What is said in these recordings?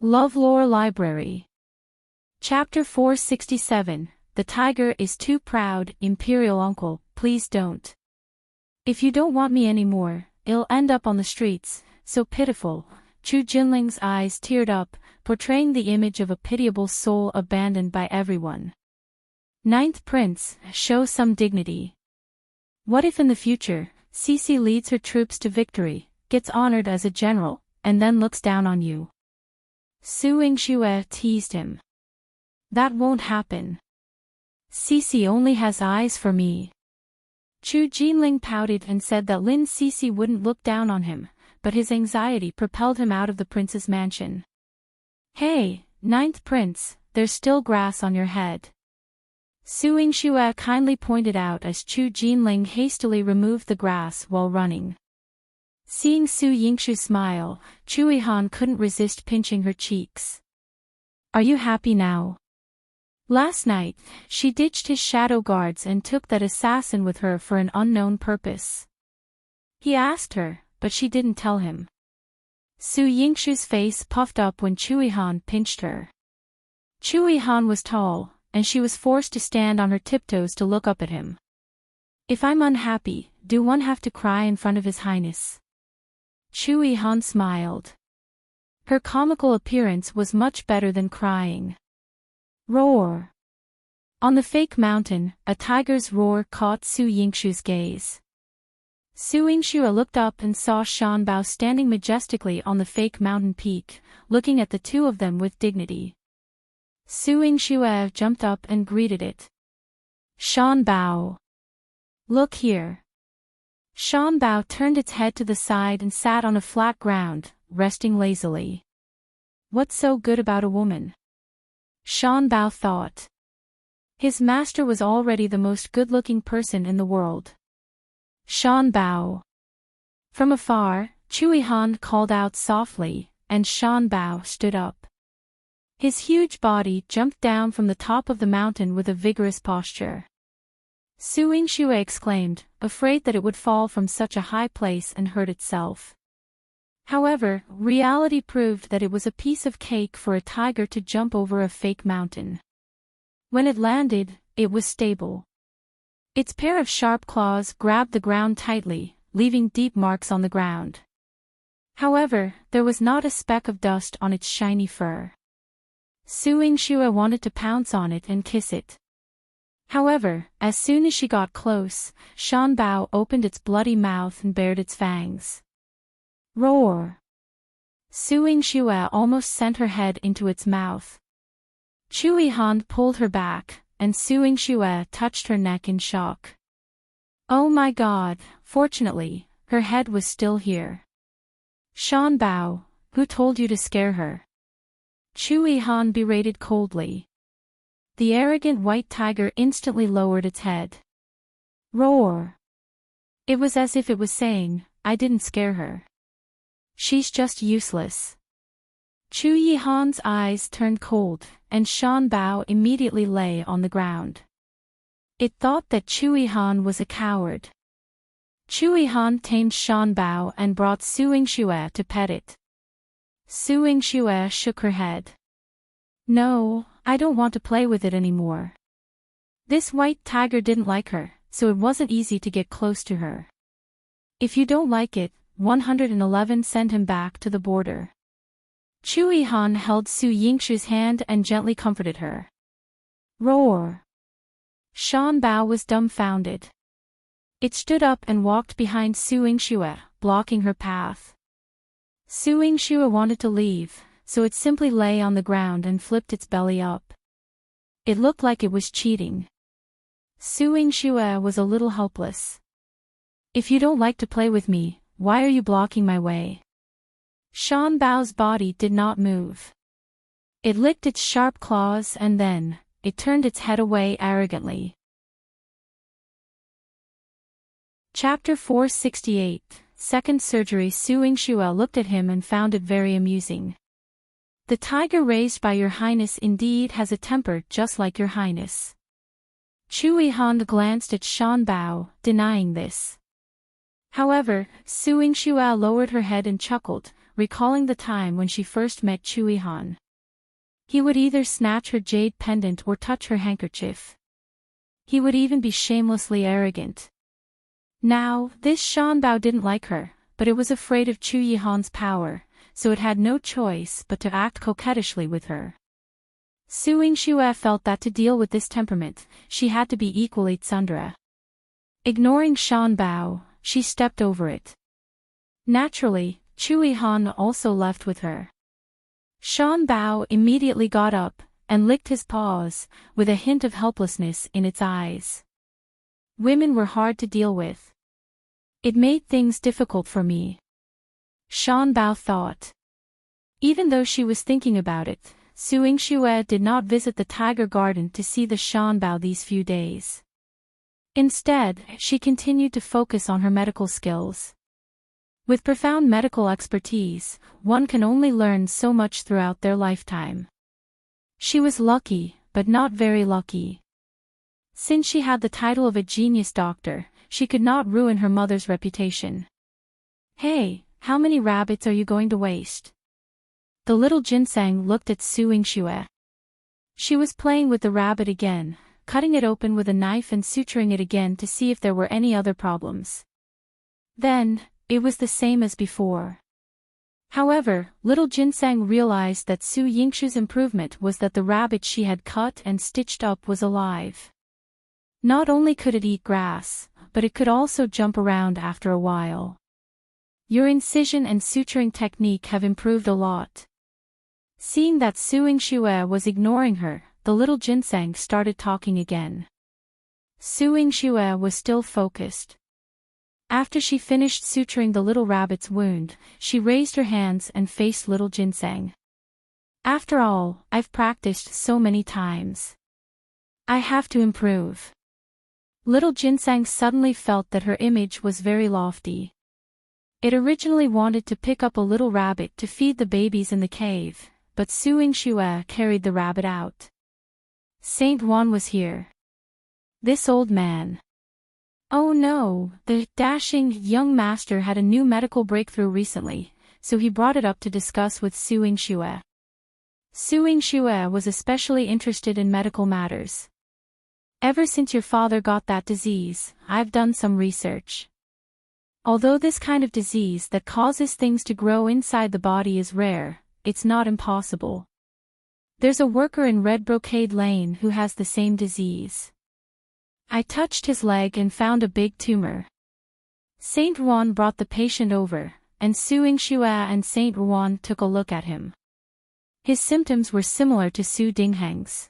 LoveLore Library. Chapter 467. The tiger is too proud. Imperial uncle, please don't. If you don't want me anymore, it'll end up on the streets. So pitiful. Chu Jinling's eyes teared up, portraying the image of a pitiable soul abandoned by everyone. Ninth Prince, show some dignity. What if in the future, Sisi leads her troops to victory, gets honored as a general, and then looks down on you? Yingxue teased him. That won't happen. Sisi only has eyes for me. Chu Jinling pouted and said that Lin Sisi wouldn't look down on him, but his anxiety propelled him out of the prince's mansion. Hey, Ninth Prince, there's still grass on your head. Yingxue kindly pointed out as Chu Jinling hastily removed the grass while running. Seeing Yingxue smile, Yihan couldn't resist pinching her cheeks. Are you happy now? Last night, she ditched his shadow guards and took that assassin with her for an unknown purpose. He asked her, but she didn't tell him. Yingxue's face puffed up when Yihan pinched her. Yihan was tall, and she was forced to stand on her tiptoes to look up at him. If I'm unhappy, do one have to cry in front of His Highness? Yihan smiled. Her comical appearance was much better than crying. Roar! On the fake mountain, a tiger's roar caught Yingxue's gaze. Yingxue looked up and saw Shanbao standing majestically on the fake mountain peak, looking at the two of them with dignity. Yingxue jumped up and greeted it. Shanbao! Look here. Shanbao turned its head to the side and sat on a flat ground, resting lazily. What's so good about a woman? Shanbao thought. His master was already the most good-looking person in the world. Shanbao. From afar, Yihan called out softly, and Shanbao stood up. His huge body jumped down from the top of the mountain with a vigorous posture. Yingxue exclaimed, afraid that it would fall from such a high place and hurt itself. However, reality proved that it was a piece of cake for a tiger to jump over a fake mountain. When it landed, it was stable. Its pair of sharp claws grabbed the ground tightly, leaving deep marks on the ground. However, there was not a speck of dust on its shiny fur. Yingxue wanted to pounce on it and kiss it. However, as soon as she got close, Shanbao opened its bloody mouth and bared its fangs. Roar! Yingxue almost sent her head into its mouth. Yihan pulled her back, and Yingxue touched her neck in shock. Oh my god, fortunately, her head was still here. Shanbao, who told you to scare her? Yihan berated coldly. The arrogant white tiger instantly lowered its head. Roar! It was as if it was saying, I didn't scare her. She's just useless. Yihan's eyes turned cold, and Shanbao immediately lay on the ground. It thought that Yihan was a coward. Yihan tamed Shanbao and brought Yingxue to pet it. Yingxue shook her head. No, I don't want to play with it anymore. This white tiger didn't like her, so it wasn't easy to get close to her. If you don't like it, 111 send him back to the border. Yihan held Yingxue's hand and gently comforted her. Roar! Shanbao was dumbfounded. It stood up and walked behind Yingxue, blocking her path. Yingxue wanted to leave, so it simply lay on the ground and flipped its belly up. It looked like it was cheating. Yingxue was a little helpless. If you don't like to play with me, why are you blocking my way? Shanbao's body did not move. It licked its sharp claws and then, it turned its head away arrogantly. Chapter 468. Second Surgery. Yingxue looked at him and found it very amusing. The tiger raised by your highness indeed has a temper just like your highness. Yihan glanced at Shanbao, denying this. However, Yingxue lowered her head and chuckled, recalling the time when she first met Yihan. He would either snatch her jade pendant or touch her handkerchief. He would even be shamelessly arrogant. Now, this Shanbao didn't like her, but it was afraid of Yihan's power, so it had no choice but to act coquettishly with her. Yingxue felt that to deal with this temperament, she had to be equally tsundere. Ignoring Shanbao, she stepped over it. Naturally, Yihan also left with her. Shanbao immediately got up and licked his paws, with a hint of helplessness in its eyes. Women were hard to deal with. It made things difficult for me. Shanbao thought. Even though she was thinking about it, Yingxue did not visit the tiger garden to see the Shanbao these few days. Instead, she continued to focus on her medical skills. With profound medical expertise, one can only learn so much throughout their lifetime. She was lucky, but not very lucky. Since she had the title of a genius doctor, she could not ruin her mother's reputation. "Hey, how many rabbits are you going to waste?" The little ginseng looked at Yingxue. She was playing with the rabbit again, cutting it open with a knife and suturing it again to see if there were any other problems. Then, it was the same as before. However, little ginseng realized that Yingxue's improvement was that the rabbit she had cut and stitched up was alive. Not only could it eat grass, but it could also jump around after a while. Your incision and suturing technique have improved a lot. Seeing that Yingxue was ignoring her, the little ginseng started talking again. Yingxue was still focused. After she finished suturing the little rabbit's wound, she raised her hands and faced little ginseng. "After all, I've practiced so many times. I have to improve." Little ginseng suddenly felt that her image was very lofty. It originally wanted to pick up a little rabbit to feed the babies in the cave, but Yingxue carried the rabbit out. Saint Juan was here. This old man. Oh no, the dashing young master had a new medical breakthrough recently, so he brought it up to discuss with Yingxue. Yingxue was especially interested in medical matters. "Ever since your father got that disease, I've done some research. Although this kind of disease that causes things to grow inside the body is rare, it's not impossible. There's a worker in Red Brocade Lane who has the same disease. I touched his leg and found a big tumor." Saint Juan brought the patient over, and Yingxue and Saint Juan took a look at him. His symptoms were similar to Su Dingheng's.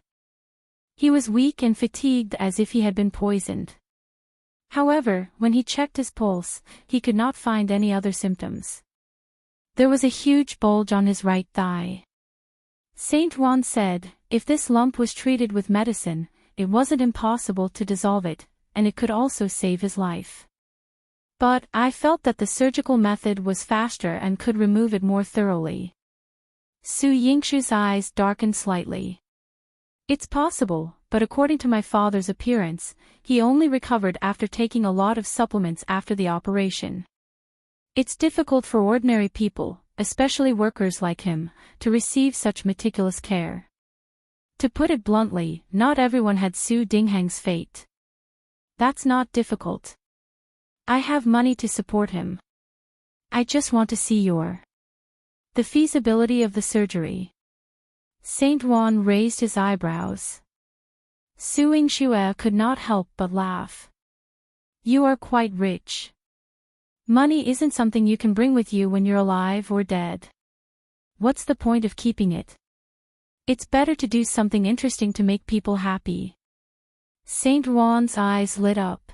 He was weak and fatigued as if he had been poisoned. However, when he checked his pulse, he could not find any other symptoms. There was a huge bulge on his right thigh. Saint Juan said, if this lump was treated with medicine, it wasn't impossible to dissolve it, and it could also save his life. But I felt that the surgical method was faster and could remove it more thoroughly. Yingxue's eyes darkened slightly. It's possible, but according to my father's appearance, he only recovered after taking a lot of supplements after the operation. It's difficult for ordinary people, especially workers like him, to receive such meticulous care. To put it bluntly, not everyone had Su Dingheng's fate. That's not difficult. I have money to support him. I just want to see the feasibility of the surgery. Saint Juan raised his eyebrows. Yingxue could not help but laugh. You are quite rich. Money isn't something you can bring with you when you're alive or dead. What's the point of keeping it? It's better to do something interesting to make people happy. Saint Juan's eyes lit up.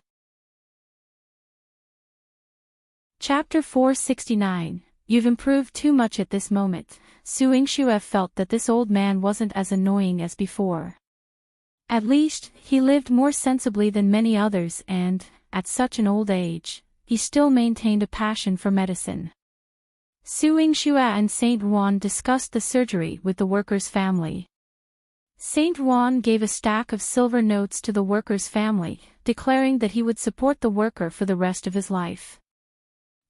Chapter 469. You've improved too much at this moment. Yingxue felt that this old man wasn't as annoying as before. At least, he lived more sensibly than many others and, at such an old age, he still maintained a passion for medicine. Yingxue and Saint Juan discussed the surgery with the worker's family. Saint Juan gave a stack of silver notes to the worker's family, declaring that he would support the worker for the rest of his life.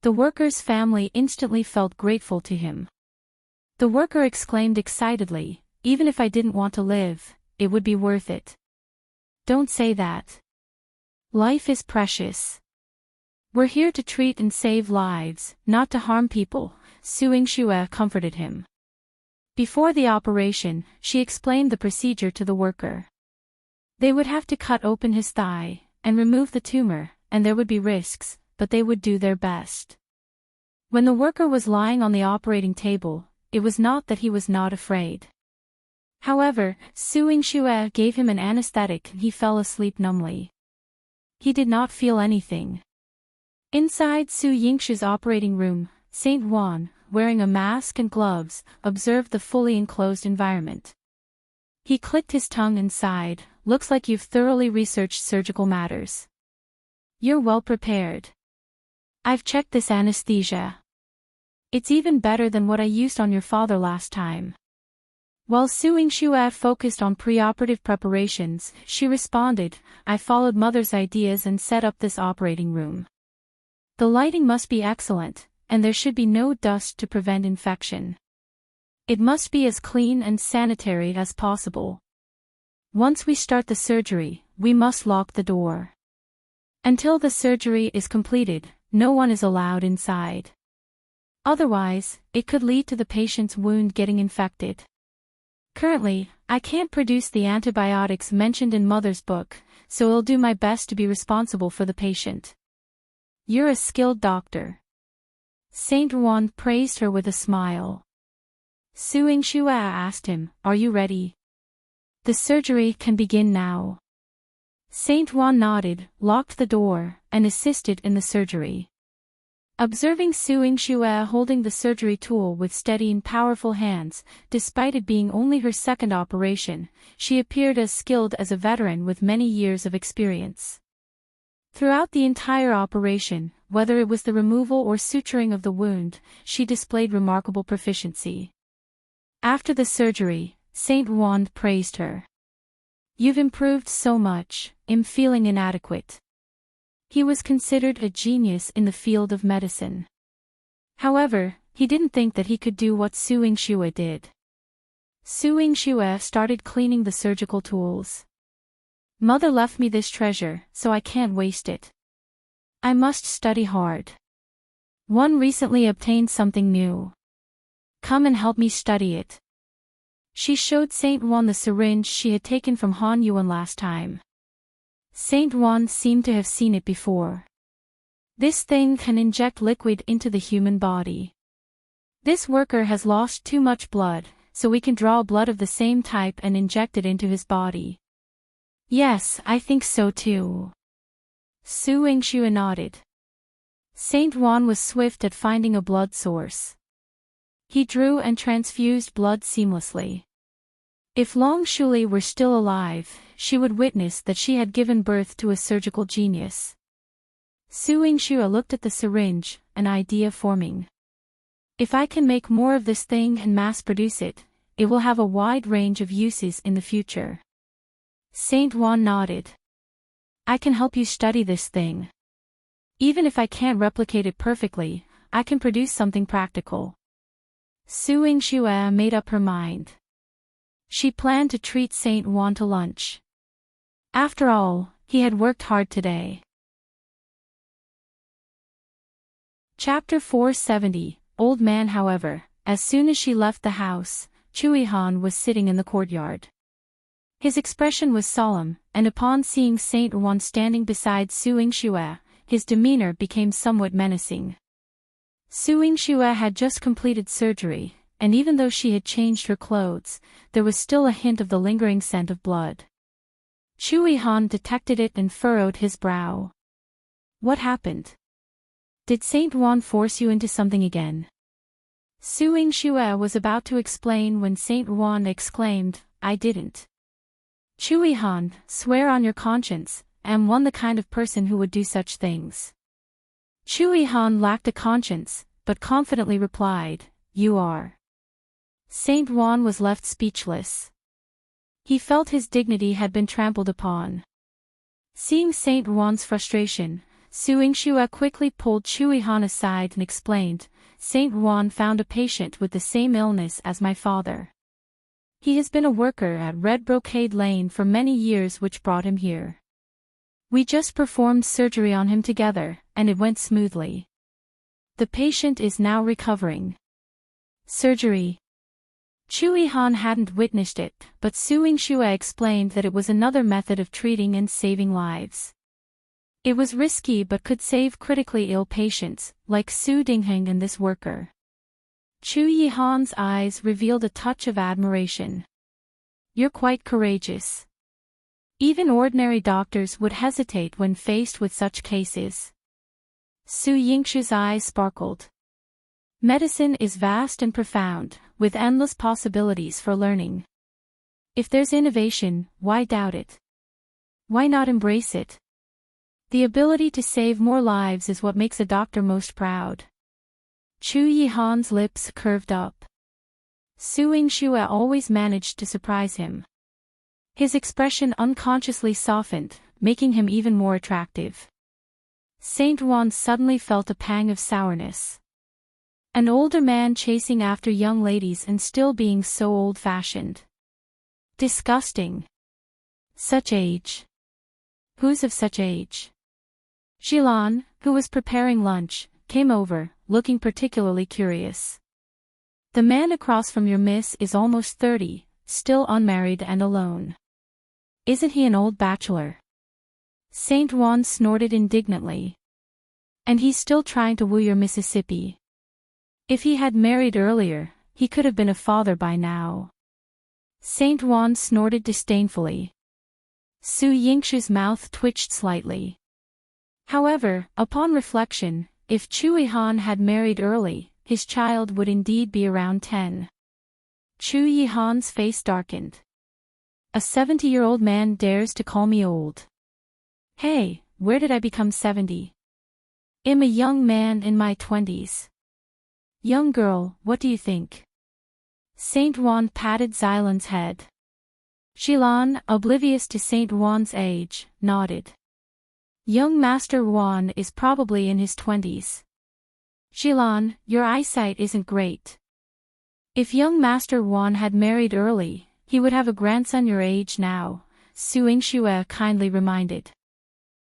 The worker's family instantly felt grateful to him. The worker exclaimed excitedly, "Even if I didn't want to live, it would be worth it." "Don't say that. Life is precious. We're here to treat and save lives, not to harm people," Yingxue comforted him. Before the operation, she explained the procedure to the worker. They would have to cut open his thigh and remove the tumor, and there would be risks, but they would do their best. When the worker was lying on the operating table, it was not that he was not afraid. However, Yingxue gave him an anesthetic and he fell asleep numbly. He did not feel anything. Inside Yingxue's operating room, Saint Juan, wearing a mask and gloves, observed the fully enclosed environment. He clicked his tongue and sighed, "Looks like you've thoroughly researched surgical matters. You're well prepared. I've checked this anesthesia. It's even better than what I used on your father last time." While Yingxue focused on preoperative preparations, she responded, "I followed mother's ideas and set up this operating room. The lighting must be excellent, and there should be no dust to prevent infection. It must be as clean and sanitary as possible. Once we start the surgery, we must lock the door. Until the surgery is completed, no one is allowed inside. Otherwise, it could lead to the patient's wound getting infected. Currently, I can't produce the antibiotics mentioned in Mother's book, so I'll do my best to be responsible for the patient." "You're a skilled doctor." Saint Juan praised her with a smile. Yingxue asked him, "Are you ready? The surgery can begin now." Saint Juan nodded, locked the door, and assisted in the surgery. Observing Yingxue holding the surgery tool with steady and powerful hands, despite it being only her second operation, she appeared as skilled as a veteran with many years of experience. Throughout the entire operation, whether it was the removal or suturing of the wound, she displayed remarkable proficiency. After the surgery, Saint Juan praised her. "You've improved so much, I'm feeling inadequate." He was considered a genius in the field of medicine. However, he didn't think that he could do what Yingxue did. Yingxue started cleaning the surgical tools. "Mother left me this treasure, so I can't waste it. I must study hard. One recently obtained something new. Come and help me study it." She showed Saint Juan the syringe she had taken from Han Yuwen last time. Saint Juan seemed to have seen it before. "This thing can inject liquid into the human body. This worker has lost too much blood, so we can draw blood of the same type and inject it into his body." "Yes, I think so too." Yingxue nodded. Saint Juan was swift at finding a blood source. He drew and transfused blood seamlessly. If Long Shuli were still alive, she would witness that she had given birth to a surgical genius. Yingxue looked at the syringe, an idea forming. "If I can make more of this thing and mass-produce it, it will have a wide range of uses in the future." Saint Juan nodded. "I can help you study this thing. Even if I can't replicate it perfectly, I can produce something practical." Yingxue made up her mind. She planned to treat Saint Juan to lunch. After all, he had worked hard today. Chapter 470, Old Man. However, as soon as she left the house, Yihan was sitting in the courtyard. His expression was solemn, and upon seeing Saint Juan standing beside Yingxue, his demeanor became somewhat menacing. Yingxue had just completed surgery, and even though she had changed her clothes, there was still a hint of the lingering scent of blood. Yihan detected it and furrowed his brow. "What happened? Did Saint Juan force you into something again?" Yingxue was about to explain when Saint Juan exclaimed, "I didn't. Yihan, swear on your conscience, am one the kind of person who would do such things?" Yihan lacked a conscience, but confidently replied, "You are." Saint Juan was left speechless. He felt his dignity had been trampled upon. Seeing Saint Juan's frustration, Su Yingxue quickly pulled Yihan aside and explained, Saint Juan found a patient with the same illness as my father. He has been a worker at Red Brocade Lane for many years, which brought him here. We just performed surgery on him together, and it went smoothly. The patient is now recovering. Surgery. Yihan hadn't witnessed it, but Su Yingxue explained that it was another method of treating and saving lives. It was risky but could save critically ill patients, like Su Dingheng and this worker. Yihan's eyes revealed a touch of admiration. You're quite courageous. Even ordinary doctors would hesitate when faced with such cases. Su Yingxue's eyes sparkled. Medicine is vast and profound, with endless possibilities for learning. If there's innovation, why doubt it? Why not embrace it? The ability to save more lives is what makes a doctor most proud. Yihan's lips curved up. Su Yingxue always managed to surprise him. His expression unconsciously softened, making him even more attractive. Saint Juan suddenly felt a pang of sourness. An older man chasing after young ladies and still being so old-fashioned. Disgusting. Such age. Who's of such age? Yihan, who was preparing lunch, came over, looking particularly curious. The man across from your miss is almost 30, still unmarried and alone. Isn't he an old bachelor? Saint Juan snorted indignantly. And he's still trying to woo your Mississippi. If he had married earlier, he could have been a father by now. Saint Juan snorted disdainfully. Su Yingxue's mouth twitched slightly. However, upon reflection, if Yihan had married early, his child would indeed be around 10. Yihan's face darkened. A 70-year-old man dares to call me old. Hey, where did I become 70? I'm a young man in my 20s. Young girl, what do you think? Saint Juan patted Xilan's head. Yihan, oblivious to Saint Juan's age, nodded. Young Master Juan is probably in his 20s. Yihan, your eyesight isn't great. If young Master Juan had married early, he would have a grandson your age now, Su Yingxue kindly reminded.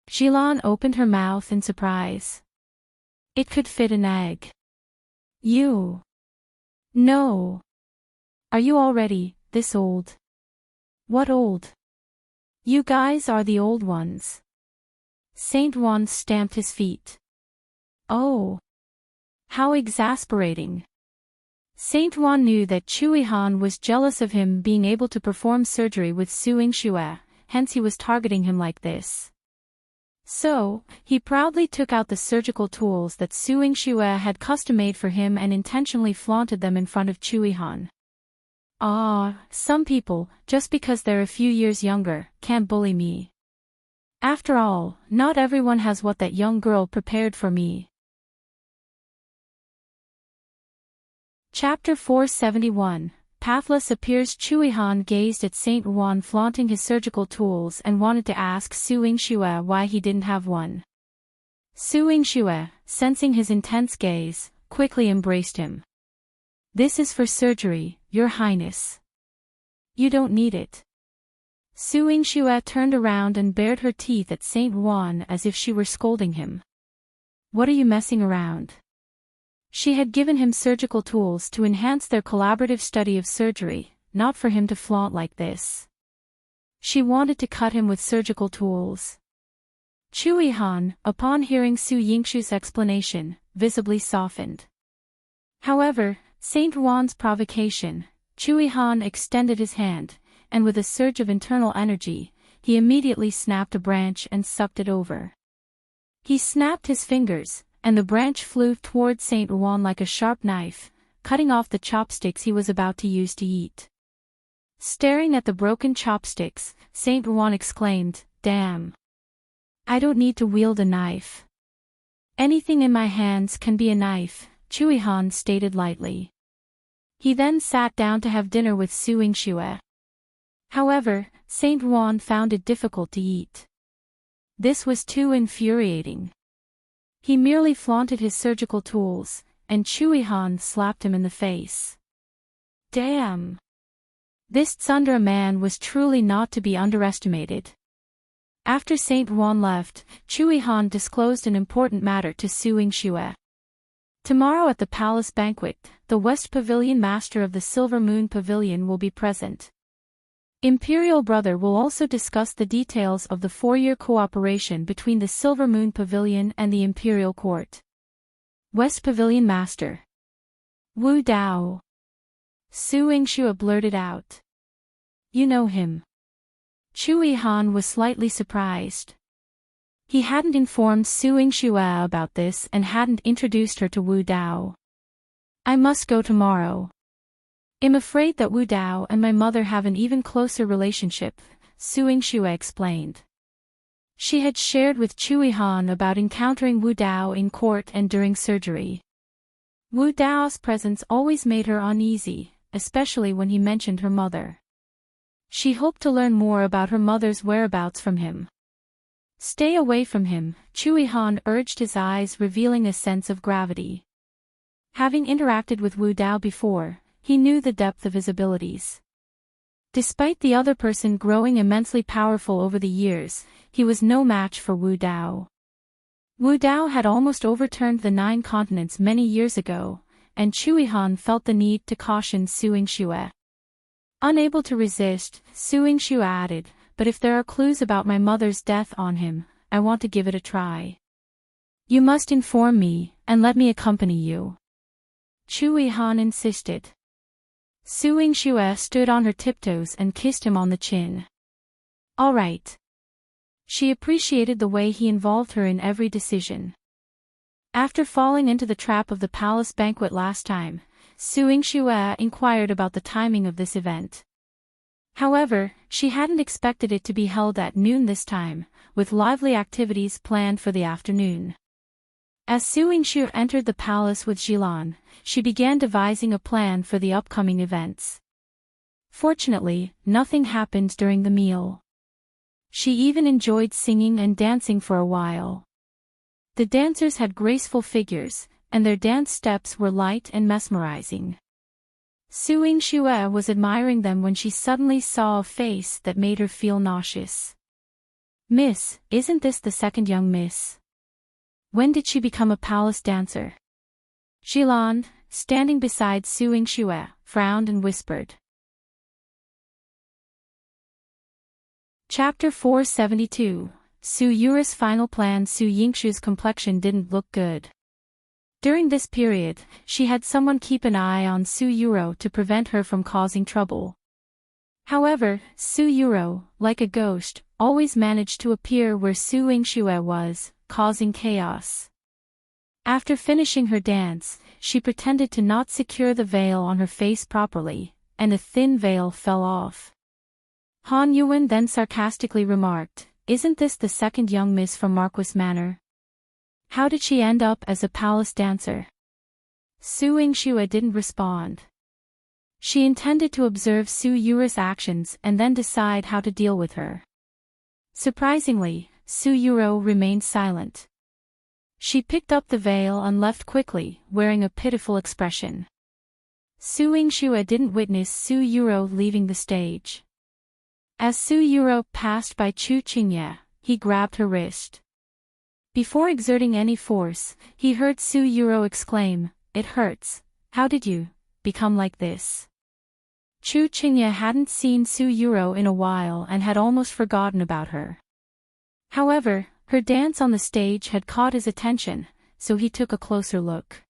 Yihan opened her mouth in surprise. It could fit an egg. You. No. Are you already this old? What old? You guys are the old ones. Saint Juan stamped his feet. Oh. How exasperating. Saint Juan knew that Yihan was jealous of him being able to perform surgery with Su Yingxue, hence he was targeting him like this. So, he proudly took out the surgical tools that Su Yingxue had custom-made for him and intentionally flaunted them in front of Yihan. Ah, some people, just because they're a few years younger, can't bully me. After all, not everyone has what that young girl prepared for me. Chapter 471, Pathless appears. Yihan gazed at Saint Juan flaunting his surgical tools and wanted to ask Su Yingxue why he didn't have one. Su Yingxue, sensing his intense gaze, quickly embraced him. This is for surgery, Your Highness. You don't need it. Su Yingxue turned around and bared her teeth at Saint Juan as if she were scolding him. What are you messing around? She had given him surgical tools to enhance their collaborative study of surgery, not for him to flaunt like this. She wanted to cut him with surgical tools. Yihan, upon hearing Su Yingxue's explanation, visibly softened. However, Saint Juan's provocation, Yihan extended his hand, and with a surge of internal energy, he immediately snapped a branch and sucked it over. He snapped his fingers, and the branch flew toward Saint Juan like a sharp knife, cutting off the chopsticks he was about to use to eat. Staring at the broken chopsticks, Saint Juan exclaimed, "Damn! I don't need to wield a knife. Anything in my hands can be a knife," Yihan stated lightly. He then sat down to have dinner with Su Yingxue. However, Saint Juan found it difficult to eat. This was too infuriating. He merely flaunted his surgical tools, and Yihan slapped him in the face. Damn! This tsundere man was truly not to be underestimated. After Saint Juan left, Yihan disclosed an important matter to Yingxue. Tomorrow at the palace banquet, the West Pavilion master of the Silver Moon Pavilion will be present. Imperial Brother will also discuss the details of the 4-year cooperation between the Silver Moon Pavilion and the Imperial Court. West Pavilion Master. Wu Dao. Yingxue blurted out. You know him. Yihan was slightly surprised. He hadn't informed Yingxue about this and hadn't introduced her to Wu Dao. I must go tomorrow. I'm afraid that Wu Dao and my mother have an even closer relationship, Yingxue explained. She had shared with Yihan about encountering Wu Dao in court and during surgery. Wu Dao's presence always made her uneasy, especially when he mentioned her mother. She hoped to learn more about her mother's whereabouts from him. Stay away from him, Yihan urged, his eyes revealing a sense of gravity. Having interacted with Wu Dao before, he knew the depth of his abilities. Despite the other person growing immensely powerful over the years, he was no match for Wu Dao. Wu Dao had almost overturned the 9 continents many years ago, and Yihan felt the need to caution Yingxue. Unable to resist, Yingxue added, but if there are clues about my mother's death on him, I want to give it a try. You must inform me, and let me accompany you. Yihan insisted. Yingxue stood on her tiptoes and kissed him on the chin. All right. She appreciated the way he involved her in every decision. After falling into the trap of the palace banquet last time, Yingxue inquired about the timing of this event. However, she hadn't expected it to be held at noon this time, with lively activities planned for the afternoon. As Yingxue entered the palace with Yilan, she began devising a plan for the upcoming events. Fortunately, nothing happened during the meal. She even enjoyed singing and dancing for a while. The dancers had graceful figures, and their dance steps were light and mesmerizing. Yingxue was admiring them when she suddenly saw a face that made her feel nauseous. Miss, isn't this the second young miss? When did she become a palace dancer? Yilan, standing beside Yingxue, frowned and whispered. Chapter 472, Yurou's final plan. Yingxue's complexion didn't look good. During this period, she had someone keep an eye on Yurou to prevent her from causing trouble. However, Yurou, like a ghost, always managed to appear where Yingxue was, causing chaos. After finishing her dance, she pretended to not secure the veil on her face properly, and a thin veil fell off. Han Yuwen then sarcastically remarked, "Isn't this the second young miss from Marquis Manor? How did she end up as a palace dancer?" Yingxue didn't respond. She intended to observe Yurou's actions and then decide how to deal with her. Surprisingly, Yurou remained silent. She picked up the veil and left quickly, wearing a pitiful expression. Yingxue didn't witness Yurou leaving the stage. As Yurou passed by Qing, he grabbed her wrist. Before exerting any force, he heard Yurou exclaim, "It hurts. How did you become like this?" Qing hadn't seen Yurou in a while and had almost forgotten about her. However, her dance on the stage had caught his attention, so he took a closer look.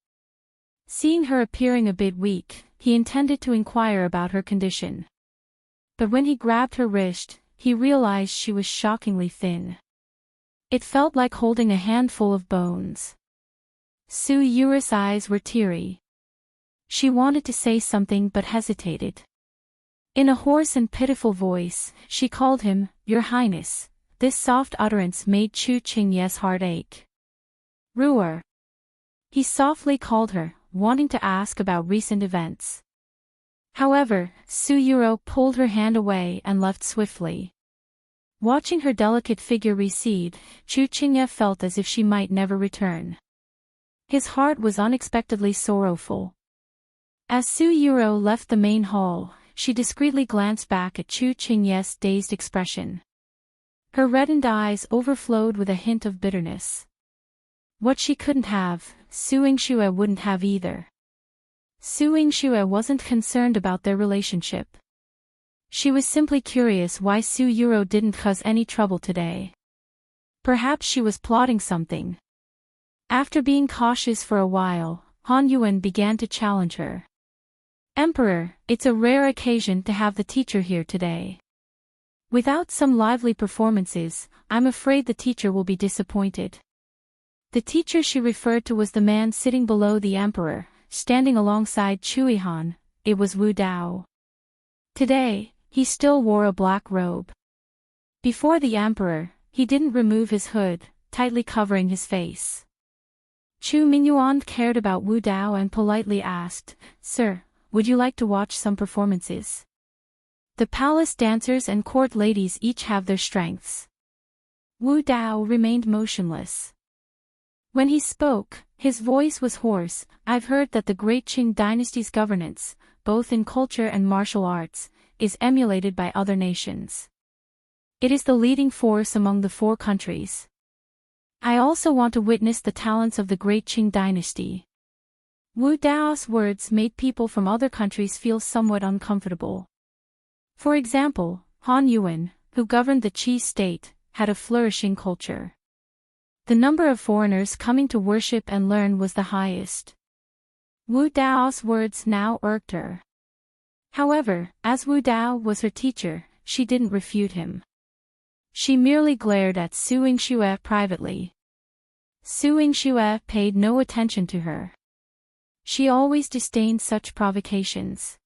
Seeing her appearing a bit weak, he intended to inquire about her condition. But when he grabbed her wrist, he realized she was shockingly thin. It felt like holding a handful of bones. Yurou's eyes were teary. She wanted to say something but hesitated. In a hoarse and pitiful voice, she called him, "Your Highness." This soft utterance made Qing's heart ache. "Ruer." He softly called her, wanting to ask about recent events. However, Yurou pulled her hand away and left swiftly. Watching her delicate figure recede, Qing felt as if she might never return. His heart was unexpectedly sorrowful. As Su Yurou left the main hall, she discreetly glanced back at Qing's dazed expression. Her reddened eyes overflowed with a hint of bitterness. What she couldn't have, Yingxue wouldn't have either. Yingxue wasn't concerned about their relationship. She was simply curious why Su Yurou didn't cause any trouble today. Perhaps she was plotting something. After being cautious for a while, Yuwen began to challenge her. Emperor, it's a rare occasion to have the teacher here today. Without some lively performances, I'm afraid the teacher will be disappointed. The teacher she referred to was the man sitting below the emperor, standing alongside Yihan. It was Wu Dao. Today, he still wore a black robe. Before the emperor, he didn't remove his hood, tightly covering his face. Yuwen cared about Wu Dao and politely asked, "Sir, would you like to watch some performances? The palace dancers and court ladies each have their strengths." Wu Dao remained motionless. When he spoke, his voice was hoarse. "I've heard that the great Qing dynasty's governance, both in culture and martial arts, is emulated by other nations. It is the leading force among the 4 countries. I also want to witness the talents of the great Qing dynasty." Wu Dao's words made people from other countries feel somewhat uncomfortable. For example, Han Yuwen, who governed the Qi state, had a flourishing culture. The number of foreigners coming to worship and learn was the highest. Wu Dao's words now irked her. However, as Wu Dao was her teacher, she didn't refute him. She merely glared at Yingxue privately. Yingxue paid no attention to her. She always disdained such provocations.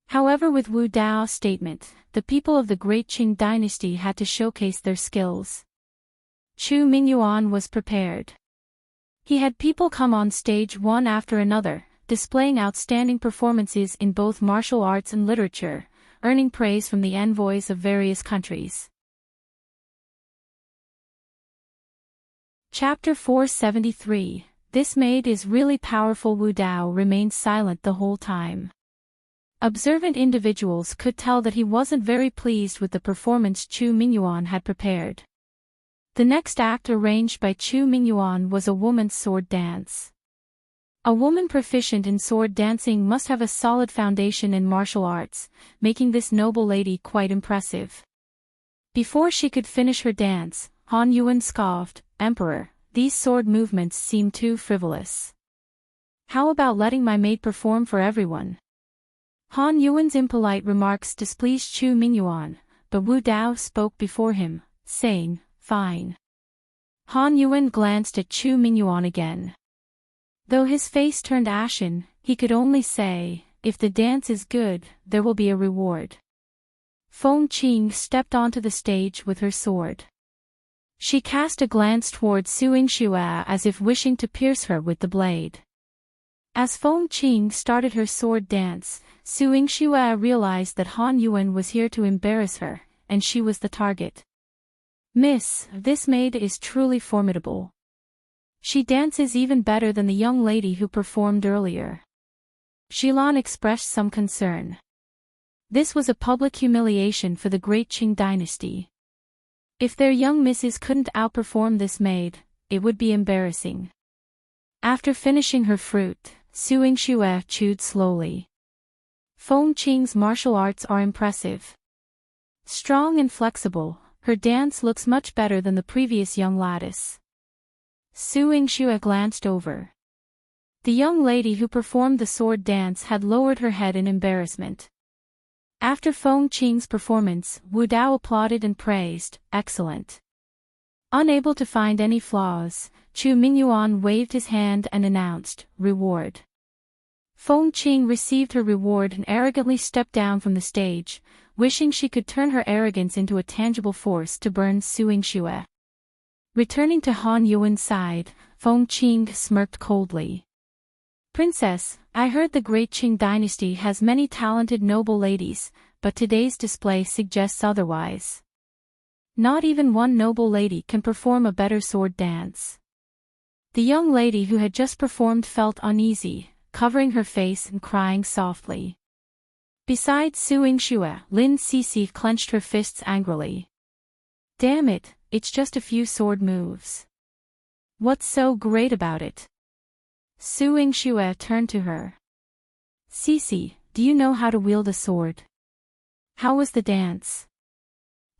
However, with Wu Dao's statement, the people of the great Qing dynasty had to showcase their skills. Yuwen was prepared. He had people come on stage one after another, displaying outstanding performances in both martial arts and literature, earning praise from the envoys of various countries. Chapter 473. This maid is really powerful. Wu Dao remained silent the whole time. Observant individuals could tell that he wasn't very pleased with the performance Yuwen had prepared. The next act arranged by Yuwen was a woman's sword dance. A woman proficient in sword dancing must have a solid foundation in martial arts, making this noble lady quite impressive. Before she could finish her dance, Han Yuwen scoffed, "Emperor, these sword movements seem too frivolous. How about letting my maid perform for everyone?" Han Yuwen's impolite remarks displeased Yuwen, but Wu Dao spoke before him, saying, "Fine." Han Yuwen glanced at Yuwen again. Though his face turned ashen, he could only say, "If the dance is good, there will be a reward." Qing stepped onto the stage with her sword. She cast a glance towards Yingxue as if wishing to pierce her with the blade. As Qing started her sword dance, Yingxue realized that Han Yuwen was here to embarrass her, and she was the target. "Miss, this maid is truly formidable. She dances even better than the young lady who performed earlier." Yihan expressed some concern. This was a public humiliation for the great Qing dynasty. If their young misses couldn't outperform this maid, it would be embarrassing. After finishing her fruit, Yingxue chewed slowly. Qing's martial arts are impressive. Strong and flexible, her dance looks much better than the previous young lattice. Yingxue glanced over. The young lady who performed the sword dance had lowered her head in embarrassment. After Qing's performance, Wu Dao applauded and praised, "Excellent." Unable to find any flaws, Yuwen waved his hand and announced, "Reward." Qing received her reward and arrogantly stepped down from the stage, wishing she could turn her arrogance into a tangible force to burn Yingxue. Returning to Han Yuwen's side, Qing smirked coldly. "Princess, I heard the great Qing dynasty has many talented noble ladies, but today's display suggests otherwise." Not even one noble lady can perform a better sword dance. The young lady who had just performed felt uneasy, covering her face and crying softly. Besides Yingxue, Sisi clenched her fists angrily. Damn it, it's just a few sword moves. What's so great about it? Yingxue turned to her. Sisi, do you know how to wield a sword? How was the dance?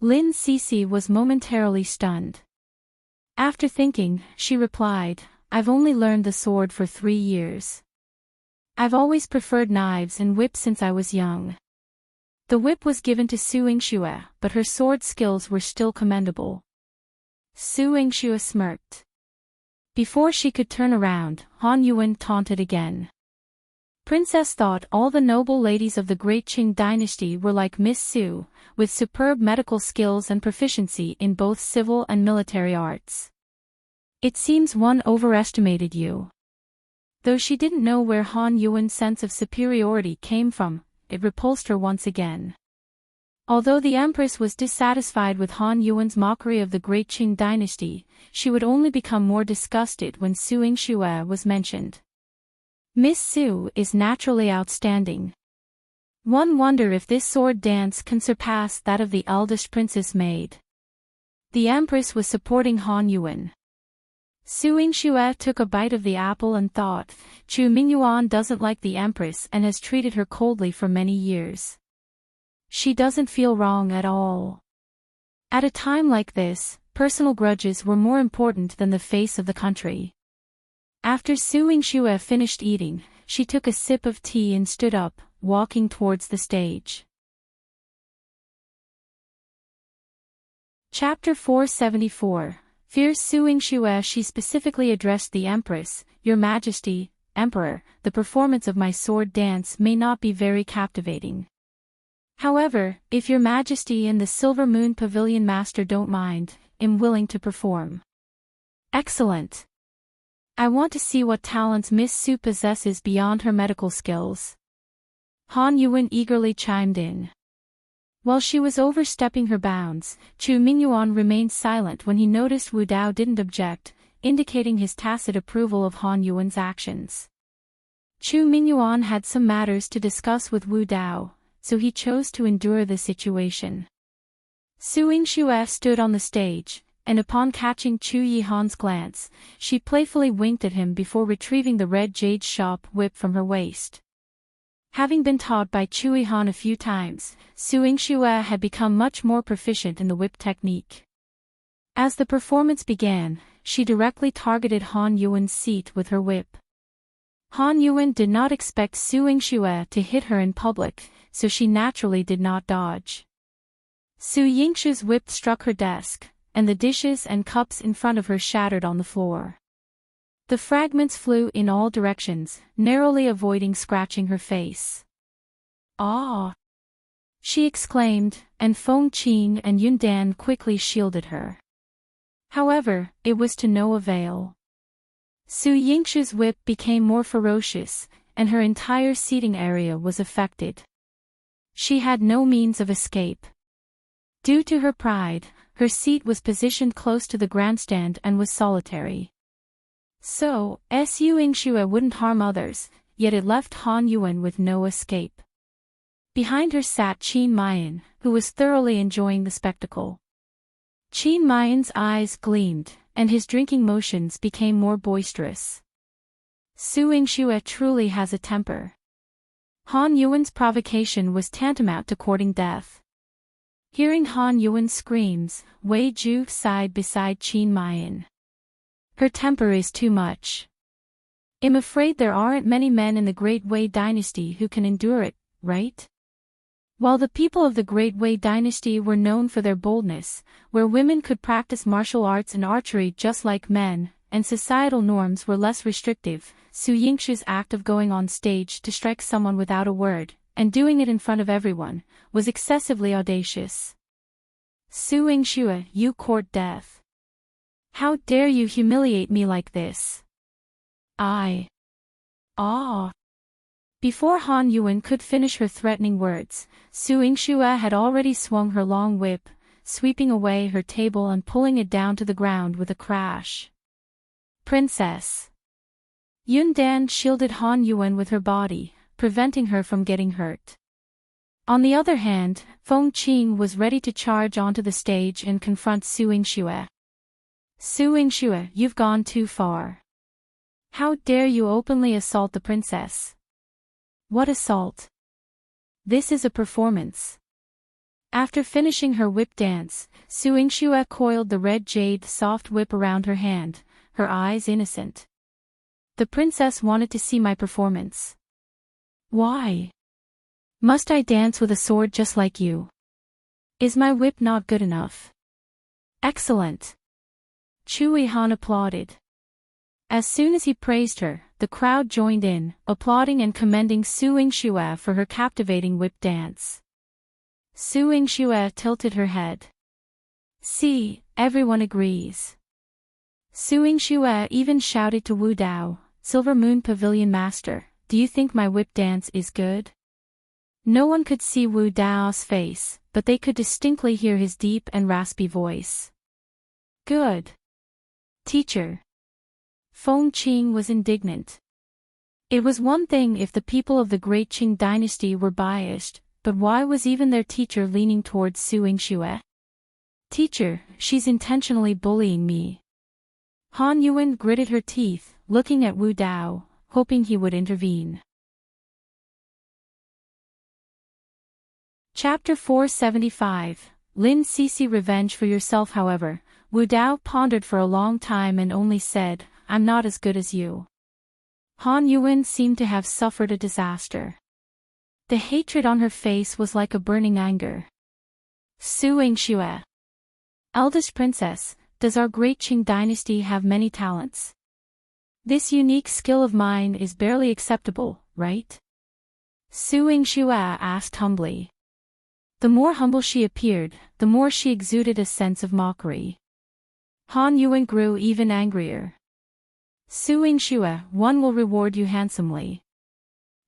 Sisi was momentarily stunned. After thinking, she replied, I've only learned the sword for 3 years. I've always preferred knives and whips since I was young. The whip was given to Yingxue, but her sword skills were still commendable. Yingxue smirked. Before she could turn around, Yuwen taunted again. Princess thought all the noble ladies of the great Qing dynasty were like Miss Su, with superb medical skills and proficiency in both civil and military arts. It seems one overestimated you. Though she didn't know where Yuwen's sense of superiority came from, it repulsed her once again. Although the Empress was dissatisfied with Yuwen's mockery of the great Qing dynasty, she would only become more disgusted when Yingxue was mentioned. Miss Su is naturally outstanding. One wonder if this sword dance can surpass that of the eldest princess Maid. The Empress was supporting Yuwen. Yingxue took a bite of the apple and thought, Chu Mingyuan doesn't like the Empress and has treated her coldly for many years. She doesn't feel wrong at all. At a time like this, personal grudges were more important than the face of the country. After Yingxue finished eating, she took a sip of tea and stood up, walking towards the stage. Chapter 474. Fierce Yingxue. She specifically addressed the Empress, Your Majesty, Emperor, the performance of my sword dance may not be very captivating. However, if Your Majesty and the Silver Moon Pavilion Master don't mind, I'm willing to perform. Excellent. I want to see what talents Miss Su possesses beyond her medical skills. Yuwen eagerly chimed in. While she was overstepping her bounds, Chu Mingyuan remained silent when he noticed Wu Dao didn't object, indicating his tacit approval of Yuwen's actions. Chu Mingyuan had some matters to discuss with Wu Dao, so he chose to endure the situation. Yingxue stood on the stage, and upon catching Chu Yihan's glance, she playfully winked at him before retrieving the red jade shop whip from her waist. Having been taught by Chu Yihan a few times, Yingxue had become much more proficient in the whip technique. As the performance began, she directly targeted Yuwen's seat with her whip. Yuwen did not expect Yingxue to hit her in public, so she naturally did not dodge. Yingxue's whip struck her desk, and the dishes and cups in front of her shattered on the floor. The fragments flew in all directions, narrowly avoiding scratching her face. Ah! She exclaimed, and Feng, Qing and Yundan quickly shielded her. However, it was to no avail. Yingxue's whip became more ferocious, and her entire seating area was affected. She had no means of escape. Due to her pride, her seat was positioned close to the grandstand and was solitary. So, Yingxue wouldn't harm others, yet it left Yuwen with no escape. Behind her sat Qin Mayan, who was thoroughly enjoying the spectacle. Qin Mayan's eyes gleamed, and his drinking motions became more boisterous. Yingxue truly has a temper. Yuwen's provocation was tantamount to courting death. Hearing Yuwen's screams, Wei Ju sighed beside Qin Mayan. Her temper is too much. I'm afraid there aren't many men in the Great Wei dynasty who can endure it, right? While the people of the Great Wei dynasty were known for their boldness, where women could practice martial arts and archery just like men, and societal norms were less restrictive, Yingxue's act of going on stage to strike someone without a word, and doing it in front of everyone, was excessively audacious. Yingxue, you court death. How dare you humiliate me like this? Before Yuwen could finish her threatening words, Yingxue had already swung her long whip, sweeping away her table and pulling it down to the ground with a crash. Princess. Yundan shielded Han Yuwen with her body, preventing her from getting hurt. On the other hand, Feng Qing was ready to charge onto the stage and confront Su Yingxue. Su Yingxue, you've gone too far. How dare you openly assault the princess? What assault? This is a performance. After finishing her whip dance, Su Yingxue coiled the red jade soft whip around her hand, her eyes innocent. The princess wanted to see my performance. Why? Must I dance with a sword just like you? Is my whip not good enough? Excellent. Yihan applauded. As soon as he praised her, the crowd joined in, applauding and commending Su Yingxue for her captivating whip dance. Su Yingxue tilted her head. See, everyone agrees. Su Yingxue even shouted to Wu Dao, Silver Moon Pavilion Master, do you think my whip dance is good? No one could see Wu Dao's face, but they could distinctly hear his deep and raspy voice. Good. Teacher. Feng Qing was indignant. It was one thing if the people of the great Qing dynasty were biased, but why was even their teacher leaning towards Su Yingxue? Teacher, she's intentionally bullying me. Han Yuwen gritted her teeth, looking at Wu Dao, hoping he would intervene. Chapter 475, Lin Sisi Revenge for Yourself. However, Wu Dao pondered for a long time and only said, I'm not as good as you. Han Yuwen seemed to have suffered a disaster. The hatred on her face was like a burning anger. Su Yingxue. Eldest princess, does our great Qing dynasty have many talents? This unique skill of mine is barely acceptable, right? Su Yingxue asked humbly. The more humble she appeared, the more she exuded a sense of mockery. Han Yuwen grew even angrier. Su Yingxue, one will reward you handsomely.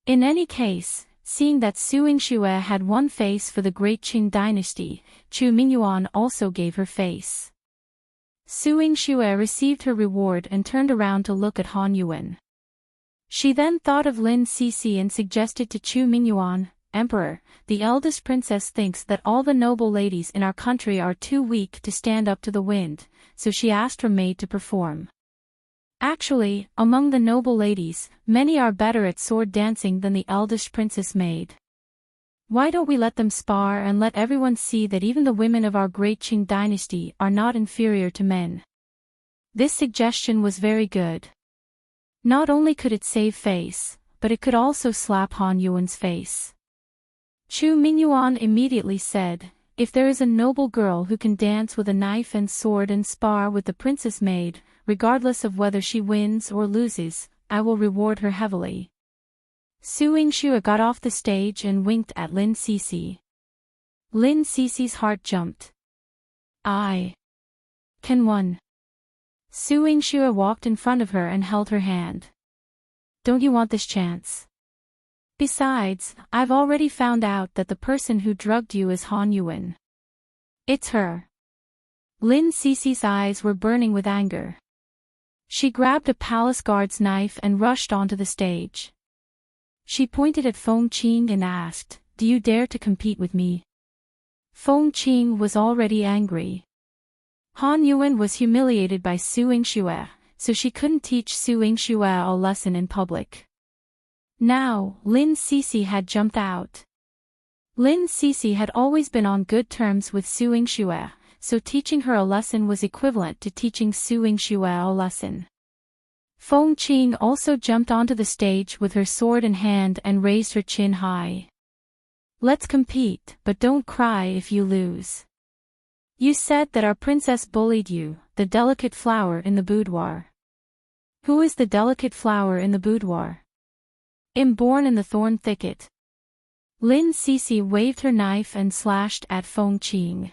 In any case, seeing that Su Yingxue had one face for the great Qing dynasty, Chu Mingyuan also gave her face. Su Yingxue received her reward and turned around to look at Han Yuwen. She then thought of Lin Sisi and suggested to Chu Mingyuan, Emperor, the eldest princess thinks that all the noble ladies in our country are too weak to stand up to the wind, so she asked her maid to perform. Actually, among the noble ladies, many are better at sword dancing than the eldest princess Maid. Why don't we let them spar and let everyone see that even the women of our great Qing dynasty are not inferior to men? This suggestion was very good. Not only could it save face, but it could also slap Han Yuwen's face. Chu Mingyuan immediately said, if there is a noble girl who can dance with a knife and sword and spar with the princess Maid, regardless of whether she wins or loses, I will reward her heavily. Su Yingxue got off the stage and winked at Lin Sisi. Lin Sisi's heart jumped. I can one. Su Yingxue walked in front of her and held her hand. Don't you want this chance? Besides, I've already found out that the person who drugged you is Han Yuwen. It's her. Lin Sisi's eyes were burning with anger. She grabbed a palace guard's knife and rushed onto the stage. She pointed at Feng Qing and asked, do you dare to compete with me? Feng Qing was already angry. Han Yuwen was humiliated by Su Yingxue, so she couldn't teach Su Yingxue a lesson in public. Now, Lin Sisi had jumped out. Lin Sisi had always been on good terms with Su Yingxue, so teaching her a lesson was equivalent to teaching Su Yingxue a lesson. Feng Qing also jumped onto the stage with her sword in hand and raised her chin high. Let's compete, but don't cry if you lose. You said that our princess bullied you, the delicate flower in the boudoir. Who is the delicate flower in the boudoir? I'm born in the thorn thicket. Lin Sisi waved her knife and slashed at Feng Qing.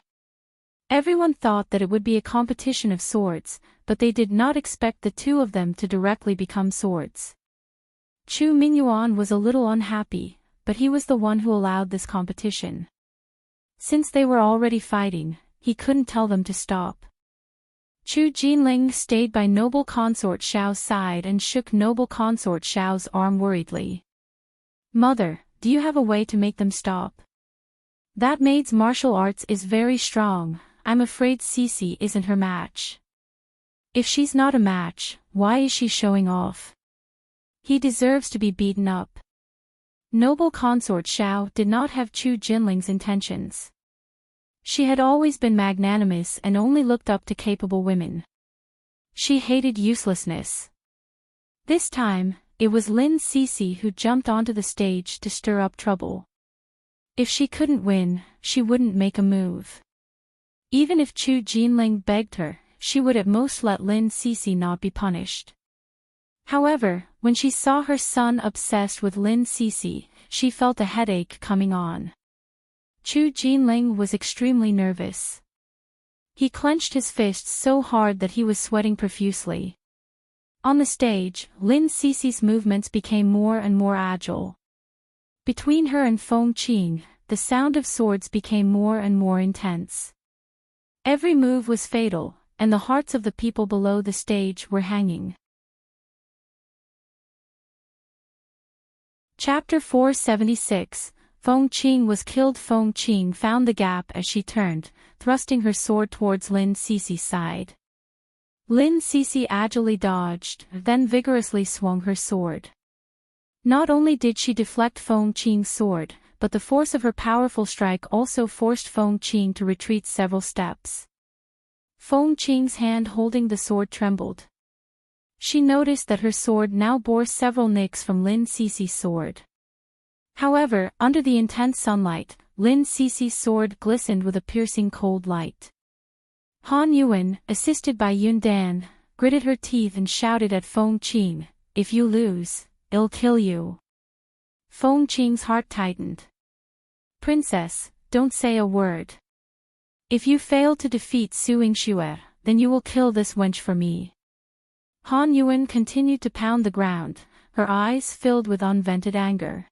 Everyone thought that it would be a competition of swords, but they did not expect the two of them to directly become swords. Chu Mingyuan was a little unhappy, but he was the one who allowed this competition. Since they were already fighting, he couldn't tell them to stop. Chu Jinling stayed by noble consort Xiao's side and shook noble consort Xiao's arm worriedly. Mother, do you have a way to make them stop? That maid's martial arts is very strong, I'm afraid Sisi isn't her match. If she's not a match, why is she showing off? He deserves to be beaten up. Noble consort Xiao did not have Chu Jinling's intentions. She had always been magnanimous and only looked up to capable women. She hated uselessness. This time, it was Lin Sisi who jumped onto the stage to stir up trouble. If she couldn't win, she wouldn't make a move. Even if Chu Jinling begged her, she would at most let Lin Sisi not be punished. However, when she saw her son obsessed with Lin Sisi, she felt a headache coming on. Chu Jinling was extremely nervous. He clenched his fists so hard that he was sweating profusely. On the stage, Lin Sisi's movements became more and more agile. Between her and Feng Qing, the sound of swords became more and more intense. Every move was fatal, and the hearts of the people below the stage were hanging. Chapter 476, Feng Qing was killed. Feng Qing found the gap as she turned, thrusting her sword towards Lin Sisi's side. Lin Sisi agilely dodged, then vigorously swung her sword. Not only did she deflect Feng Qing's sword, but the force of her powerful strike also forced Feng Qing to retreat several steps. Feng Qing's hand holding the sword trembled. She noticed that her sword now bore several nicks from Lin Sisi's sword. However, under the intense sunlight, Lin Sisi's sword glistened with a piercing cold light. Han Yuwen, assisted by Yun Dan, gritted her teeth and shouted at Feng Qing, "If you lose, I'll kill you." Feng Qing's heart tightened. "Princess, don't say a word. If you fail to defeat Su Yingxue, then you will kill this wench for me." Han Yuwen continued to pound the ground, her eyes filled with unvented anger.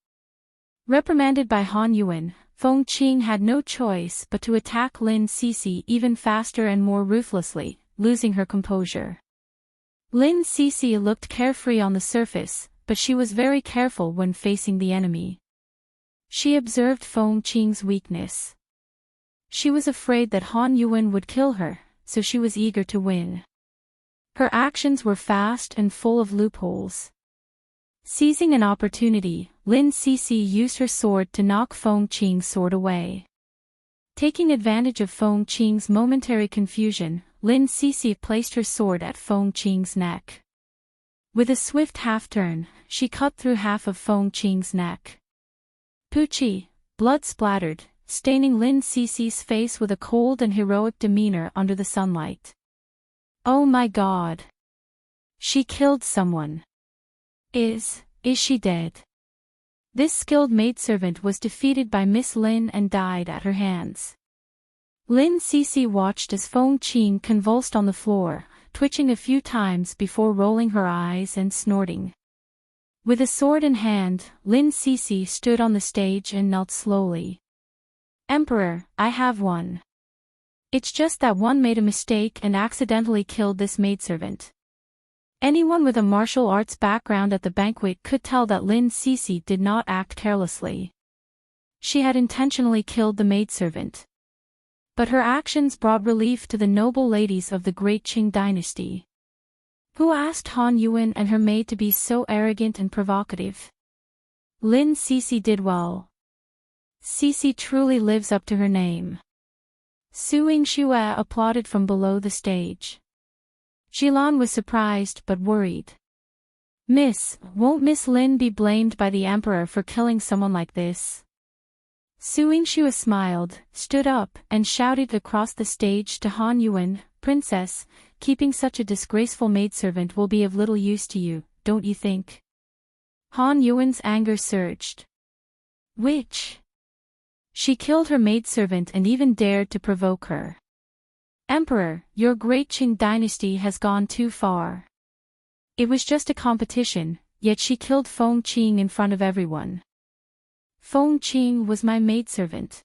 Reprimanded by Han Yuwen, Feng Qing had no choice but to attack Lin Sisi even faster and more ruthlessly, losing her composure. Lin Sisi looked carefree on the surface, but she was very careful when facing the enemy. She observed Feng Qing's weakness. She was afraid that Han Yuwen would kill her, so she was eager to win. Her actions were fast and full of loopholes. Seizing an opportunity, Lin Sisi used her sword to knock Feng Qing's sword away. Taking advantage of Feng Qing's momentary confusion, Lin Sisi placed her sword at Feng Qing's neck. With a swift half-turn, she cut through half of Feng Qing's neck. Pucci, blood splattered, staining Lin Sisi's face with a cold and heroic demeanor under the sunlight. "Oh my God! She killed someone. Is she dead?" This skilled maidservant was defeated by Miss Lin and died at her hands. Lin Sisi watched as Feng Qing convulsed on the floor, twitching a few times before rolling her eyes and snorting. With a sword in hand, Lin Sisi stood on the stage and knelt slowly. "Emperor, I have one. It's just that one made a mistake and accidentally killed this maidservant." Anyone with a martial arts background at the banquet could tell that Lin Sisi did not act carelessly. She had intentionally killed the maidservant. But her actions brought relief to the noble ladies of the great Qing dynasty. Who asked Han Yuwen and her maid to be so arrogant and provocative? Lin Sisi did well. Sisi truly lives up to her name. Su Yingxue applauded from below the stage. Jilan was surprised but worried. Won't Miss Lin be blamed by the emperor for killing someone like this?" Su Yingxue smiled, stood up, and shouted across the stage to Han Yuwen, "Princess, keeping such a disgraceful maidservant will be of little use to you, don't you think?" Han Yuwen's anger surged. "Which? She killed her maidservant and even dared to provoke her. Emperor, your great Qing dynasty has gone too far. It was just a competition, yet she killed Feng Qing in front of everyone. Feng Qing was my maidservant.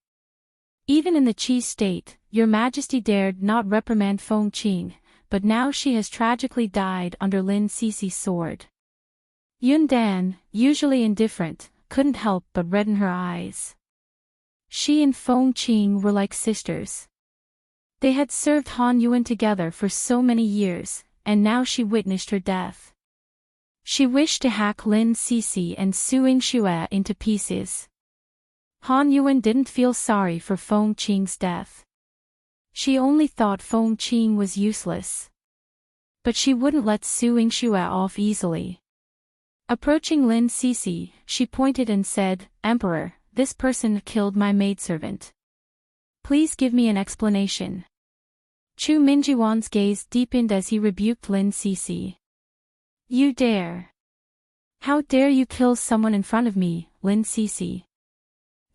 Even in the Qi state, your majesty dared not reprimand Feng Qing, but now she has tragically died under Lin Sisi's sword. Yun Dan, usually indifferent, couldn't help but redden her eyes. She and Feng Qing were like sisters. They had served Han Yuwen together for so many years, and now she witnessed her death. She wished to hack Lin Sisi and Su Yingxue into pieces. Han Yuwen didn't feel sorry for Feng Qing's death. She only thought Feng Qing was useless. But she wouldn't let Su Yingxue off easily. Approaching Lin Sisi, she pointed and said, "Emperor, this person killed my maidservant. Please give me an explanation." Chu Mingyuan's gaze deepened as he rebuked Lin Sisi. "You dare! How dare you kill someone in front of me, Lin Sisi?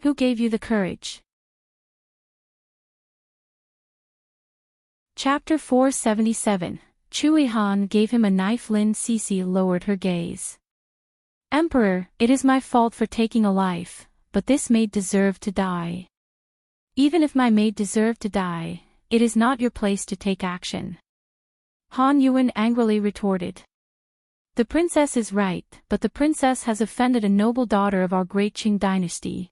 Who gave you the courage?" Chapter 477. Chu Yihan gave him a knife. Lin Sisi lowered her gaze. "Emperor, it is my fault for taking a life, but this maid deserved to die. Even if my maid deserved to die, it is not your place to take action." Han Yuwen angrily retorted. "The princess is right, but the princess has offended a noble daughter of our great Qing dynasty.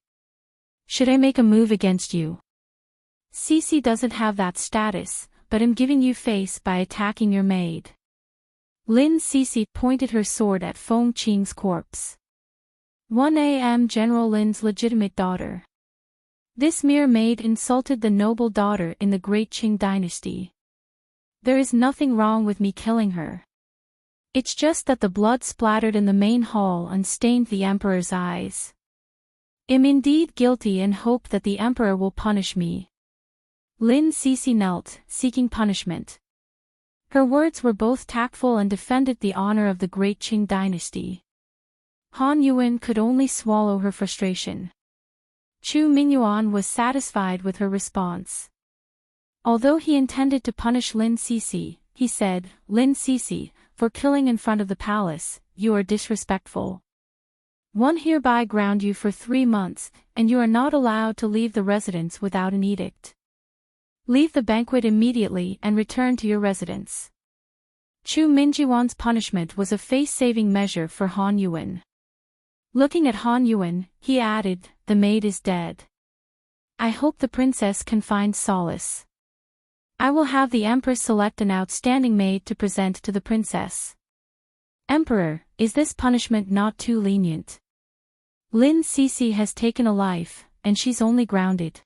Should I make a move against you? Sisi doesn't have that status, but I'm giving you face by attacking your maid." Lin Sisi pointed her sword at Feng Qing's corpse. 1 General Lin's legitimate daughter. This mere maid insulted the noble daughter in the great Qing dynasty. There is nothing wrong with me killing her. It's just that the blood splattered in the main hall and stained the emperor's eyes. I'm indeed guilty and hope that the emperor will punish me. Lin Sisi knelt, seeking punishment. Her words were both tactful and defended the honor of the great Qing dynasty. Han Yuwen could only swallow her frustration. Chu Mingyuan was satisfied with her response. Although he intended to punish Lin Sisi, he said, "Lin Sisi, for killing in front of the palace, you are disrespectful. One hereby ground you for 3 months, and you are not allowed to leave the residence without an edict. Leave the banquet immediately and return to your residence." Chu Mingyuan's punishment was a face-saving measure for Han Yuwen. Looking at Han Yuwen, he added, "The maid is dead. I hope the princess can find solace. I will have the empress select an outstanding maid to present to the princess." "Emperor, is this punishment not too lenient? Lin Sisi has taken a life, and she's only grounded."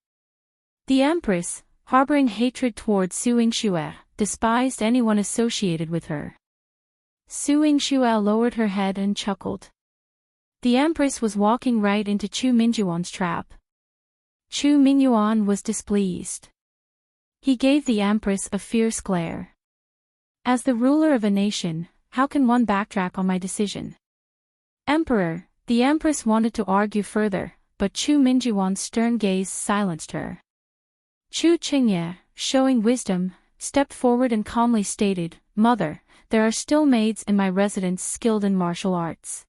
The empress, harboring hatred toward Su Yingxue, despised anyone associated with her. Su Yingxue lowered her head and chuckled. The empress was walking right into Chu Mingyuan's trap. Chu Mingyuan was displeased. He gave the empress a fierce glare. "As the ruler of a nation, how can one backtrack on my decision?" "Emperor," the empress wanted to argue further, but Chu Mingyuan's stern gaze silenced her. Chu Qingye, showing wisdom, stepped forward and calmly stated, "Mother, there are still maids in my residence skilled in martial arts.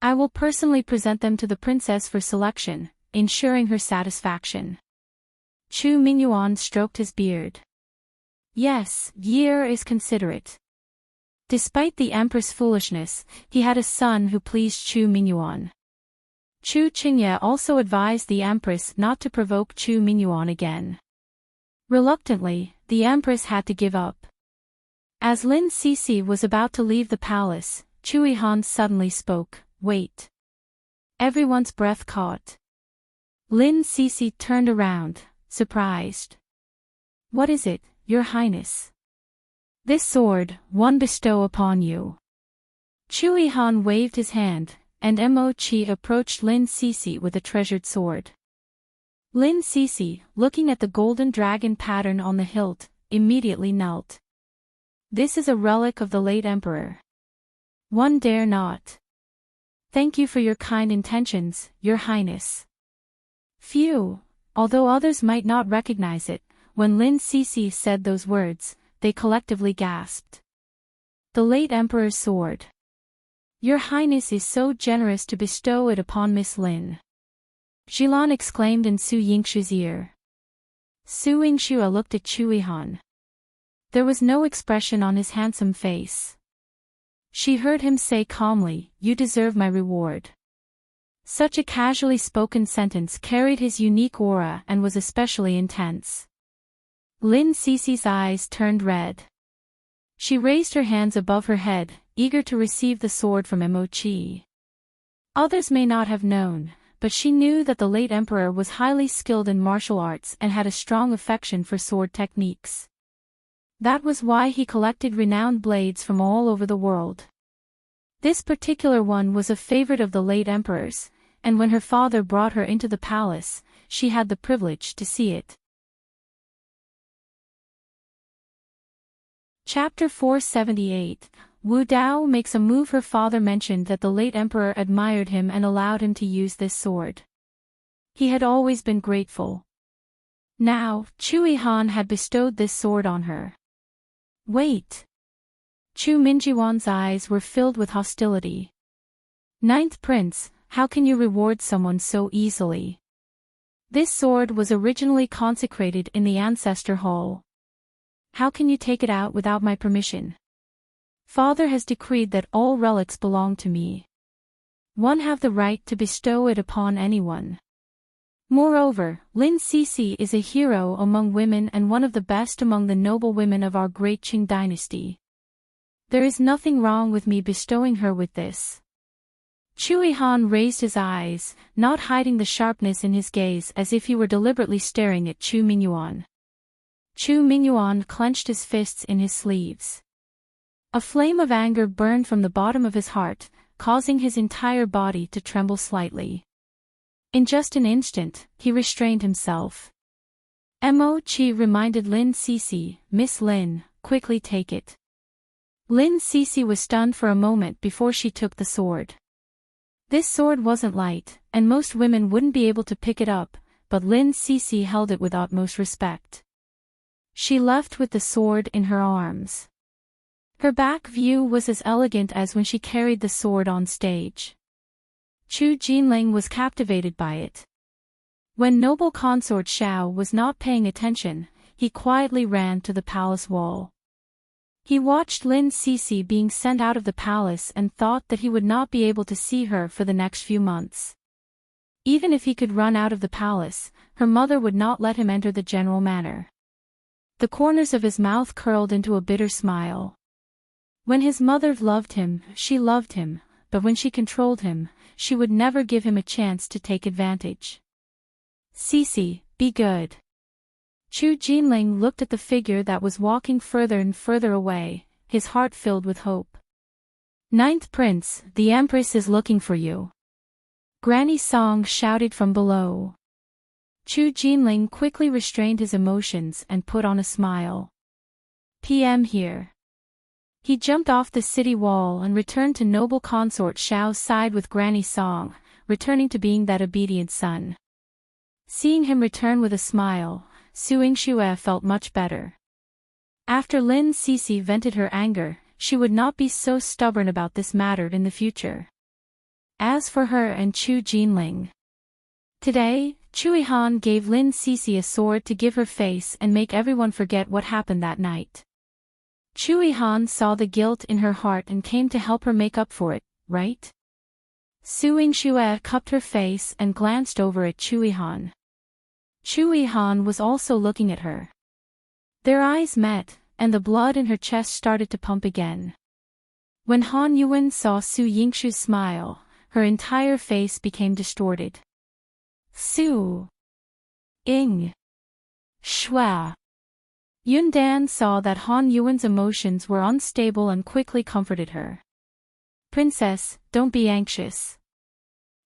I will personally present them to the princess for selection, ensuring her satisfaction." Chu Mingyuan stroked his beard. Yes, Yurou is considerate. Despite the empress' foolishness, he had a son who pleased Chu Mingyuan. Chu Qingye also advised the empress not to provoke Chu Mingyuan again. Reluctantly, the empress had to give up. As Lin Sisi was about to leave the palace, Chu Yihan suddenly spoke, "Wait." Everyone's breath caught. Lin Sisi turned around, surprised. "What is it, Your Highness?" "This sword, one bestow upon you." Chu Yihan waved his hand, and Mo Qi approached Lin Sisi with a treasured sword. Lin Sisi, looking at the golden dragon pattern on the hilt, immediately knelt. "This is a relic of the late emperor. One dare not." "Thank you for your kind intentions, Your Highness." Phew! Although others might not recognize it, when Lin Sisi said those words, they collectively gasped. The late emperor's sword. Your Highness is so generous to bestow it upon Miss Lin. Jilan exclaimed in Su Yingxue's ear. Su Yingxue looked at Yihan. There was no expression on his handsome face. She heard him say calmly, "You deserve my reward." Such a casually spoken sentence carried his unique aura and was especially intense. Lin Sisi's eyes turned red. She raised her hands above her head, eager to receive the sword from Mo-chi. Others may not have known, but she knew that the late emperor was highly skilled in martial arts and had a strong affection for sword techniques. That was why he collected renowned blades from all over the world. This particular one was a favorite of the late emperor's, and when her father brought her into the palace, she had the privilege to see it. Chapter 478, Wu Dao makes a move. Her father mentioned that the late emperor admired him and allowed him to use this sword. He had always been grateful. Now, Yihan had bestowed this sword on her. Wait. Chu Minjiwan's eyes were filled with hostility. Ninth Prince, how can you reward someone so easily? This sword was originally consecrated in the Ancestor Hall. How can you take it out without my permission? Father has decreed that all relics belong to me. One have the right to bestow it upon anyone. Moreover, Lin Sisi is a hero among women and one of the best among the noble women of our great Qing dynasty. There is nothing wrong with me bestowing her with this. Yihan raised his eyes, not hiding the sharpness in his gaze as if he were deliberately staring at Chu Mingyuan. Chu Mingyuan clenched his fists in his sleeves. A flame of anger burned from the bottom of his heart, causing his entire body to tremble slightly. In just an instant, he restrained himself. Mo-chi reminded Lin Sisi, "Miss Lin, quickly take it." Lin Sisi was stunned for a moment before she took the sword. This sword wasn't light, and most women wouldn't be able to pick it up, but Lin Sisi held it with utmost respect. She left with the sword in her arms. Her back view was as elegant as when she carried the sword on stage. Chu Jinling was captivated by it. When noble consort Xiao was not paying attention, he quietly ran to the palace wall. He watched Lin Sisi being sent out of the palace and thought that he would not be able to see her for the next few months. Even if he could run out of the palace, her mother would not let him enter the general manor. The corners of his mouth curled into a bitter smile. When his mother loved him, but when she controlled him, she would never give him a chance to take advantage. Sisi, be good. Chu Jinling looked at the figure that was walking further and further away, his heart filled with hope. Ninth Prince, the Empress is looking for you. Granny Song shouted from below. Chu Jinling quickly restrained his emotions and put on a smile. PM here. He jumped off the city wall and returned to noble consort Xiao's side with Granny Song, returning to being that obedient son. Seeing him return with a smile, Su Yingxue felt much better. After Lin Sisi vented her anger, she would not be so stubborn about this matter in the future. As for her and Chu Jinling. Today, Yihan gave Lin Sisi a sword to give her face and make everyone forget what happened that night. Yihan saw the guilt in her heart and came to help her make up for it, right? Su Yingxue cupped her face and glanced over at Yihan. Yihan was also looking at her. Their eyes met, and the blood in her chest started to pump again. When Han Yuwen saw Su Yingxue's smile, her entire face became distorted. Su Ying Shua. Yundan saw that Han Yuwen's emotions were unstable and quickly comforted her. Princess, don't be anxious.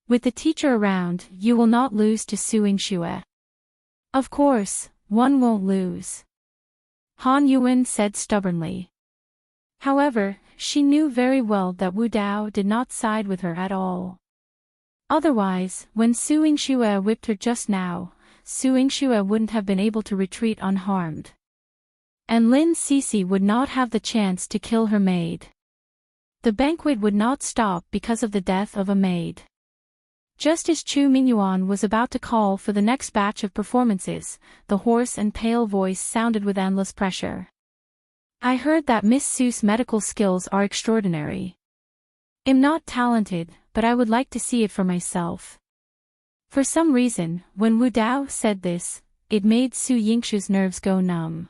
With the teacher around, you will not lose to Su Yingxue. Of course, one won't lose. Han Yuwen said stubbornly. However, she knew very well that Wu Dao did not side with her at all. Otherwise, when Su Yingxue whipped her just now, Su Yingxue wouldn't have been able to retreat unharmed. And Lin Sisi would not have the chance to kill her maid. The banquet would not stop because of the death of a maid. Just as Chu Mingyuan was about to call for the next batch of performances, the hoarse and pale voice sounded with endless pressure. I heard that Miss Su's medical skills are extraordinary. I'm not talented, but I would like to see it for myself. For some reason, when Wu Dao said this, it made Su Yingxue's nerves go numb.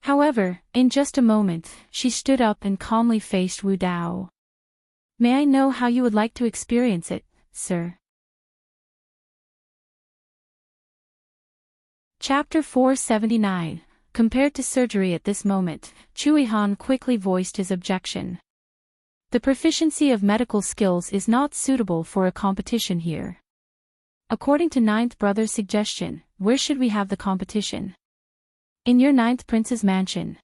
However, in just a moment, she stood up and calmly faced Wu Dao. May I know how you would like to experience it, sir? Chapter 479. Compared to surgery at this moment, Yihan quickly voiced his objection. The proficiency of medical skills is not suitable for a competition here. According to Ninth Brother's suggestion, where should we have the competition? In your Ninth Prince's mansion.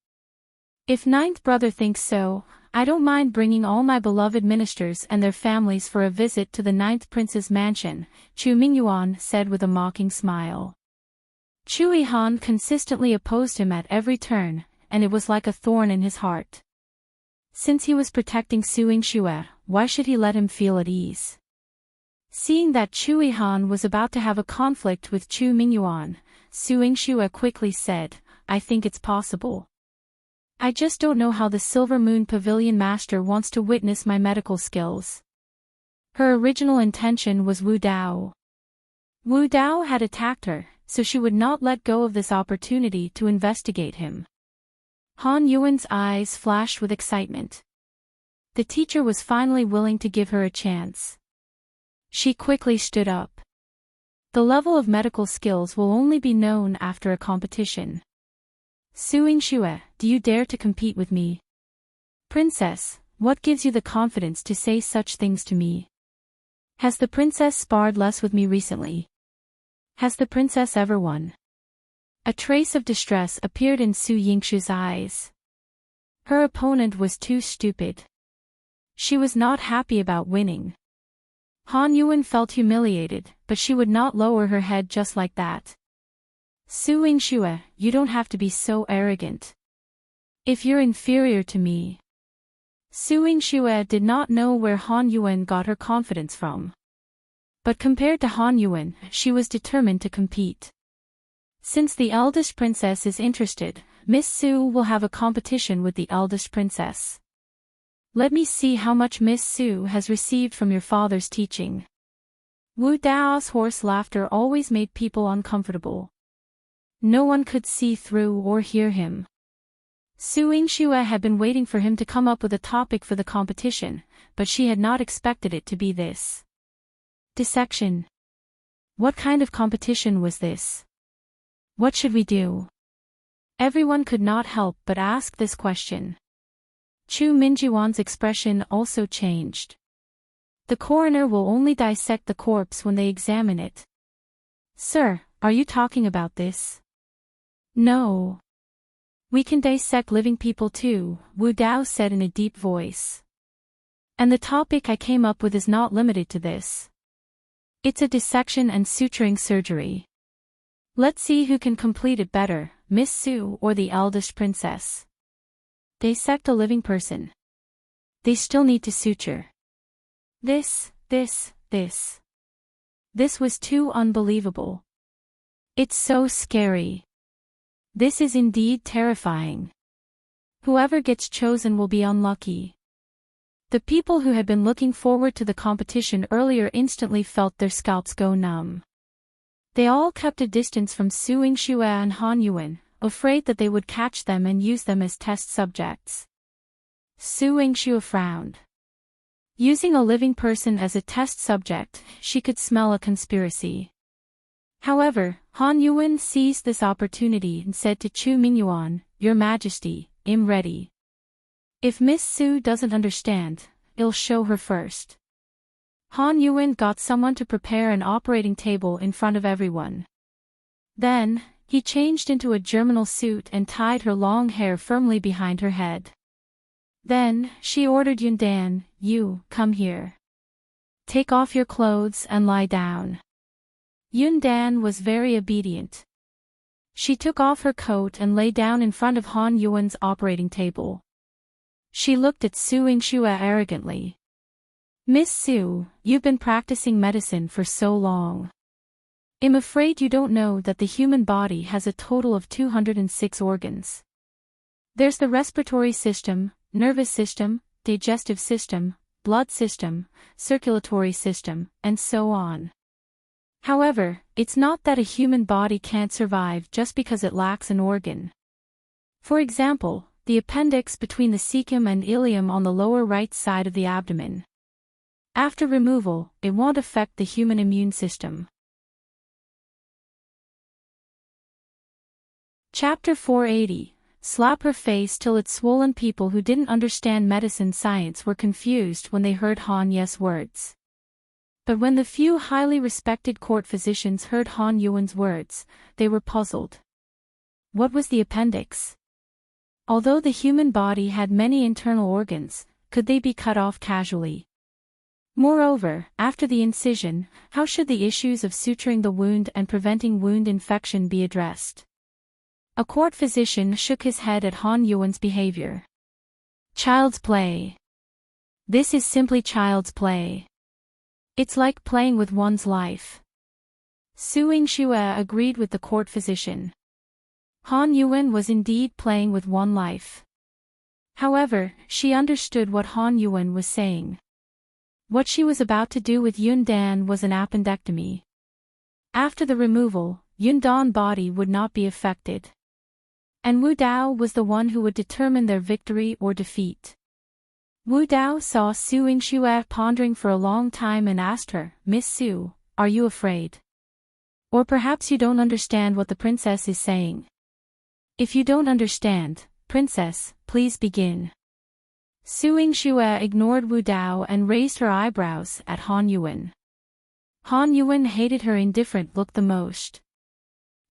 If Ninth Brother thinks so, I don't mind bringing all my beloved ministers and their families for a visit to the Ninth Prince's mansion, Chu Mingyuan said with a mocking smile. Yihan consistently opposed him at every turn, and it was like a thorn in his heart. Since he was protecting Su Yingxue, why should he let him feel at ease? Seeing that Yihan was about to have a conflict with Chu Mingyuan, Su Yingxue quickly said, I think it's possible. I just don't know how the Silver Moon Pavilion Master wants to witness my medical skills. Her original intention was Wu Dao. Wu Dao had attacked her, so she would not let go of this opportunity to investigate him. Han Yuen's eyes flashed with excitement. The teacher was finally willing to give her a chance. She quickly stood up. The level of medical skills will only be known after a competition. Su Yingxue, do you dare to compete with me? Princess, what gives you the confidence to say such things to me? Has the princess sparred less with me recently? Has the princess ever won? A trace of distress appeared in Su Yingxue's eyes. Her opponent was too stupid. She was not happy about winning. Han Yuwen felt humiliated, but she would not lower her head just like that. Su Yingxue, you don't have to be so arrogant. If you're inferior to me. Su Yingxue did not know where Han Yuwen got her confidence from. But compared to Han Yuwen, she was determined to compete. Since the eldest princess is interested, Miss Su will have a competition with the eldest princess. Let me see how much Miss Su has received from your father's teaching. Wu Dao's hoarse laughter always made people uncomfortable. No one could see through or hear him. Su Yingxue had been waiting for him to come up with a topic for the competition, but she had not expected it to be this. Dissection. What kind of competition was this? What should we do? Everyone could not help but ask this question. Chu Mingyuan's expression also changed. The coroner will only dissect the corpse when they examine it. Sir, are you talking about this? No. We can dissect living people too, Wu Dao said in a deep voice. And the topic I came up with is not limited to this. It's a dissection and suturing surgery. Let's see who can complete it better, Miss Su or the eldest princess. Dissect a living person. They still need to suture. This was too unbelievable. It's so scary. This is indeed terrifying. Whoever gets chosen will be unlucky. The people who had been looking forward to the competition earlier instantly felt their scalps go numb. They all kept a distance from Su Yingxue and Han Yuwen, afraid that they would catch them and use them as test subjects. Su Yingxue frowned. Using a living person as a test subject, she could smell a conspiracy. However, Han Yuwen seized this opportunity and said to Chu Mingyuan, Your Majesty, I'm ready. If Miss Su doesn't understand, I'll show her first. Han Yuwen got someone to prepare an operating table in front of everyone. Then, he changed into a germinal suit and tied her long hair firmly behind her head. Then, she ordered Yundan, You, come here. Take off your clothes and lie down. Yundan was very obedient. She took off her coat and lay down in front of Han Yuwen's operating table. She looked at Su Yingxue arrogantly. Miss Sue, you've been practicing medicine for so long. I'm afraid you don't know that the human body has a total of 206 organs. There's the respiratory system, nervous system, digestive system, blood system, circulatory system, and so on. However, it's not that a human body can't survive just because it lacks an organ. For example, the appendix between the cecum and ileum on the lower right side of the abdomen. After removal, it won't affect the human immune system. Chapter 480. Slap her face till it's swollen. People who didn't understand medicine science were confused when they heard Han Ye's words. But when the few highly respected court physicians heard Han Yuwen's words, they were puzzled. What was the appendix? Although the human body had many internal organs, could they be cut off casually? Moreover, after the incision, how should the issues of suturing the wound and preventing wound infection be addressed? A court physician shook his head at Han Yuwen's behavior. Child's play. This is simply child's play. It's like playing with one's life. Yingxue agreed with the court physician. Han Yuwen was indeed playing with one life. However, she understood what Han Yuwen was saying. What she was about to do with Yundan was an appendectomy. After the removal, Yundan's body would not be affected. And Wu Dao was the one who would determine their victory or defeat. Wu Dao saw Yingxue pondering for a long time and asked her, Miss Sue, are you afraid? Or perhaps you don't understand what the princess is saying. If you don't understand, princess, please begin. Yingxue ignored Wu Dao and raised her eyebrows at Han Yuwen. Han Yuwen hated her indifferent look the most.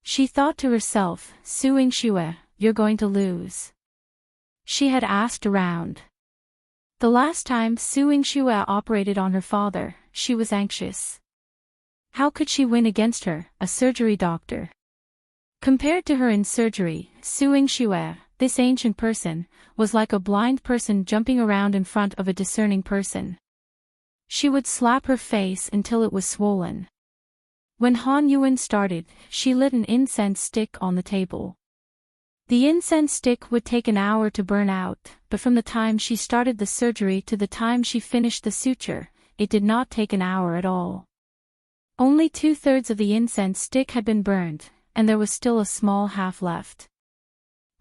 She thought to herself, Yingxue, you're going to lose. She had asked around. The last time Yingxue operated on her father, she was anxious. How could she win against her, a surgery doctor? Compared to her in surgery, Yingxue, this ancient person, was like a blind person jumping around in front of a discerning person. She would slap her face until it was swollen. When Han Yuwen started, she lit an incense stick on the table. The incense stick would take an hour to burn out, but from the time she started the surgery to the time she finished the suture, it did not take an hour at all. Only 2/3 of the incense stick had been burned, and there was still a small half left.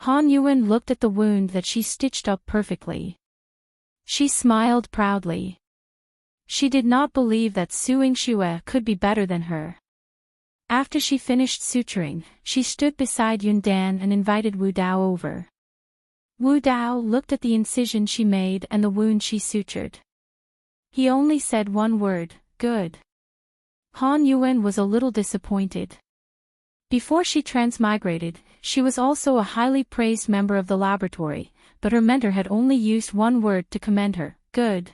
Han Yuwen looked at the wound that she stitched up perfectly. She smiled proudly. She did not believe that Yingxue could be better than her. After she finished suturing, she stood beside Yundan and invited Wu Dao over. Wu Dao looked at the incision she made and the wound she sutured. He only said one word, good. Han Yuwen was a little disappointed. Before she transmigrated, she was also a highly praised member of the laboratory, but her mentor had only used one word to commend her, good.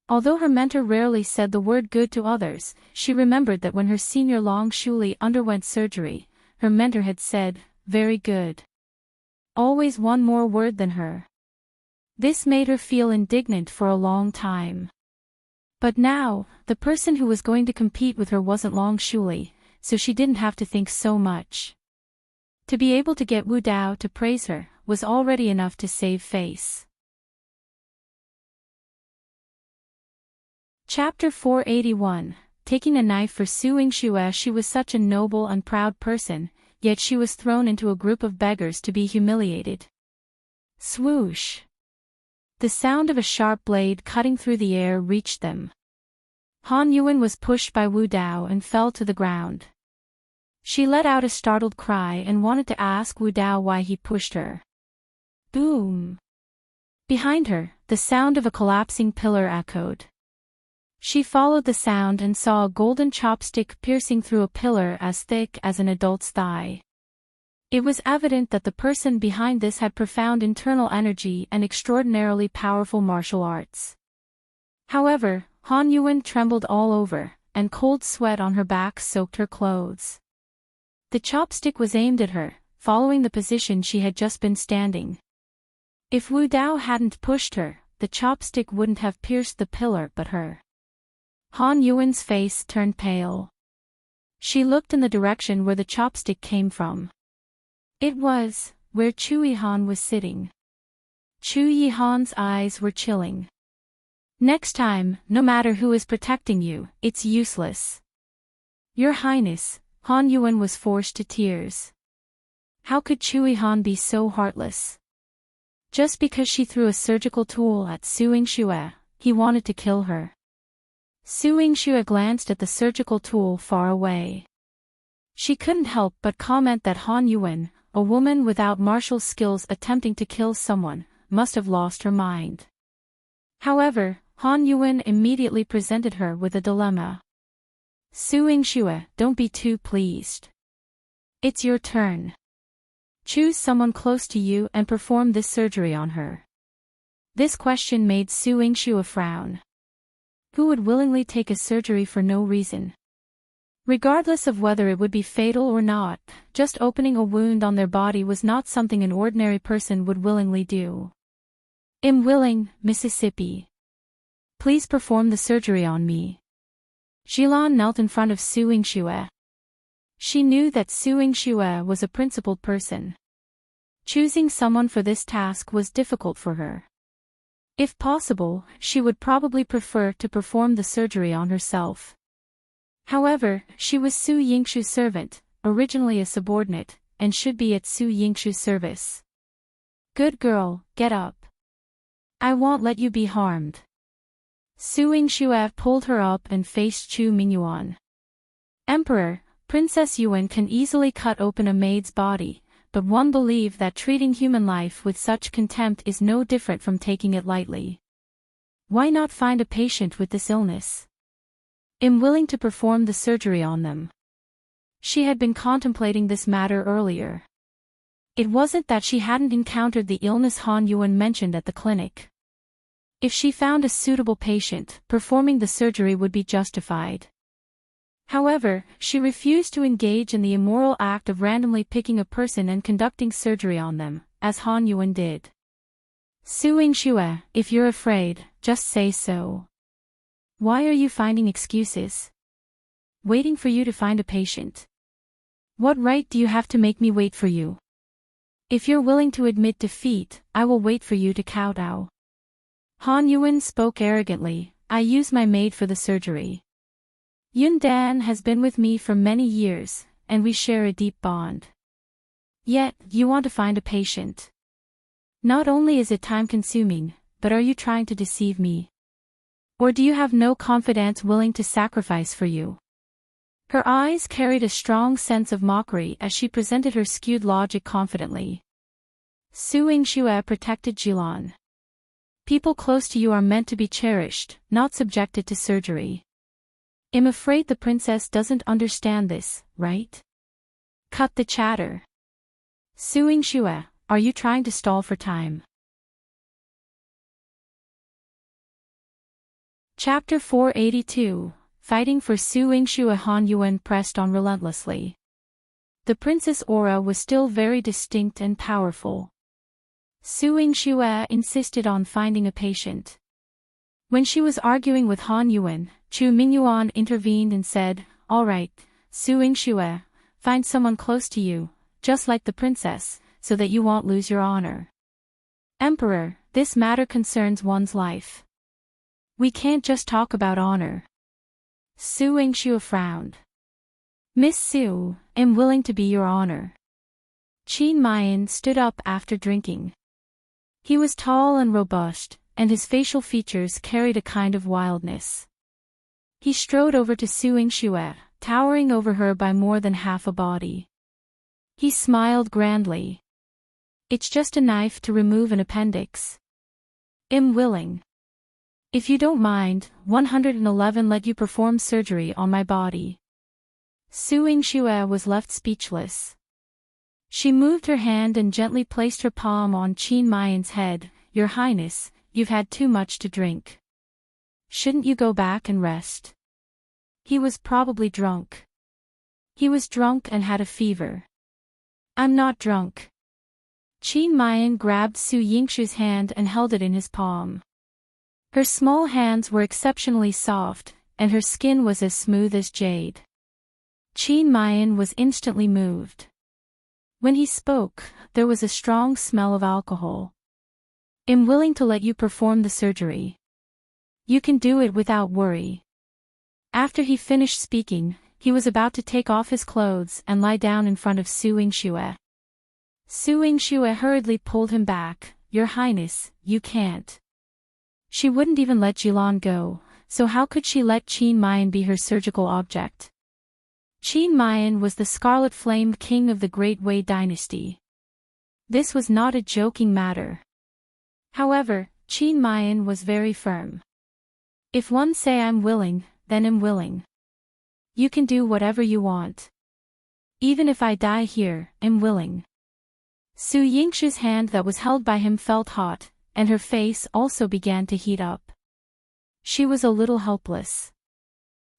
Although her mentor rarely said the word good to others, she remembered that when her senior Long Shuli underwent surgery, her mentor had said, very good. Always one more word than her. This made her feel indignant for a long time. But now, the person who was going to compete with her wasn't Long Shuli, so she didn't have to think so much. To be able to get Wu Dao to praise her was already enough to save face. Chapter 481. Taking a knife for Yingxue. She was such a noble and proud person, yet she was thrown into a group of beggars to be humiliated. Swoosh! The sound of a sharp blade cutting through the air reached them. Han Yuwen was pushed by Wu Dao and fell to the ground. She let out a startled cry and wanted to ask Wu Dao why he pushed her. Boom! Behind her, the sound of a collapsing pillar echoed. She followed the sound and saw a golden chopstick piercing through a pillar as thick as an adult's thigh. It was evident that the person behind this had profound internal energy and extraordinarily powerful martial arts. However, Han Yuwen trembled all over, and cold sweat on her back soaked her clothes. The chopstick was aimed at her, following the position she had just been standing. If Wu Dao hadn't pushed her, the the chopstick wouldn't have pierced the pillar but her. Han Yuwen's face turned pale. She looked in the direction where the chopstick came from. It was where Yihan was sitting. Yihan's eyes were chilling. Next time, no matter who is protecting you, it's useless. Your Highness, Han Yuwen was forced to tears. How could Yihan be so heartless? Just because she threw a surgical tool at Yingxue, he wanted to kill her. Yingxue glanced at the surgical tool far away. She couldn't help but comment that Han Yuwen, a woman without martial skills attempting to kill someone, must have lost her mind. However, Han Yuwen immediately presented her with a dilemma. Yingxue, don't be too pleased. It's your turn. Choose someone close to you and perform this surgery on her. This question made Yingxue frown. Who would willingly take a surgery for no reason? Regardless of whether it would be fatal or not, just opening a wound on their body was not something an ordinary person would willingly do. I'm willing, Mississippi. Please perform the surgery on me. Yihan knelt in front of Yingxue. She knew that Yingxue was a principled person. Choosing someone for this task was difficult for her. If possible, she would probably prefer to perform the surgery on herself. However, she was Yingxue's servant, originally a subordinate, and should be at Yingxue's service. Good girl, get up. I won't let you be harmed. Yingxue pulled her up and faced Chu Mingyuan. Emperor, Princess Yuwen can easily cut open a maid's body, but one believe that treating human life with such contempt is no different from taking it lightly. Why not find a patient with this illness? I'm willing to perform the surgery on them. She had been contemplating this matter earlier. It wasn't that she hadn't encountered the illness Han Yuwen mentioned at the clinic. If she found a suitable patient, performing the surgery would be justified. However, she refused to engage in the immoral act of randomly picking a person and conducting surgery on them, as Han Yuwen did. Yingxue, if you're afraid, just say so. Why are you finding excuses? Waiting for you to find a patient. What right do you have to make me wait for you? If you're willing to admit defeat, I will wait for you to kowtow. Han Yuwen spoke arrogantly, I use my maid for the surgery. Yun Dan has been with me for many years, and we share a deep bond. Yet, you want to find a patient. Not only is it time-consuming, but are you trying to deceive me? Or do you have no confidant willing to sacrifice for you? Her eyes carried a strong sense of mockery as she presented her skewed logic confidently. Yingxue protected Yihan. People close to you are meant to be cherished, not subjected to surgery. I'm afraid the princess doesn't understand this, right? Cut the chatter. Yingxue, are you trying to stall for time? Chapter 482, Fighting for Yingxue. Han Yuwen pressed on relentlessly. The princess' aura was still very distinct and powerful. Yingxue insisted on finding a patient. When she was arguing with Han Yuwen, Chu Mingyuan intervened and said, all right, Yingxue, find someone close to you, just like the princess, so that you won't lose your honor. Emperor, this matter concerns one's life. We can't just talk about honor. Yingxue frowned. Miss Su, I'm willing to be your honor. Qin Mayan stood up after drinking. He was tall and robust, and his facial features carried a kind of wildness. He strode over to Yingxue, towering over her by more than half a body. He smiled grandly. It's just a knife to remove an appendix. I'm willing. If you don't mind, 111 let you perform surgery on my body. Yingxue was left speechless. She moved her hand and gently placed her palm on Qin Mayan's head. Your Highness, you've had too much to drink. Shouldn't you go back and rest? He was probably drunk. He was drunk and had a fever. I'm not drunk. Qin Mayan grabbed Yingxue's hand and held it in his palm. Her small hands were exceptionally soft, and her skin was as smooth as jade. Qin Mayan was instantly moved. When he spoke, there was a strong smell of alcohol. "I'm willing to let you perform the surgery. You can do it without worry." After he finished speaking, he was about to take off his clothes and lie down in front of Su Yingxue. Su Yingxue hurriedly pulled him back. "Your Highness, you can't." She wouldn't even let Yilan go, so how could she let Qin Mayan be her surgical object? Qin Mayan was the scarlet-flamed king of the Great Wei dynasty. This was not a joking matter. However, Qin Mayan was very firm. "If one say I'm willing, then I'm willing. You can do whatever you want. Even if I die here, I'm willing." Su Yingxue's hand that was held by him felt hot, and her face also began to heat up. She was a little helpless.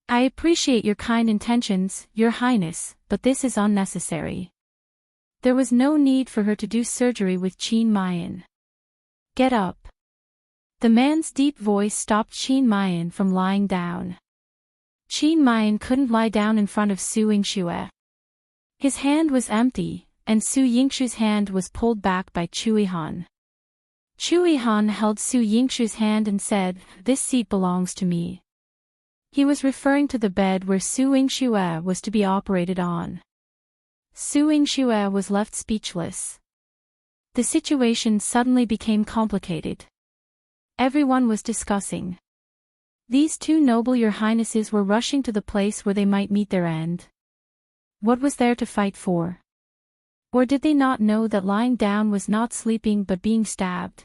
"I appreciate your kind intentions, Your Highness, but this is unnecessary." There was no need for her to do surgery with Qin Mayan. "Get up." The man's deep voice stopped Qin Mayan from lying down. Qin Mayan couldn't lie down in front of Su Yingxue. His hand was empty, and Su Yingxue's hand was pulled back by Yihan. Yihan held Su Yingxue's hand and said, "This seat belongs to me." He was referring to the bed where Su Yingxue was to be operated on. Su Yingxue was left speechless. The situation suddenly became complicated. Everyone was discussing. These two noble Your Highnesses were rushing to the place where they might meet their end. What was there to fight for? Or did they not know that lying down was not sleeping but being stabbed?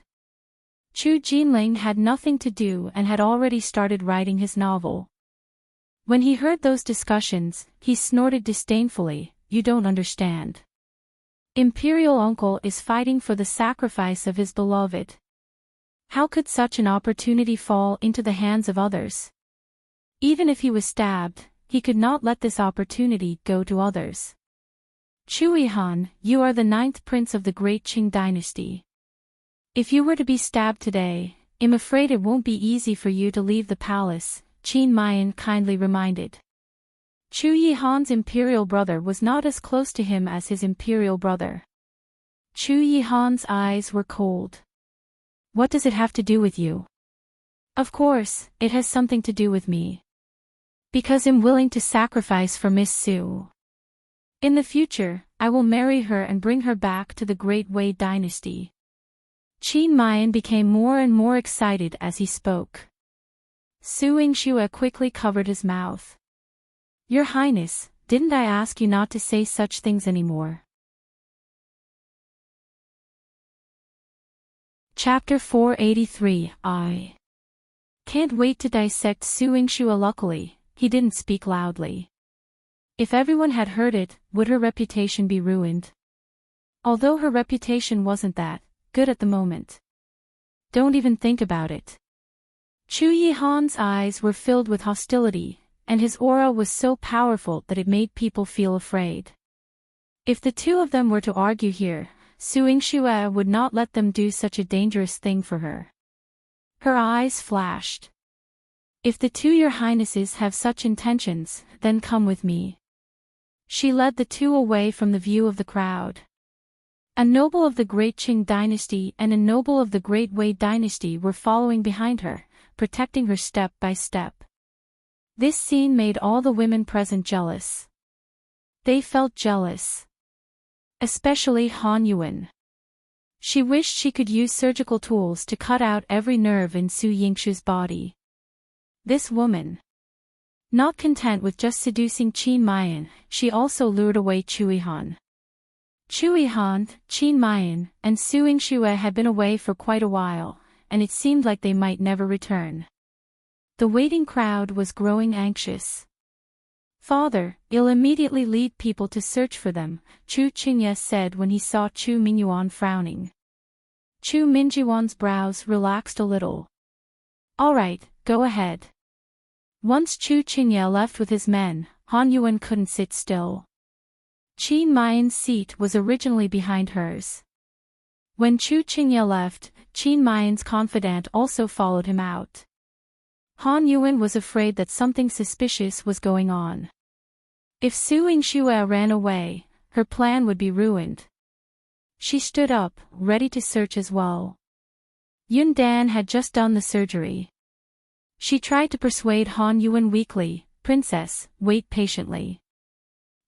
Chu Jinling had nothing to do and had already started writing his novel. When he heard those discussions, he snorted disdainfully, "You don't understand. Imperial Uncle is fighting for the sacrifice of his beloved. How could such an opportunity fall into the hands of others? Even if he was stabbed, he could not let this opportunity go to others. Yihan, you are the 9th prince of the great Qing dynasty. If you were to be stabbed today, I'm afraid it won't be easy for you to leave the palace," Qin Mayan kindly reminded. Yihan's imperial brother was not as close to him as his imperial brother. Yihan's eyes were cold. "What does it have to do with you?" "Of course, it has something to do with me. Because I'm willing to sacrifice for Miss Su. In the future, I will marry her and bring her back to the Great Wei dynasty." Qin Mayan became more and more excited as he spoke. Su Yingxue quickly covered his mouth. "Your Highness, didn't I ask you not to say such things anymore?" Chapter 483. I can't wait to dissect Su Yingxue. Luckily, he didn't speak loudly. If everyone had heard it, would her reputation be ruined? Although her reputation wasn't that good at the moment. Don't even think about it. Yihan's eyes were filled with hostility, and his aura was so powerful that it made people feel afraid. If the two of them were to argue here, Su Yingxue would not let them do such a dangerous thing for her. Her eyes flashed. "If the two Your Highnesses have such intentions, then come with me." She led the two away from the view of the crowd. A noble of the Great Qing dynasty and a noble of the Great Wei dynasty were following behind her, protecting her step by step. This scene made all the women present jealous. They felt jealous. Especially Han Yuwen. She wished she could use surgical tools to cut out every nerve in Su Yingxue's body. This woman. Not content with just seducing Qin Mayan, she also lured away Yihan. Yihan, Qin Mayan, and Su Yingxue had been away for quite a while, and it seemed like they might never return. The waiting crowd was growing anxious. "Father, you'll immediately lead people to search for them," Chu Qingye said when he saw Chu Mingyuan frowning. Chu Mingyuan's brows relaxed a little. "All right, go ahead." Once Chu Qingye left with his men, Han Yuwen couldn't sit still. Qin Mayan's seat was originally behind hers. When Chu Qingye left, Qin Mayan's confidant also followed him out. Han Yuwen was afraid that something suspicious was going on. If Su Yingxue ran away, her plan would be ruined. She stood up, ready to search as well. Yun Dan had just done the surgery. She tried to persuade Han Yuwen weakly, "Princess, wait patiently.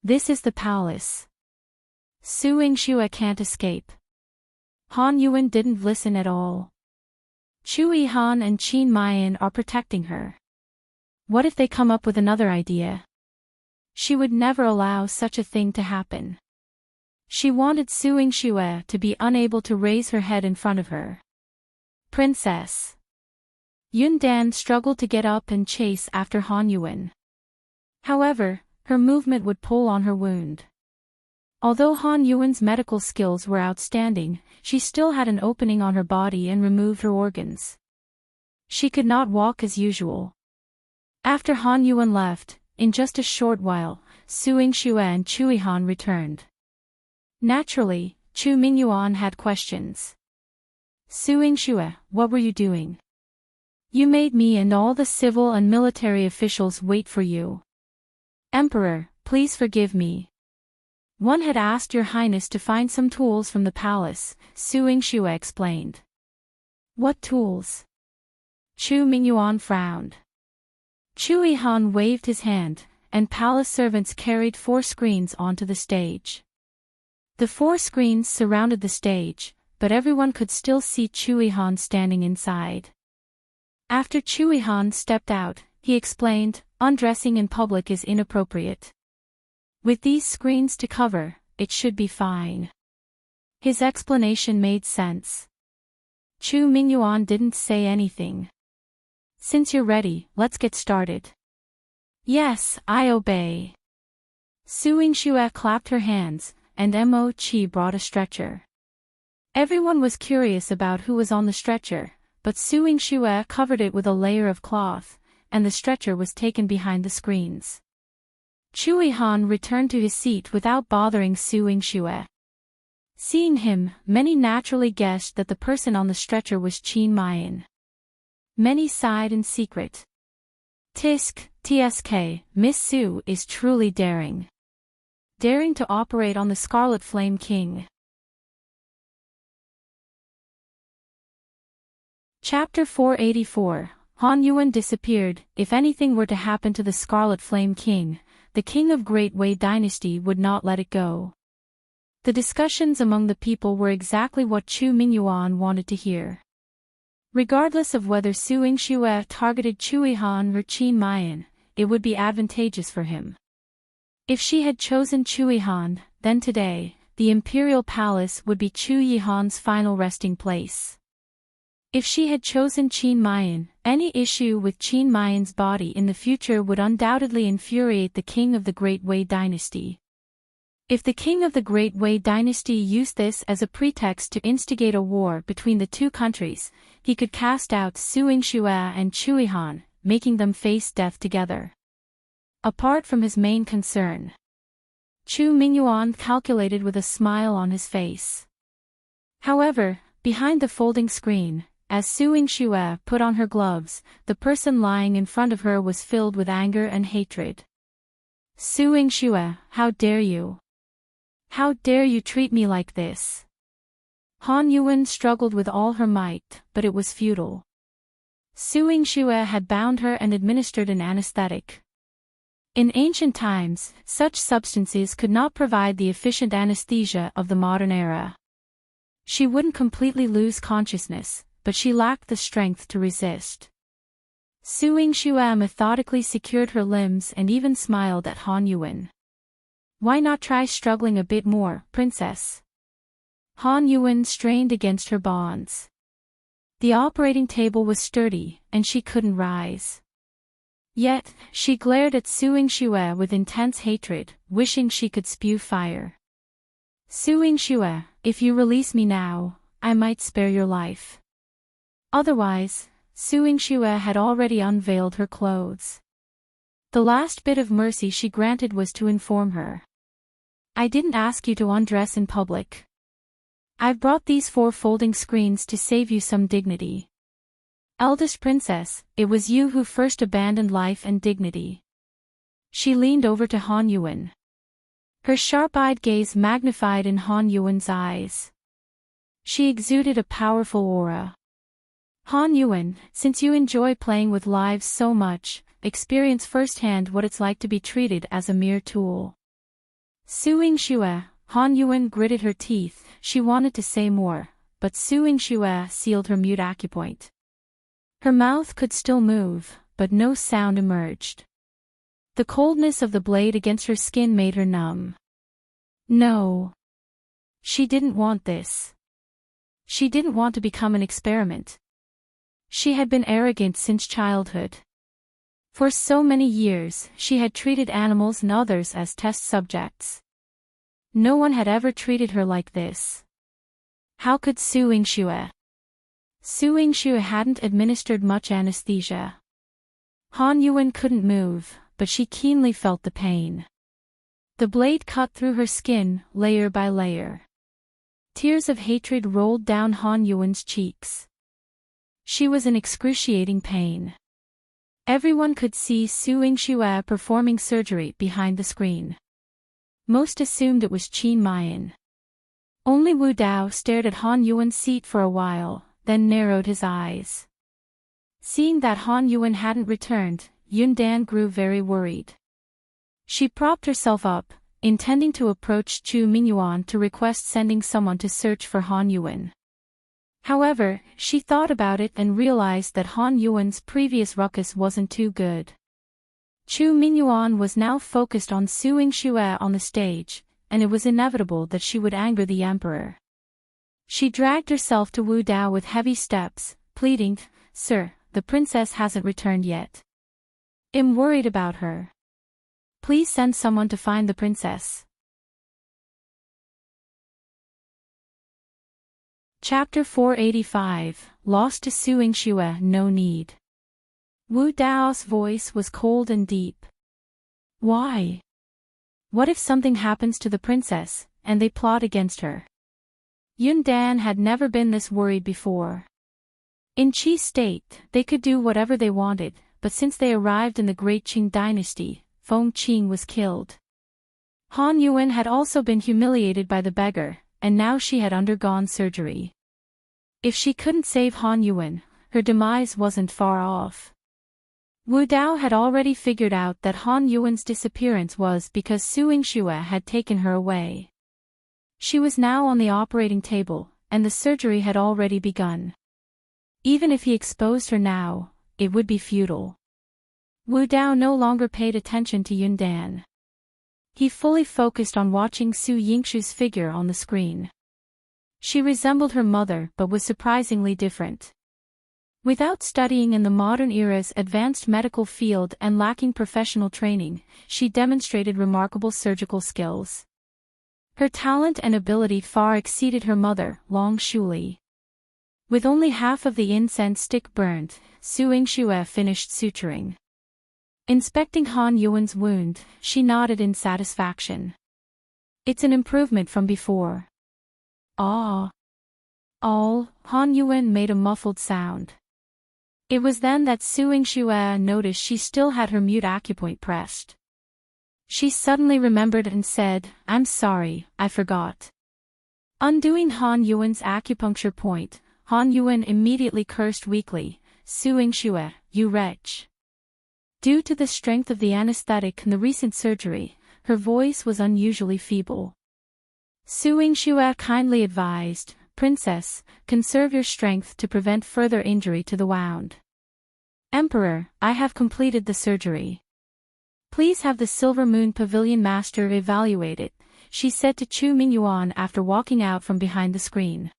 This is the palace. Su Yingxue can't escape." Han Yuwen didn't listen at all. Yihan and Qin Mayan are protecting her. What if they come up with another idea? She would never allow such a thing to happen. She wanted Su Yingxue to be unable to raise her head in front of her. "Princess." Yun Dan struggled to get up and chase after Han Yuwen. However, her movement would pull on her wound. Although Han Yuwen's medical skills were outstanding, she still had an opening on her body and removed her organs. She could not walk as usual. After Han Yuwen left, in just a short while, Su Yingxue and Yihan returned. Naturally, Chu Mingyuan had questions. "Su Yingxue, what were you doing? You made me and all the civil and military officials wait for you. Emperor, please forgive me. One had asked Your Highness to find some tools from the palace," Su Yingxue explained. "What tools?" Chu Mingyuan frowned. Yihan waved his hand, and palace servants carried 4 screens onto the stage. The 4 screens surrounded the stage, but everyone could still see Yihan standing inside. After Yihan stepped out, he explained, "Undressing in public is inappropriate. With these screens to cover, it should be fine." His explanation made sense. Chu Mingyuan didn't say anything. "Since you're ready, let's get started." "Yes, I obey." Su Yingxue clapped her hands, and Mo Qi brought a stretcher. Everyone was curious about who was on the stretcher, but Su Yingxue covered it with a layer of cloth, and the stretcher was taken behind the screens. Yihan returned to his seat without bothering Su Yingxue. Seeing him, many naturally guessed that the person on the stretcher was Qin Mayan. Many sighed in secret. Tsk, Miss Su is truly daring. Daring to operate on the Scarlet Flame King. Chapter 484, Han Yuwen disappeared. If anything were to happen to the Scarlet Flame King, the king of Great Wei Dynasty would not let it go. The discussions among the people were exactly what Chu Mingyuan wanted to hear. Regardless of whether Su Yingxue targeted Yihan or Qin Mayan, it would be advantageous for him. If she had chosen Yihan, then today, the imperial palace would be Yihan's final resting place. If she had chosen Qin Mayan, any issue with Qin Mayan's body in the future would undoubtedly infuriate the king of the Great Wei Dynasty. If the king of the Great Wei Dynasty used this as a pretext to instigate a war between the 2 countries, he could cast out Su Yingxue and Yihan, making them face death together. Apart from his main concern, Chu Mingyuan calculated with a smile on his face. However, behind the folding screen, as Su Yingxue put on her gloves, the person lying in front of her was filled with anger and hatred. "Su Yingxue, how dare you? How dare you treat me like this?" Han Yuwen struggled with all her might, but it was futile. Su Yingxue had bound her and administered an anesthetic. In ancient times, such substances could not provide the efficient anesthesia of the modern era. She wouldn't completely lose consciousness, but she lacked the strength to resist. Su Yingxue methodically secured her limbs and even smiled at Han Yuwen. "Why not try struggling a bit more, princess?" Han Yuwen strained against her bonds. The operating table was sturdy, and she couldn't rise. Yet, she glared at Su Yingxue with intense hatred, wishing she could spew fire. "Su Yingxue, if you release me now, I might spare your life." Otherwise, Su Yingxue had already unveiled her clothes. The last bit of mercy she granted was to inform her. "I didn't ask you to undress in public. I've brought these 4 folding screens to save you some dignity. Eldest princess, it was you who first abandoned life and dignity. She leaned over to Han Yuwen. Her sharp-eyed gaze magnified in Han Yuwen's eyes. She exuded a powerful aura. Han Yuwen, since you enjoy playing with lives so much, experience firsthand what it's like to be treated as a mere tool. Su Yingxue, Han Yuwen gritted her teeth. She wanted to say more, but Su Yingxue sealed her mute acupoint. Her mouth could still move, but no sound emerged. The coldness of the blade against her skin made her numb. No. She didn't want this. She didn't want to become an experiment. She had been arrogant since childhood. For so many years, she had treated animals and others as test subjects. No one had ever treated her like this. How could Su Yingxue? Su Yingxue hadn't administered much anesthesia. Han Yuwen couldn't move, but she keenly felt the pain. The blade cut through her skin, layer by layer. Tears of hatred rolled down Han Yuwen's cheeks. She was in excruciating pain. Everyone could see Su Yingxue performing surgery behind the screen. Most assumed it was Qin Mayan. Only Wu Dao stared at Han Yuwen's seat for a while, then narrowed his eyes. Seeing that Han Yuwen hadn't returned, Yun Dan grew very worried. She propped herself up, intending to approach Chu Mingyuan to request sending someone to search for Han Yuwen. However, she thought about it and realized that Han Yuwen's previous ruckus wasn't too good. Chu Mingyuan was now focused on Su Yingxue on the stage, and it was inevitable that she would anger the emperor. She dragged herself to Wu Dao with heavy steps, pleading, "Sir, the princess hasn't returned yet. I'm worried about her. Please send someone to find the princess." Chapter 485, Lost to Su Yingxue, No Need. Wu Dao's voice was cold and deep. Why? What if something happens to the princess, and they plot against her? Yun Dan had never been this worried before. In Qi's state, they could do whatever they wanted, but since they arrived in the great Qing dynasty, Feng Qing was killed. Han Yuwen had also been humiliated by the beggar, and now she had undergone surgery. If she couldn't save Han Yuwen, her demise wasn't far off. Wu Dao had already figured out that Han Yuwen's disappearance was because Su Yingxue had taken her away. She was now on the operating table, and the surgery had already begun. Even if he exposed her now, it would be futile. Wu Dao no longer paid attention to Yun Dan. He fully focused on watching Su Yingxue's figure on the screen. She resembled her mother but was surprisingly different. Without studying in the modern era's advanced medical field and lacking professional training, she demonstrated remarkable surgical skills. Her talent and ability far exceeded her mother, Long Shuli. With only half of the incense stick burned, Su Yingxue finished suturing. Inspecting Han Yuwen's wound, she nodded in satisfaction. It's an improvement from before. Ah. Han Yuwen made a muffled sound. It was then that Su Yingxue noticed she still had her mute acupoint pressed. She suddenly remembered and said, "I'm sorry, I forgot." Undoing Han Yuwen's acupuncture point, Han Yuwen immediately cursed weakly, "Su Yingxue, you wretch." Due to the strength of the anesthetic and the recent surgery, her voice was unusually feeble. Su Yingxue kindly advised, "Princess, conserve your strength to prevent further injury to the wound." "Emperor, I have completed the surgery. Please have the Silver Moon Pavilion Master evaluate it," she said to Chu Mingyuan after walking out from behind the screen.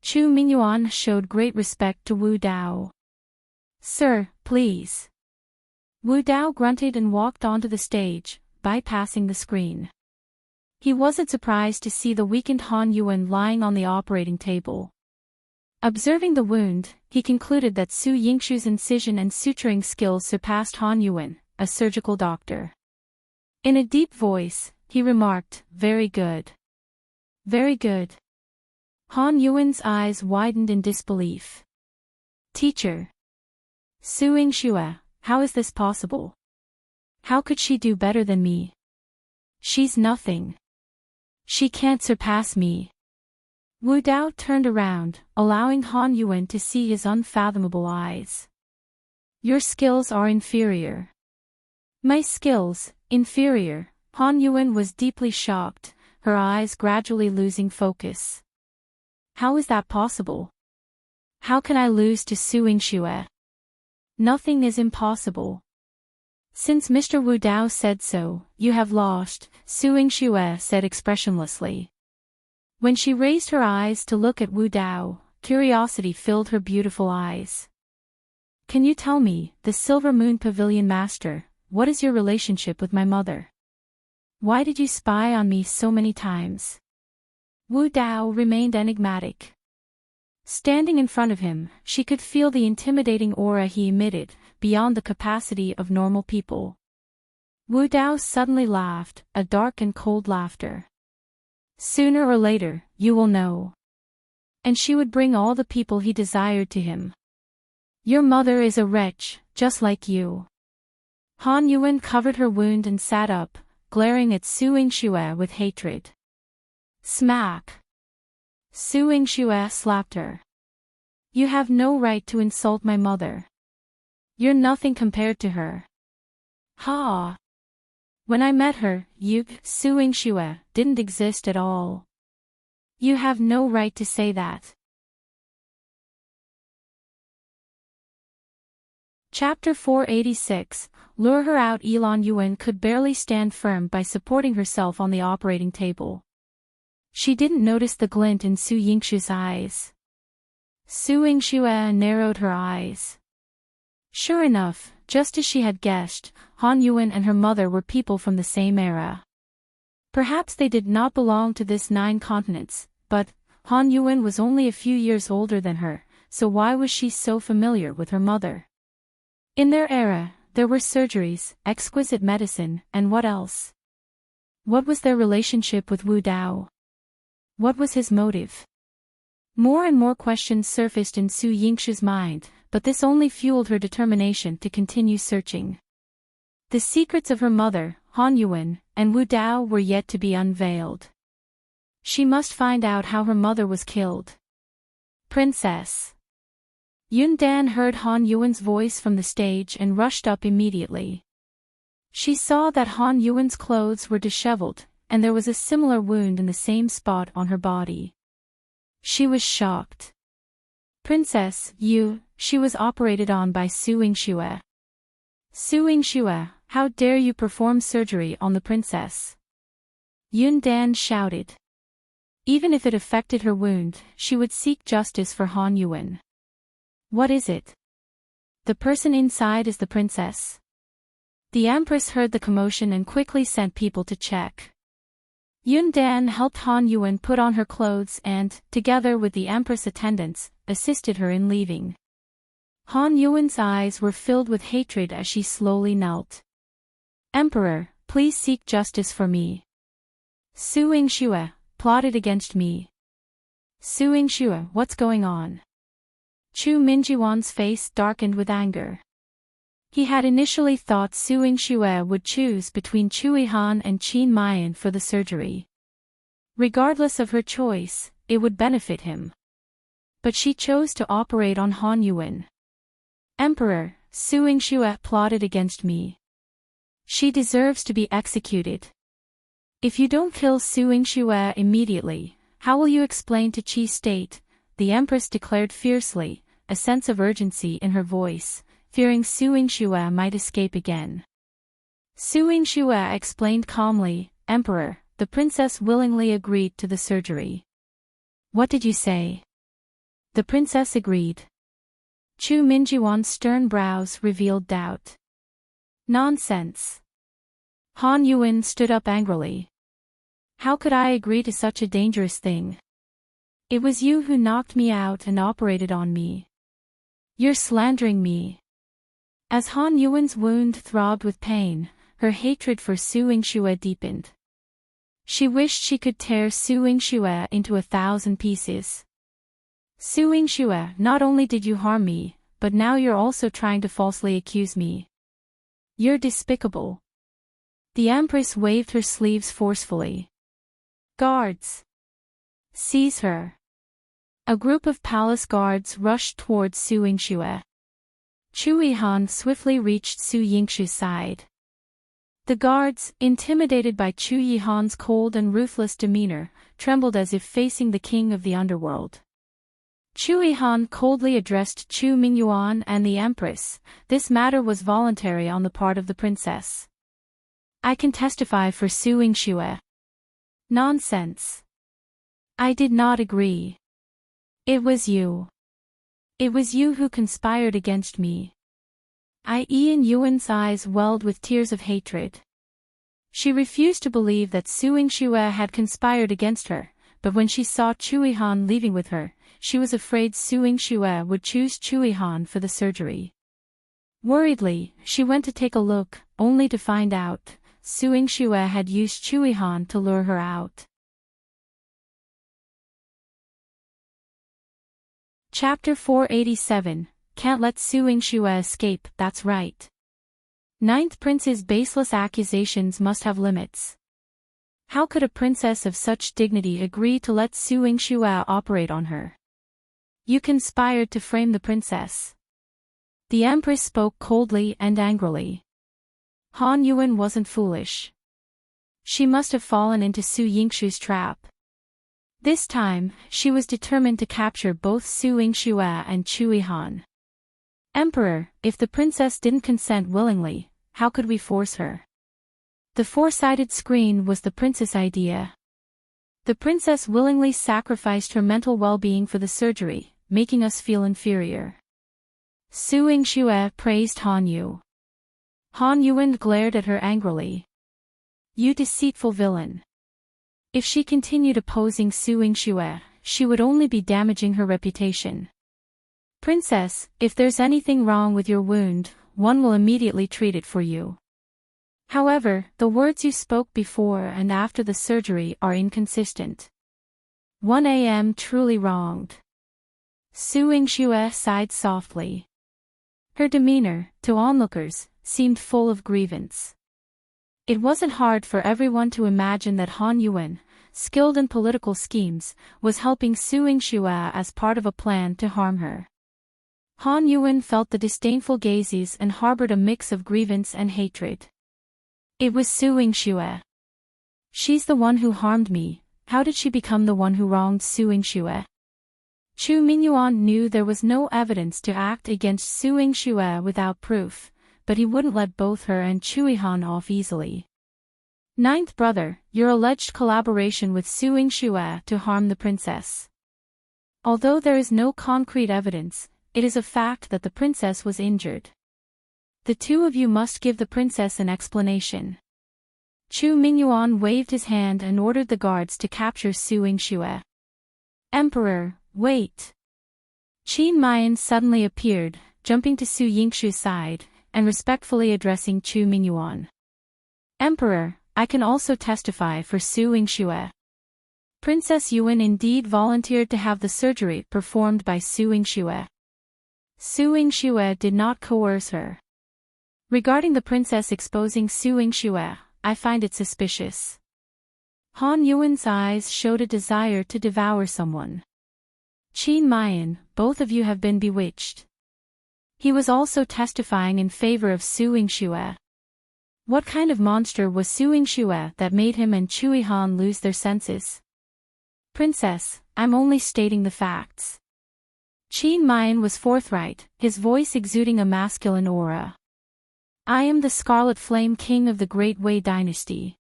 Chu Mingyuan showed great respect to Wu Dao. "Sir, please." Wu Dao grunted and walked onto the stage, bypassing the screen. He wasn't surprised to see the weakened Han Yuwen lying on the operating table. Observing the wound, he concluded that Su Yingxue's incision and suturing skills surpassed Han Yuwen, a surgical doctor. In a deep voice, he remarked, "Very good. Very good." Han Yuen's eyes widened in disbelief. Teacher. Su Yingxue, how is this possible? How could she do better than me? She's nothing. She can't surpass me. Wu Dao turned around, allowing Han Yuwen to see his unfathomable eyes. Your skills are inferior. My skills, inferior. Han Yuwen was deeply shocked, her eyes gradually losing focus. How is that possible? How can I lose to Su Yingxue? Nothing is impossible. Since Mr. Wu Dao said so, you have lost, Su Yingxue said expressionlessly. When she raised her eyes to look at Wu Dao, curiosity filled her beautiful eyes. Can you tell me, the Silver Moon Pavilion Master, what is your relationship with my mother? Why did you spy on me so many times? Wu Dao remained enigmatic. Standing in front of him, she could feel the intimidating aura he emitted, beyond the capacity of normal people. Wu Dao suddenly laughed, a dark and cold laughter. Sooner or later, you will know. And she would bring all the people he desired to him. Your mother is a wretch, just like you. Han Yuwen covered her wound and sat up, glaring at Su Yingxue with hatred. Smack. Su Yingxue slapped her. You have no right to insult my mother. You're nothing compared to her. Ha! When I met her, Su Yingxue, didn't exist at all. You have no right to say that. Chapter 486, Lure her out. Lan Yuwen could barely stand firm by supporting herself on the operating table. She didn't notice the glint in Su Yingxue's eyes. Su Yingxue narrowed her eyes. Sure enough, just as she had guessed, Han Yuwen and her mother were people from the same era. Perhaps they did not belong to this 9 continents, but Han Yuwen was only a few years older than her, so why was she so familiar with her mother? In their era, there were surgeries, exquisite medicine, and what else? What was their relationship with Wu Dao? What was his motive? More and more questions surfaced in Su Yingxue's mind, but this only fueled her determination to continue searching. The secrets of her mother, Han Yuwen, and Wu Dao were yet to be unveiled. She must find out how her mother was killed. Princess. Yun Dan heard Han Yuwen's voice from the stage and rushed up immediately. She saw that Han Yuwen's clothes were disheveled, and there was a similar wound in the same spot on her body. She was shocked. Princess, she was operated on by Su Yingxue. Su Yingxue, how dare you perform surgery on the princess? Yun Dan shouted. Even if it affected her wound, she would seek justice for Han Yuwen. What is it? The person inside is the princess. The Empress heard the commotion and quickly sent people to check. Yun Dan helped Han Yuwen put on her clothes and, together with the Empress attendants, assisted her in leaving. Han Yuwen's eyes were filled with hatred as she slowly knelt. Emperor, please seek justice for me. Su Yingxue plotted against me. Su Yingxue, what's going on? Chu Minjiwan's face darkened with anger. He had initially thought Su Yingxue would choose between Chu Yihan and Qin Mayan for the surgery. Regardless of her choice, it would benefit him. But she chose to operate on Han Yuwen. Emperor, Su Yingxue plotted against me. She deserves to be executed. If you don't kill Su Yingxue immediately, how will you explain to Qi State? The Empress declared fiercely, a sense of urgency in her voice, fearing Su Yingxue might escape again. Su Yingxue explained calmly, Emperor, the princess willingly agreed to the surgery. What did you say? The princess agreed. Chu Minjiwan's stern brows revealed doubt. Nonsense. Han Yuwen stood up angrily. How could I agree to such a dangerous thing? It was you who knocked me out and operated on me. You're slandering me. As Han Yuwen's wound throbbed with pain, her hatred for Su Yingxue deepened. She wished she could tear Su Yingxue into 1,000 pieces. Su Yingxue, not only did you harm me, but now you're also trying to falsely accuse me. You're despicable. The Empress waved her sleeves forcefully. Guards! Seize her. A group of palace guards rushed towards Su Yingxue. Yihan swiftly reached Su Yingxue's side. The guards, intimidated by Yihan's cold and ruthless demeanor, trembled as if facing the king of the underworld. Yihan coldly addressed Chu Mingyuan and the Empress. This matter was voluntary on the part of the princess. I can testify for Su Yingxue. Nonsense. I did not agree. It was you. It was you who conspired against me. Yuwen's eyes welled with tears of hatred. She refused to believe that Su Yingxue had conspired against her, but when she saw Yihan leaving with her, she was afraid Su Yingxue would choose Yihan for the surgery. Worriedly, she went to take a look, only to find out Su Yingxue had used Yihan to lure her out. Chapter 487. Can't let Su Yingxue escape, that's right. Ninth Prince's baseless accusations must have limits. How could a princess of such dignity agree to let Su Yingxue operate on her? You conspired to frame the princess. The Empress spoke coldly and angrily. Han Yuwen wasn't foolish. She must have fallen into Su Yingxue's trap. This time, she was determined to capture both Su Yingxue and Yihan. Emperor, if the princess didn't consent willingly, how could we force her? The four-sided screen was the prince's idea. The princess willingly sacrificed her mental well-being for the surgery, making us feel inferior. Su Yingxue praised Han Yu. Han Yuwen glared at her angrily. You deceitful villain. If she continued opposing Su Yingxue, she would only be damaging her reputation. Princess, if there's anything wrong with your wound, one will immediately treat it for you. However, the words you spoke before and after the surgery are inconsistent. 1 a.m. truly wronged. Su Yingxue sighed softly. Her demeanor, to onlookers, seemed full of grievance. It wasn't hard for everyone to imagine that Han Yuwen, skilled in political schemes, was helping Su Yingxue as part of a plan to harm her. Han Yuwen felt the disdainful gazes and harbored a mix of grievance and hatred. It was Su Yingxue. She's the one who harmed me. How did she become the one who wronged Su Yingxue? Chu Mingyuan knew there was no evidence to act against Su Yingxue without proof, but he wouldn't let both her and Yihan off easily. Ninth brother, your alleged collaboration with Su Yingxue to harm the princess. Although there is no concrete evidence, it is a fact that the princess was injured. The two of you must give the princess an explanation. Chu Mingyuan waved his hand and ordered the guards to capture Su Yingxue. Emperor, wait. Qin Mayan suddenly appeared, jumping to Su Yingxue's side, and respectfully addressing Chu Mingyuan. Emperor, I can also testify for Su Yingxue. Princess Yuwen indeed volunteered to have the surgery performed by Su Yingxue. Su Yingxue did not coerce her. Regarding the princess exposing Su Yingxue, I find it suspicious. Han Yuwen's eyes showed a desire to devour someone. Qin Mayan, both of you have been bewitched. He was also testifying in favor of Su Yingxue. What kind of monster was Su Yingxue that made him and Yihan lose their senses? Princess, I'm only stating the facts. Qin Mayan was forthright, his voice exuding a masculine aura. I am the Scarlet Flame King of the Great Wei Dynasty.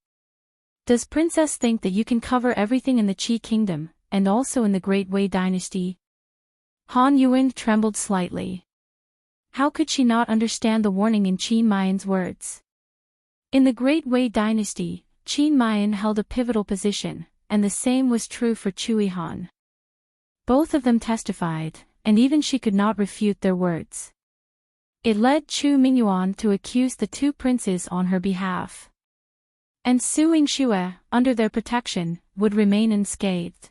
Does Princess think that you can cover everything in the Qi Kingdom, and also in the Great Wei Dynasty? Han Yuwen trembled slightly. How could she not understand the warning in Qin Mayan's words? In the Great Wei Dynasty, Qin Mayan held a pivotal position, and the same was true for Yihan. Both of them testified, and even she could not refute their words. It led Chu Mingyuan to accuse the two princes on her behalf. And Su Yingxue, under their protection, would remain unscathed.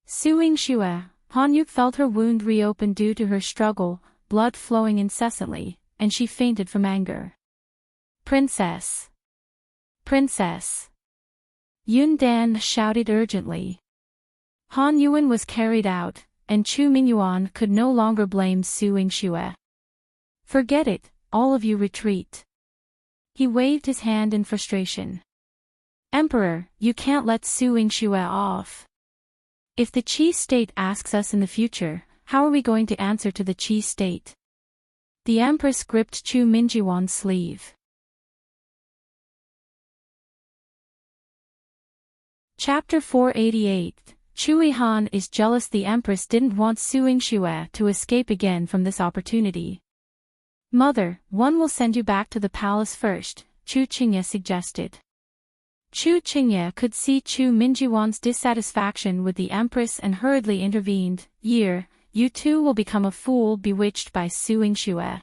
Su Yingxue, Han Yu felt her wound reopen due to her struggle, blood flowing incessantly, and she fainted from anger. Princess! Princess! Yun Dan shouted urgently. Han Yuwen was carried out, and Chu Mingyuan could no longer blame Su Yingxue. Forget it, all of you retreat. He waved his hand in frustration. Emperor, you can't let Su Yingxue off. If the Qi state asks us in the future, how are we going to answer to the Qi state? The Empress gripped Chu Mingyuan's sleeve. Chapter 488. Chu Yihan is jealous. The Empress didn't want Su Yingxue to escape again from this opportunity. Mother, one will send you back to the palace first, Chu Qingye suggested. Chu Qingye could see Chu Mingyuan's dissatisfaction with the Empress and hurriedly intervened. You too will become a fool bewitched by Su Yingxue.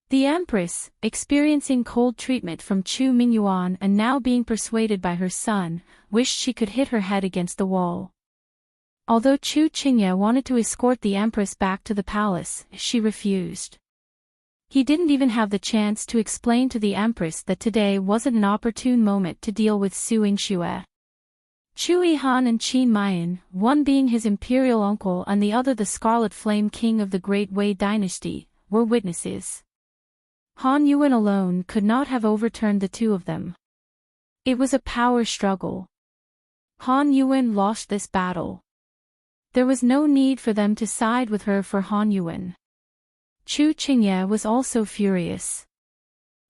The Empress, experiencing cold treatment from Chu Mingyuan and now being persuaded by her son, wished she could hit her head against the wall. Although Chu Qingye wanted to escort the Empress back to the palace, she refused. He didn't even have the chance to explain to the Empress that today wasn't an opportune moment to deal with Su Yingxue. Chu Yihan and Qin Mayan, one being his imperial uncle and the other the Scarlet Flame King of the Great Wei dynasty, were witnesses. Han Yuwen alone could not have overturned the two of them. It was a power struggle. Han Yuwen lost this battle. There was no need for them to side with her for Han Yuwen. Chu Qingye was also furious.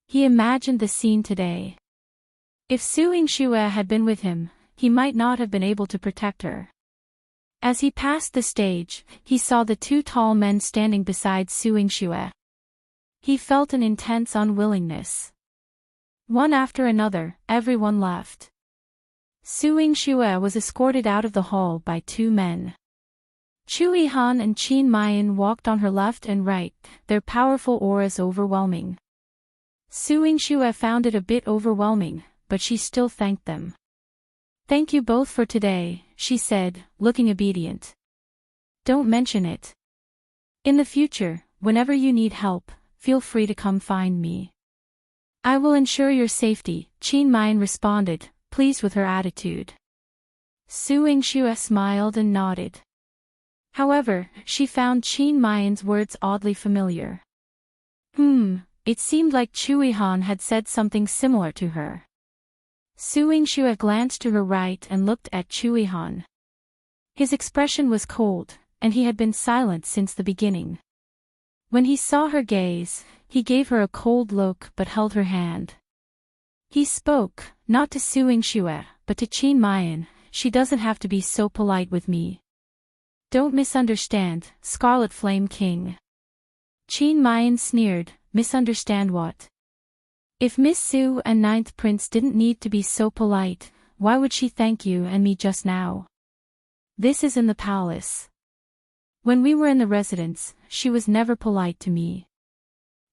He imagined the scene today. If Su Yingxue had been with him, he might not have been able to protect her. As he passed the stage, he saw the two tall men standing beside Su Yingxue. He felt an intense unwillingness. One after another, everyone left. Su Yingxue was escorted out of the hall by two men. Chu Yihan and Qin Mayan walked on her left and right, their powerful auras overwhelming. Su Yingxue found it a bit overwhelming, but she still thanked them. Thank you both for today, she said, looking obedient. Don't mention it. In the future, whenever you need help, feel free to come find me. I will ensure your safety, Qin Mayan responded, pleased with her attitude. Su Yingxue smiled and nodded. However, she found Qin Mayan's words oddly familiar. It seemed like Chu Yihan had said something similar to her. Su Yingxue glanced to her right and looked at Chu Yihan. His expression was cold, and he had been silent since the beginning. When he saw her gaze, he gave her a cold look but held her hand. He spoke, not to Su Yingxue, but to Qin Mayan, she doesn't have to be so polite with me. Don't misunderstand, Scarlet Flame King. Qin Mayan sneered, misunderstand what? If Miss Su and Ninth Prince didn't need to be so polite, why would she thank you and me just now? This is in the palace. When we were in the residence, she was never polite to me.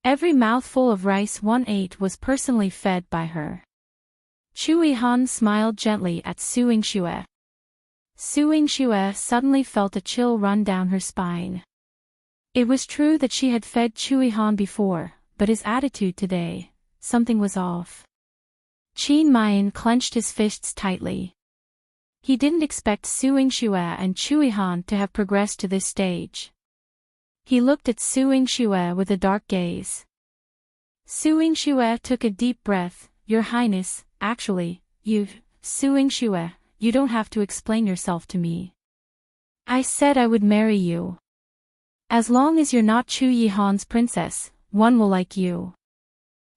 Every mouthful of rice one ate was personally fed by her. Chu Yihan smiled gently at Su Yingxue. Su Yingxue suddenly felt a chill run down her spine. It was true that she had fed Chu Yihan before, but his attitude today, something was off. Qin Mayan clenched his fists tightly. He didn't expect Su Yingxue and Chu Yihan to have progressed to this stage. He looked at Su Yingxue with a dark gaze. Su Yingxue took a deep breath. Your Highness, actually, Su Yingxue, you don't have to explain yourself to me. I said I would marry you. As long as you're not Chu Yihan's princess, one will like you.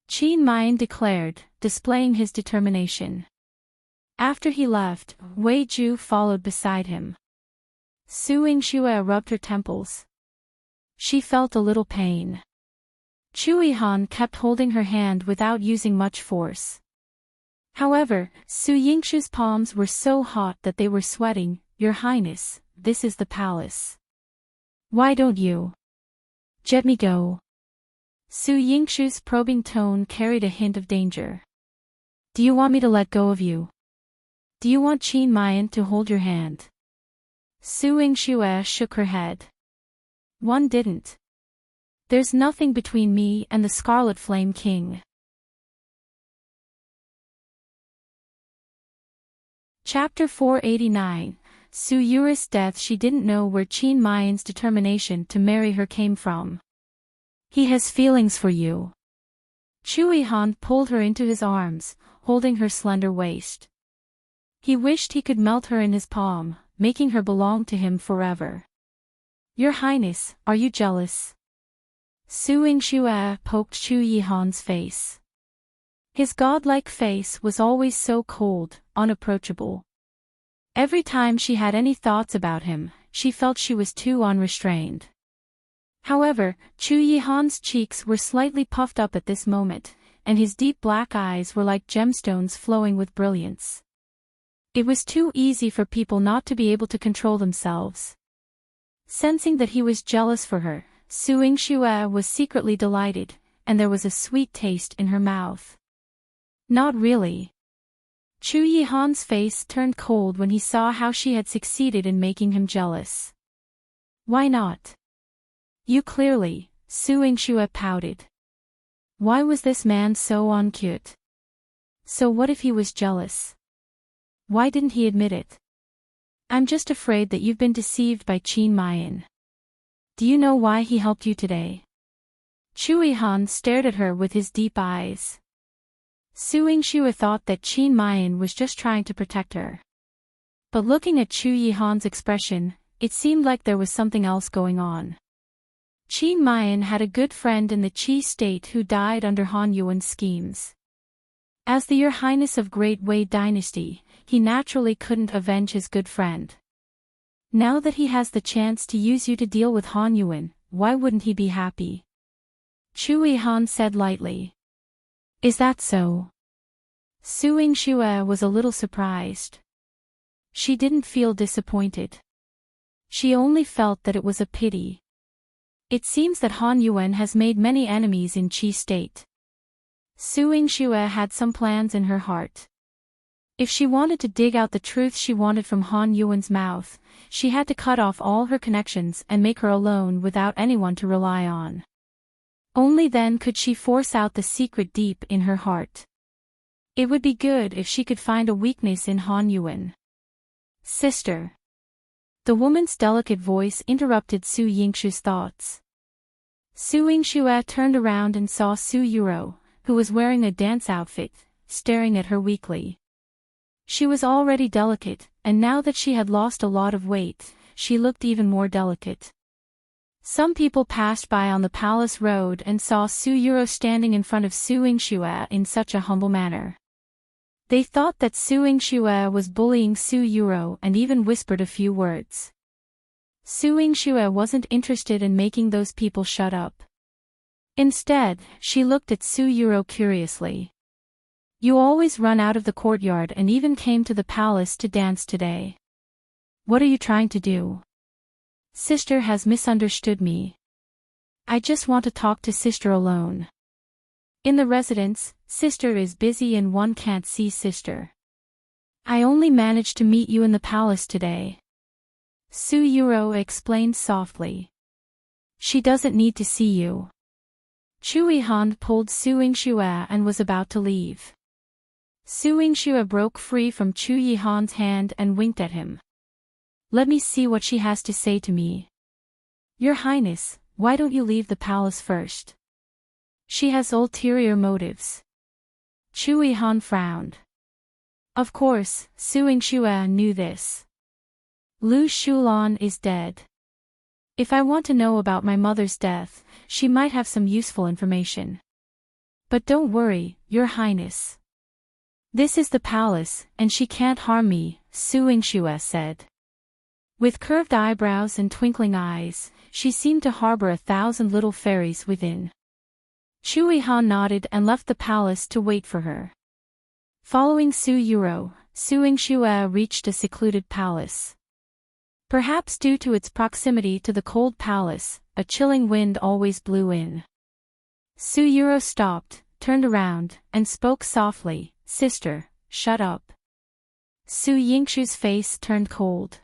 Qin Mayan declared, displaying his determination. After he left, Wei Ju followed beside him. Su Yingxue rubbed her temples. She felt a little pain. Chu Yihan kept holding her hand without using much force. However, Su Yingxue's palms were so hot that they were sweating. Your Highness, this is the palace. Why don't you let me go? Su Yingxue's probing tone carried a hint of danger. Do you want me to let go of you? Do you want Qin Mayan to hold your hand? Su Yingxue shook her head. One didn't. There's nothing between me and the Scarlet Flame King. Chapter 489. Su Yuru's death. She didn't know where Qin Mayan's determination to marry her came from. He has feelings for you. Yihan pulled her into his arms, holding her slender waist. He wished he could melt her in his palm, making her belong to him forever. Your Highness, are you jealous? Su Yingxue poked Yihan's face. His godlike face was always so cold, unapproachable. Every time she had any thoughts about him, she felt she was too unrestrained. However, Yihan's cheeks were slightly puffed up at this moment, and his deep black eyes were like gemstones flowing with brilliance. It was too easy for people not to be able to control themselves. Sensing that he was jealous for her, Su Yingxue was secretly delighted, and there was a sweet taste in her mouth. Not really. Yihan's face turned cold when he saw how she had succeeded in making him jealous. Why not? You clearly, Su Yingxue pouted. Why was this man so uncute? So what if he was jealous? Why didn't he admit it? I'm just afraid that you've been deceived by Qin Mayan. Do you know why he helped you today? Yihan stared at her with his deep eyes. Su Yingxue thought that Qin Mayan was just trying to protect her. But looking at Yihan's expression, it seemed like there was something else going on. Qin Mayan had a good friend in the Qi state who died under Han Yuwen's schemes. As the Your Highness of Great Wei Dynasty, he naturally couldn't avenge his good friend. Now that he has the chance to use you to deal with Han Yuwen, why wouldn't he be happy? Yihan said lightly. Is that so? Su Yingxue was a little surprised. She didn't feel disappointed. She only felt that it was a pity. It seems that Han Yuwen has made many enemies in Qi state. Su Yingxue had some plans in her heart. If she wanted to dig out the truth she wanted from Han Yuwen's mouth, she had to cut off all her connections and make her alone without anyone to rely on. Only then could she force out the secret deep in her heart. It would be good if she could find a weakness in Han Yuwen. Sister. The woman's delicate voice interrupted Su Yingxue's thoughts. Su Yingxue turned around and saw Su Yurou, who was wearing a dance outfit, staring at her weakly. She was already delicate, and now that she had lost a lot of weight, she looked even more delicate. Some people passed by on the palace road and saw Su Yurou standing in front of Su Yingxue in such a humble manner. They thought that Su Yingxue was bullying Su Yurou and even whispered a few words. Su Yingxue wasn't interested in making those people shut up. Instead, she looked at Su Yurou curiously. You always run out of the courtyard and even came to the palace to dance today. What are you trying to do? Sister has misunderstood me. I just want to talk to sister alone. In the residence, sister is busy and one can't see sister. I only managed to meet you in the palace today. Su Yurou explained softly. She doesn't need to see you. Yihan pulled Su Yingxue and was about to leave. Su Yingxue broke free from Yihan's hand and winked at him. Let me see what she has to say to me. Your Highness, why don't you leave the palace first? She has ulterior motives. Yihan frowned. Of course, Su Yingxue knew this. Lu Shulan is dead. If I want to know about my mother's death, she might have some useful information. But don't worry, Your Highness. This is the palace, and she can't harm me, Su Yingxue said. With curved eyebrows and twinkling eyes, she seemed to harbor 1,000 little fairies within. Yihan nodded and left the palace to wait for her. Following Su Yurou, Su Yingxue reached a secluded palace. Perhaps due to its proximity to the cold palace, a chilling wind always blew in. Su Yurou stopped, turned around, and spoke softly, Sister, shut up. Su Yingxue's face turned cold.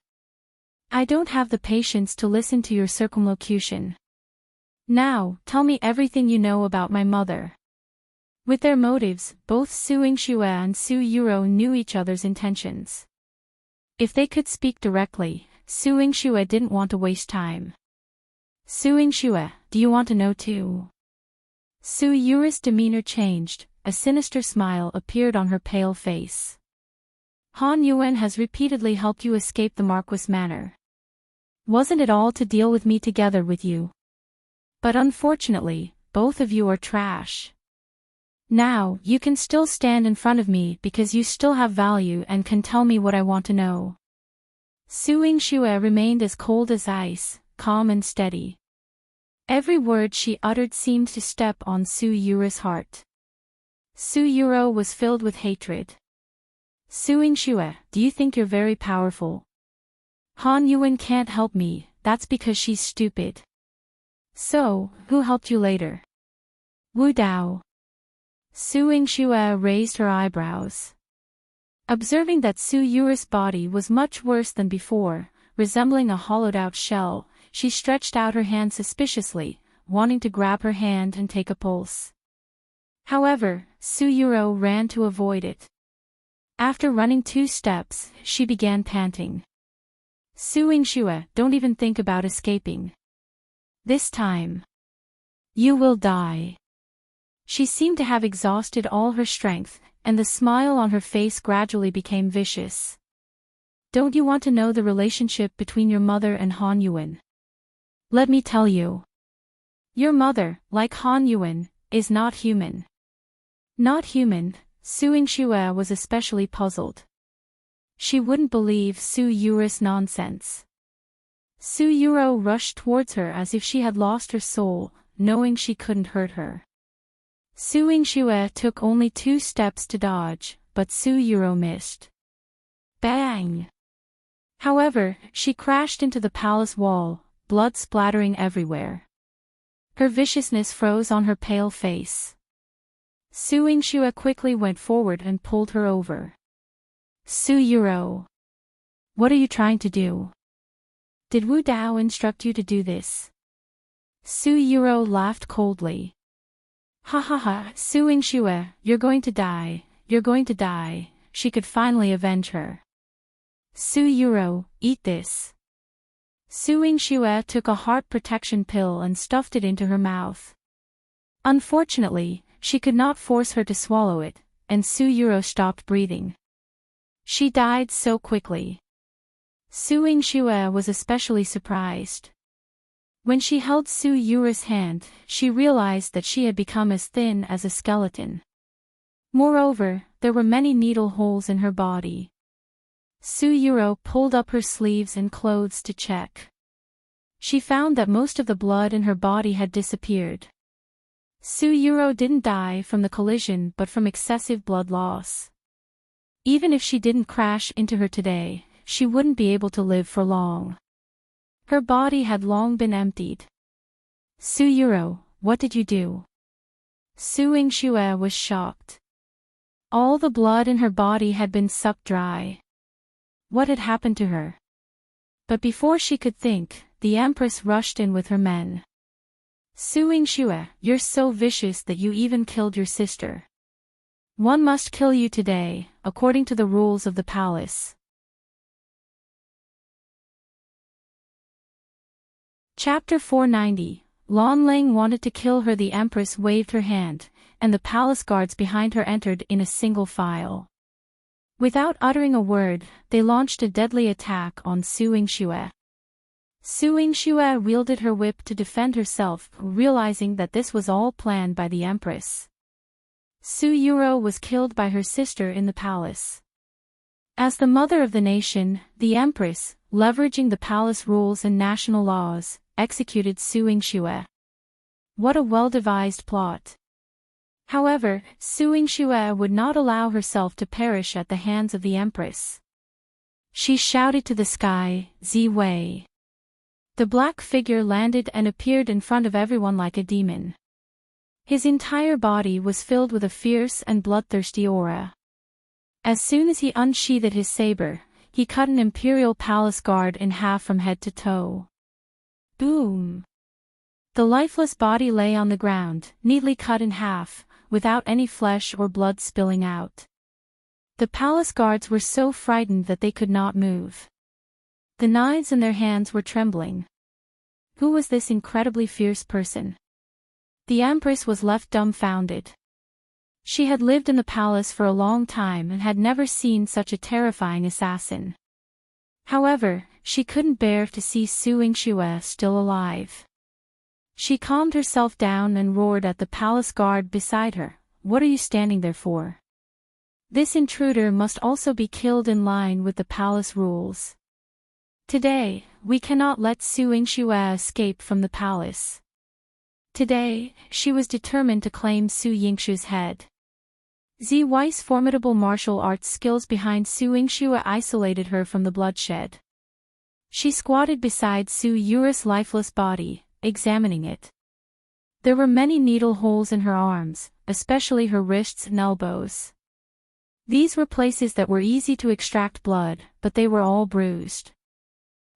I don't have the patience to listen to your circumlocution. Now, tell me everything you know about my mother. With their motives, both Su Yingxue and Su Yurou knew each other's intentions. If they could speak directly, Su Yingxue didn't want to waste time. Su Yingxue, do you want to know too? Su Yurou's demeanor changed, a sinister smile appeared on her pale face. Han Yuwen has repeatedly helped you escape the Marquis Manor. Wasn't it all to deal with me together with you? But unfortunately, both of you are trash. Now, you can still stand in front of me because you still have value and can tell me what I want to know. Su Yingxue remained as cold as ice, calm and steady. Every word she uttered seemed to step on Su Yurou's heart. Su Yurou was filled with hatred. Su Yingxue, do you think you're very powerful? Han Yuwen can't help me, that's because she's stupid. So, who helped you later? Wu Dao. Su Yingxue raised her eyebrows. Observing that Su Yurou's body was much worse than before, resembling a hollowed-out shell, she stretched out her hand suspiciously, wanting to grab her hand and take a pulse. However, Su Yurou ran to avoid it. After running 2 steps, she began panting. Su Yingxue, don't even think about escaping. This time, you will die. She seemed to have exhausted all her strength, and the smile on her face gradually became vicious. Don't you want to know the relationship between your mother and Han Yuwen? Let me tell you. Your mother, like Han Yuwen, is not human. Not human, Su Yingxue was especially puzzled. She wouldn't believe Su Yurou's nonsense. Su Yurou rushed towards her as if she had lost her soul, knowing she couldn't hurt her. Su Yingxue took only 2 steps to dodge, but Su Yurou missed. Bang! However, she crashed into the palace wall, blood splattering everywhere. Her viciousness froze on her pale face. Su Yingxue quickly went forward and pulled her over. Su Yurou. What are you trying to do? Did Wu Dao instruct you to do this? Su Yurou laughed coldly. Ha ha ha, Su Yingxue, you're going to die, you're going to die. She could finally avenge her. Su Yurou, eat this. Su Yingxue took a heart protection pill and stuffed it into her mouth. Unfortunately, she could not force her to swallow it, and Su Yurou stopped breathing. She died so quickly. Su Yingxue was especially surprised. When she held Su Yurou's hand, she realized that she had become as thin as a skeleton. Moreover, there were many needle holes in her body. Su Yurou pulled up her sleeves and clothes to check. She found that most of the blood in her body had disappeared. Su Yurou didn't die from the collision but from excessive blood loss. Even if she didn't crash into her today, she wouldn't be able to live for long. Her body had long been emptied. Su Yurou, what did you do? Su Yingxue was shocked. All the blood in her body had been sucked dry. What had happened to her? But before she could think, the Empress rushed in with her men. Su Yingxue, you're so vicious that you even killed your sister. One must kill you today, according to the rules of the palace. Chapter 490. Ling wanted to kill her. The Empress waved her hand, and the palace guards behind her entered in a single file. Without uttering a word, they launched a deadly attack on Su Yingxue. Su Yingxue wielded her whip to defend herself, realizing that this was all planned by the Empress. Su Yurou was killed by her sister in the palace. As the mother of the nation, the Empress, leveraging the palace rules and national laws, executed Su Yingxue. What a well-devised plot. However, Su Yingxue would not allow herself to perish at the hands of the Empress. She shouted to the sky, "Ziwei." The black figure landed and appeared in front of everyone like a demon. His entire body was filled with a fierce and bloodthirsty aura. As soon as he unsheathed his saber, he cut an imperial palace guard in half from head to toe. Boom! The lifeless body lay on the ground, neatly cut in half, without any flesh or blood spilling out. The palace guards were so frightened that they could not move. The knives in their hands were trembling. Who was this incredibly fierce person? The Empress was left dumbfounded. She had lived in the palace for a long time and had never seen such a terrifying assassin. However, she couldn't bear to see Su Yingxue still alive. She calmed herself down and roared at the palace guard beside her, "What are you standing there for? This intruder must also be killed in line with the palace rules. Today, we cannot let Su Yingxue escape from the palace." Today, she was determined to claim Su Yingxue's head. Ziwei's formidable martial arts skills behind Su Yingxue isolated her from the bloodshed. She squatted beside Su Yurou's lifeless body, examining it. There were many needle holes in her arms, especially her wrists and elbows. These were places that were easy to extract blood, but they were all bruised.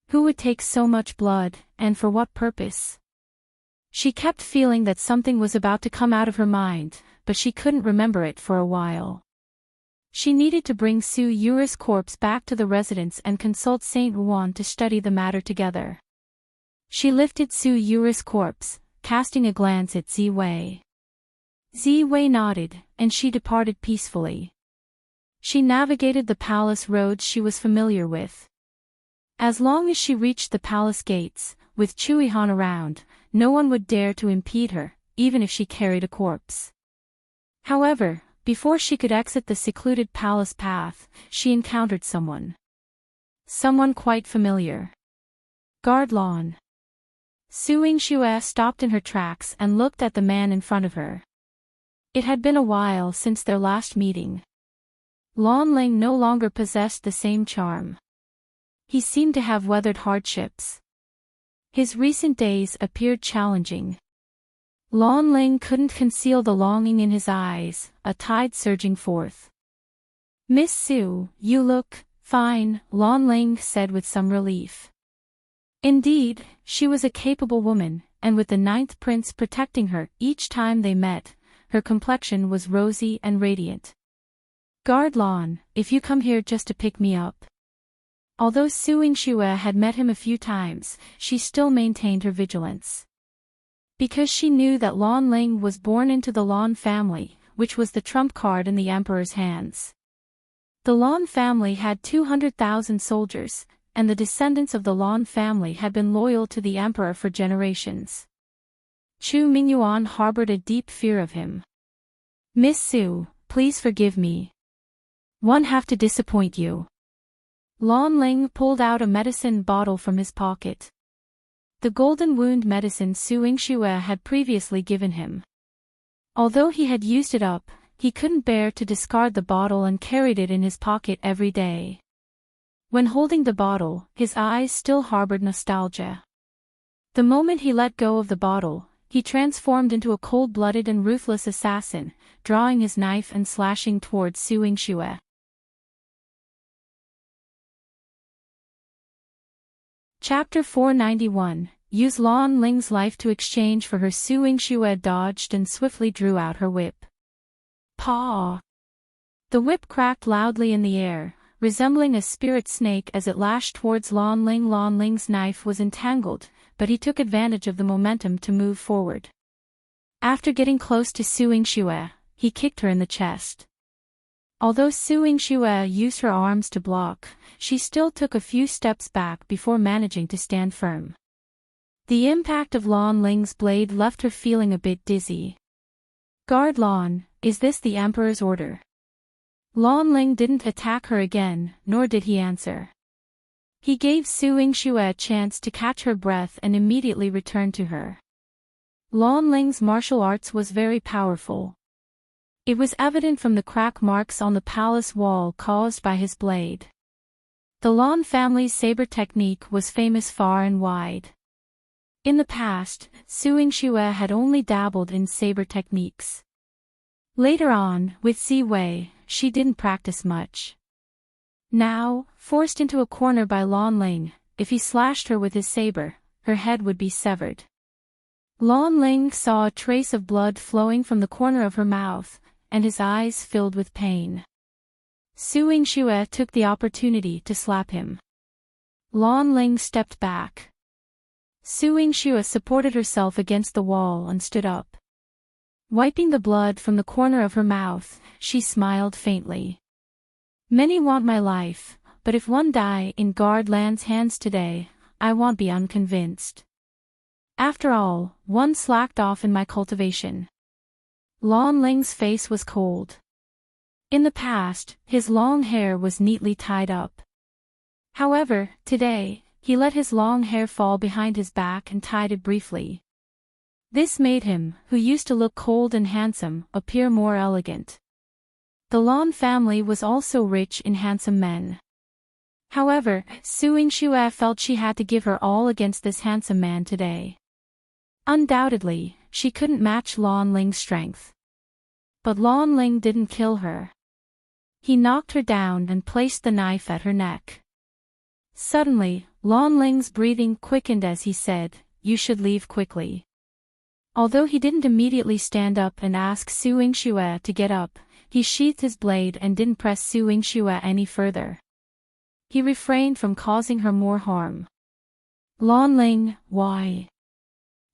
Who would take so much blood, and for what purpose? She kept feeling that something was about to come out of her mind, but she couldn't remember it for a while. She needed to bring Su Yurou's corpse back to the residence and consult Saint Yuan to study the matter together. She lifted Su Yurou's corpse, casting a glance at Ziwei. Ziwei nodded, and she departed peacefully. She navigated the palace roads she was familiar with. As long as she reached the palace gates, with Yihan around, no one would dare to impede her, even if she carried a corpse. However, before she could exit the secluded palace path, she encountered someone. Someone quite familiar. Guard Lan. Su Yingxue stopped in her tracks and looked at the man in front of her. It had been a while since their last meeting. Ling no longer possessed the same charm. He seemed to have weathered hardships. His recent days appeared challenging. Ling couldn't conceal the longing in his eyes, a tide surging forth. "Miss Su, you look fine," Ling said with some relief. Indeed, she was a capable woman, and with the ninth prince protecting her each time they met, her complexion was rosy and radiant. "Guard Lan, if you come here just to pick me up." Although Su Yingxue had met him a few times, she still maintained her vigilance. Because she knew that Ling was born into the Lan family, which was the trump card in the emperor's hands. The Lan family had 200,000 soldiers, and the descendants of the Lan family had been loyal to the emperor for generations. Chu Mingyuan harbored a deep fear of him. "Miss Su, please forgive me. One have to disappoint you." Ling pulled out a medicine bottle from his pocket. The golden wound medicine Su Yingxue had previously given him. Although he had used it up, he couldn't bear to discard the bottle and carried it in his pocket every day. When holding the bottle, his eyes still harbored nostalgia. The moment he let go of the bottle, he transformed into a cold-blooded and ruthless assassin, drawing his knife and slashing towards Su Yingxue. Chapter 491, Use Ling's life to exchange for her. Su Yingxue dodged and swiftly drew out her whip. Paw! The whip cracked loudly in the air, resembling a spirit snake as it lashed towards Ling. Ling's knife was entangled, but he took advantage of the momentum to move forward. After getting close to Su Yingxue, he kicked her in the chest. Although Su Yingxue used her arms to block, she still took a few steps back before managing to stand firm. The impact of Ling's blade left her feeling a bit dizzy. "Guard Lan, is this the emperor's order?" Ling didn't attack her again, nor did he answer. He gave Su Yingxue a chance to catch her breath and immediately returned to her. Ling's martial arts was very powerful. It was evident from the crack marks on the palace wall caused by his blade. The Lan family's saber technique was famous far and wide. In the past, Su Yingxue had only dabbled in saber techniques. Later on, with Ziwei, she didn't practice much. Now, forced into a corner by Ling, if he slashed her with his saber, her head would be severed. Ling saw a trace of blood flowing from the corner of her mouth, and his eyes filled with pain. Yingxue took the opportunity to slap him. Ling stepped back. Yingxue supported herself against the wall and stood up. Wiping the blood from the corner of her mouth, she smiled faintly. Many want my life, but if one die in guard land's hands today, I won't be unconvinced. After all, one slacked off in my cultivation. Ling's face was cold. In the past, his long hair was neatly tied up. However, today, he let his long hair fall behind his back and tied it briefly. This made him, who used to look cold and handsome, appear more elegant. The Lan family was also rich in handsome men. However, Yingxue felt she had to give her all against this handsome man today. Undoubtedly, she couldn't match Ling's strength. But Ling didn't kill her. He knocked her down and placed the knife at her neck. Suddenly, Ling's breathing quickened as he said, "You should leave quickly." Although he didn't immediately stand up and ask Yingxue to get up, he sheathed his blade and didn't press Yingxue any further. He refrained from causing her more harm. Ling, why?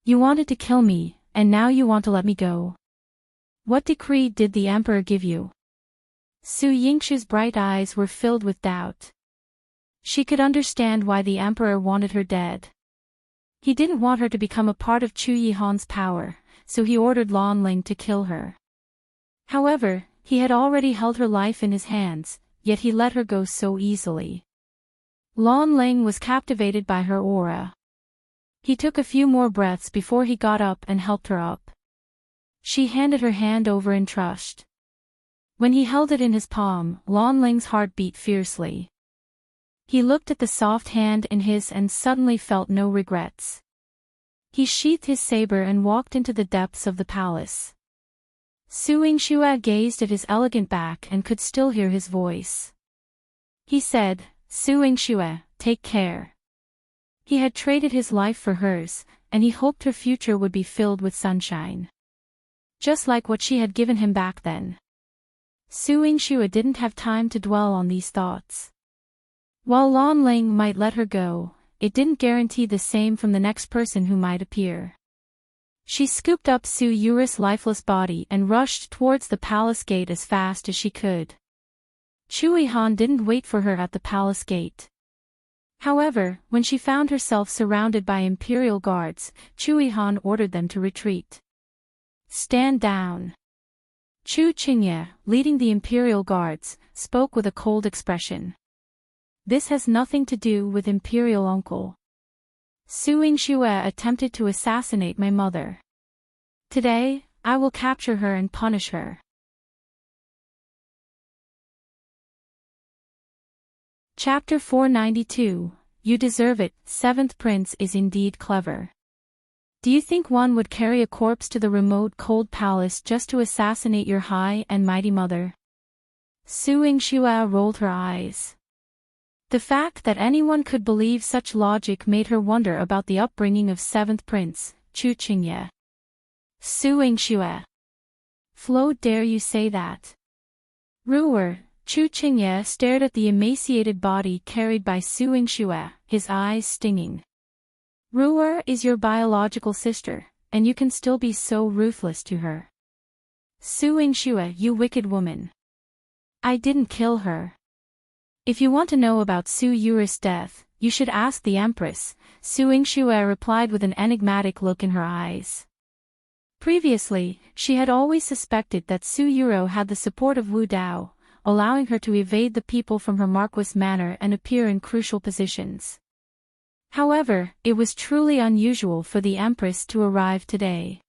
You wanted to kill me, and now you want to let me go. What decree did the emperor give you? Yingxue's bright eyes were filled with doubt. She could understand why the emperor wanted her dead. He didn't want her to become a part of Yihan's power, so he ordered Ling to kill her. However, he had already held her life in his hands, yet he let her go so easily. Ling was captivated by her aura. He took a few more breaths before he got up and helped her up. She handed her hand over in trust. When he held it in his palm, Ling's heart beat fiercely. He looked at the soft hand in his and suddenly felt no regrets. He sheathed his saber and walked into the depths of the palace. Yingxue gazed at his elegant back and could still hear his voice. He said, "Yingxue, take care." He had traded his life for hers, and he hoped her future would be filled with sunshine. Just like what she had given him back then. Yingxue didn't have time to dwell on these thoughts. While Ling might let her go, it didn't guarantee the same from the next person who might appear. She scooped up Yurou's lifeless body and rushed towards the palace gate as fast as she could. Yihan didn't wait for her at the palace gate. However, when she found herself surrounded by imperial guards, Yihan ordered them to retreat. "Stand down." Qing, leading the imperial guards, spoke with a cold expression. "This has nothing to do with imperial uncle. Yingxue attempted to assassinate my mother. Today, I will capture her and punish her." Chapter 492, You Deserve It. Seventh Prince is indeed clever. Do you think one would carry a corpse to the remote cold palace just to assassinate your high and mighty mother? Yingxue rolled her eyes. The fact that anyone could believe such logic made her wonder about the upbringing of seventh prince, Qing. Yingxue. Flo, dare you say that? Ruer, Qing stared at the emaciated body carried by Yingxue, his eyes stinging. Ruer is your biological sister, and you can still be so ruthless to her. Yingxue, you wicked woman. I didn't kill her. If you want to know about Yurou's death, you should ask the Empress, Yingxue replied with an enigmatic look in her eyes. Previously, she had always suspected that Yurou had the support of Wu Dao, allowing her to evade the people from her Marquis manor and appear in crucial positions. However, it was truly unusual for the Empress to arrive today.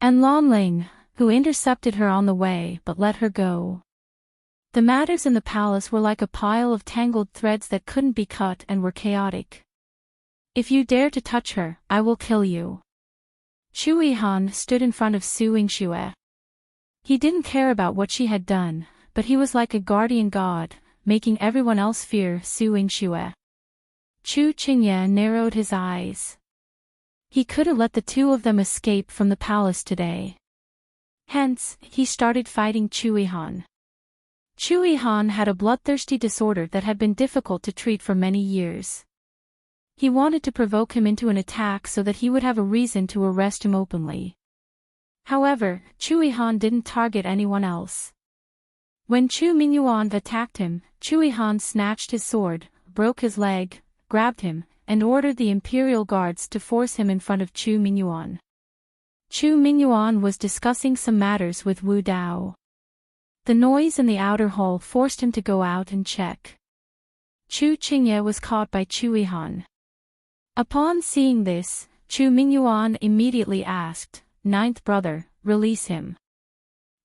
And Ling, who intercepted her on the way but let her go. The matters in the palace were like a pile of tangled threads that couldn't be cut and were chaotic. If you dare to touch her, I will kill you. Yihan stood in front of Yingxue. He didn't care about what she had done, but he was like a guardian god, making everyone else fear Su Yingxue. Chu Qingye narrowed his eyes. He couldn't let the two of them escape from the palace today. Hence, he started fighting Yihan. Yihan had a bloodthirsty disorder that had been difficult to treat for many years. He wanted to provoke him into an attack so that he would have a reason to arrest him openly. However, Yihan didn't target anyone else. When Chu Mingyuan attacked him, Yihan snatched his sword, broke his leg, grabbed him, and ordered the imperial guards to force him in front of Chu Mingyuan. Chu Mingyuan was discussing some matters with Wu Dao. The noise in the outer hall forced him to go out and check. Chu Qingye was caught by Yihan. Upon seeing this, Chu Mingyuan immediately asked, "Ninth brother, release him.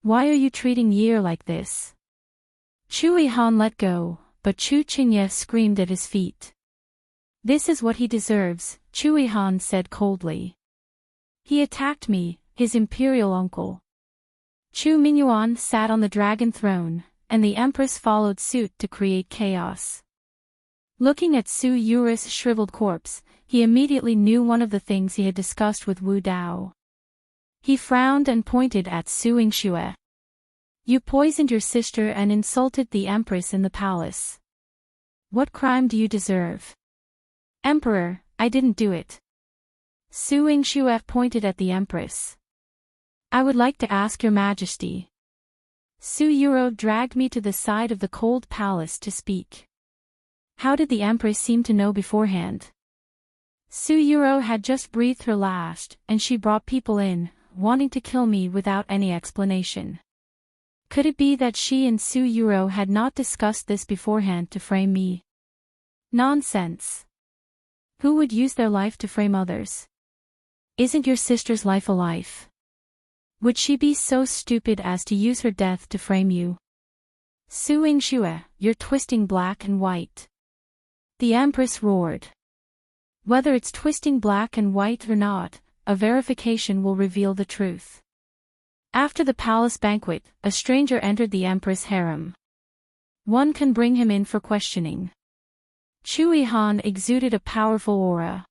Why are you treating Yi like this?" Yihan let go, but Chu Qingye screamed at his feet. "This is what he deserves," Yihan said coldly. "He attacked me, his imperial uncle." Chu Mingyuan sat on the dragon throne, and the empress followed suit to create chaos. Looking at Su Yuru's shriveled corpse, he immediately knew one of the things he had discussed with Wu Dao. He frowned and pointed at Su Yingxue. "You poisoned your sister and insulted the empress in the palace. What crime do you deserve?" "Emperor, I didn't do it." Su Yingxue pointed at the empress. "I would like to ask your majesty." Su Yurou dragged me to the side of the cold palace to speak. How did the empress seem to know beforehand? Su Yurou had just breathed her last, and she brought people in, wanting to kill me without any explanation. Could it be that she and Su Yurou had not discussed this beforehand to frame me? Nonsense. Who would use their life to frame others? Isn't your sister's life a life? Would she be so stupid as to use her death to frame you? Su Yingxue, you're twisting black and white. The empress roared. Whether it's twisting black and white or not, a verification will reveal the truth. After the palace banquet, a stranger entered the empress' harem. One can bring him in for questioning. Yihan exuded a powerful aura.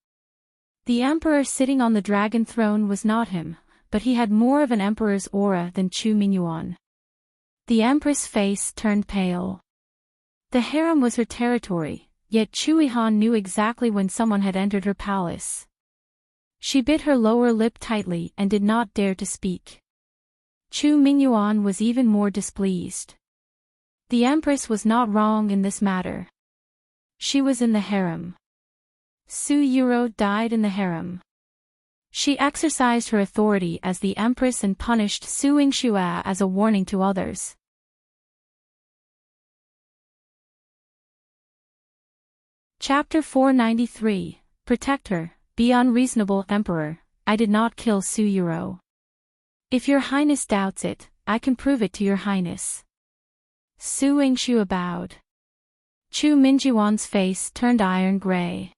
The emperor sitting on the dragon throne was not him, but he had more of an emperor's aura than Chu Mingyuan. The empress' face turned pale. The harem was her territory, yet Yihan knew exactly when someone had entered her palace. She bit her lower lip tightly and did not dare to speak. Chu Mingyuan was even more displeased. The empress was not wrong in this matter. She was in the harem. Su Yurou died in the harem. She exercised her authority as the empress and punished Su Yingxue as a warning to others. Chapter 493, Protect her, be unreasonable, Emperor, I did not kill Su Yurou. If your highness doubts it, I can prove it to your highness. Su Yingxue bowed. Chu Mingyuan's face turned iron gray.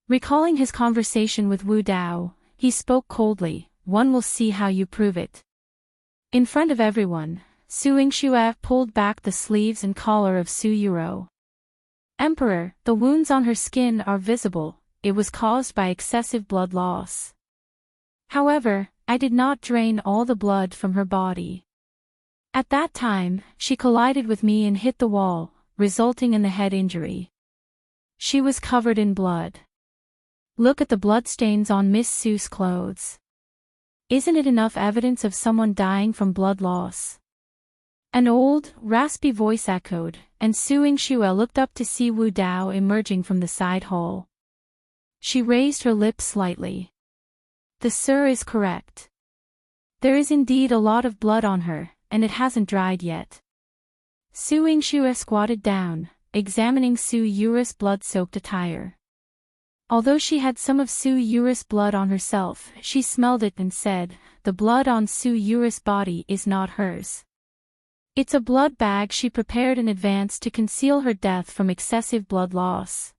Recalling his conversation with Wu Dao, he spoke coldly, one will see how you prove it. In front of everyone, Su Yingxue pulled back the sleeves and collar of Su Yurou. Emperor, the wounds on her skin are visible, it was caused by excessive blood loss. However, I did not drain all the blood from her body. At that time, she collided with me and hit the wall, resulting in the head injury. She was covered in blood. Look at the bloodstains on Miss Su's clothes. Isn't it enough evidence of someone dying from blood loss? An old, raspy voice echoed, and Su Yingxue looked up to see Wu Dao emerging from the side hall. She raised her lips slightly. The sir is correct. There is indeed a lot of blood on her, and it hasn't dried yet. Su Yingxue squatted down, examining Su Yuru's blood-soaked attire. Although she had some of Su Yuru's blood on herself, she smelled it and said, the blood on Su Yuru's body is not hers. It's a blood bag she prepared in advance to conceal her death from excessive blood loss.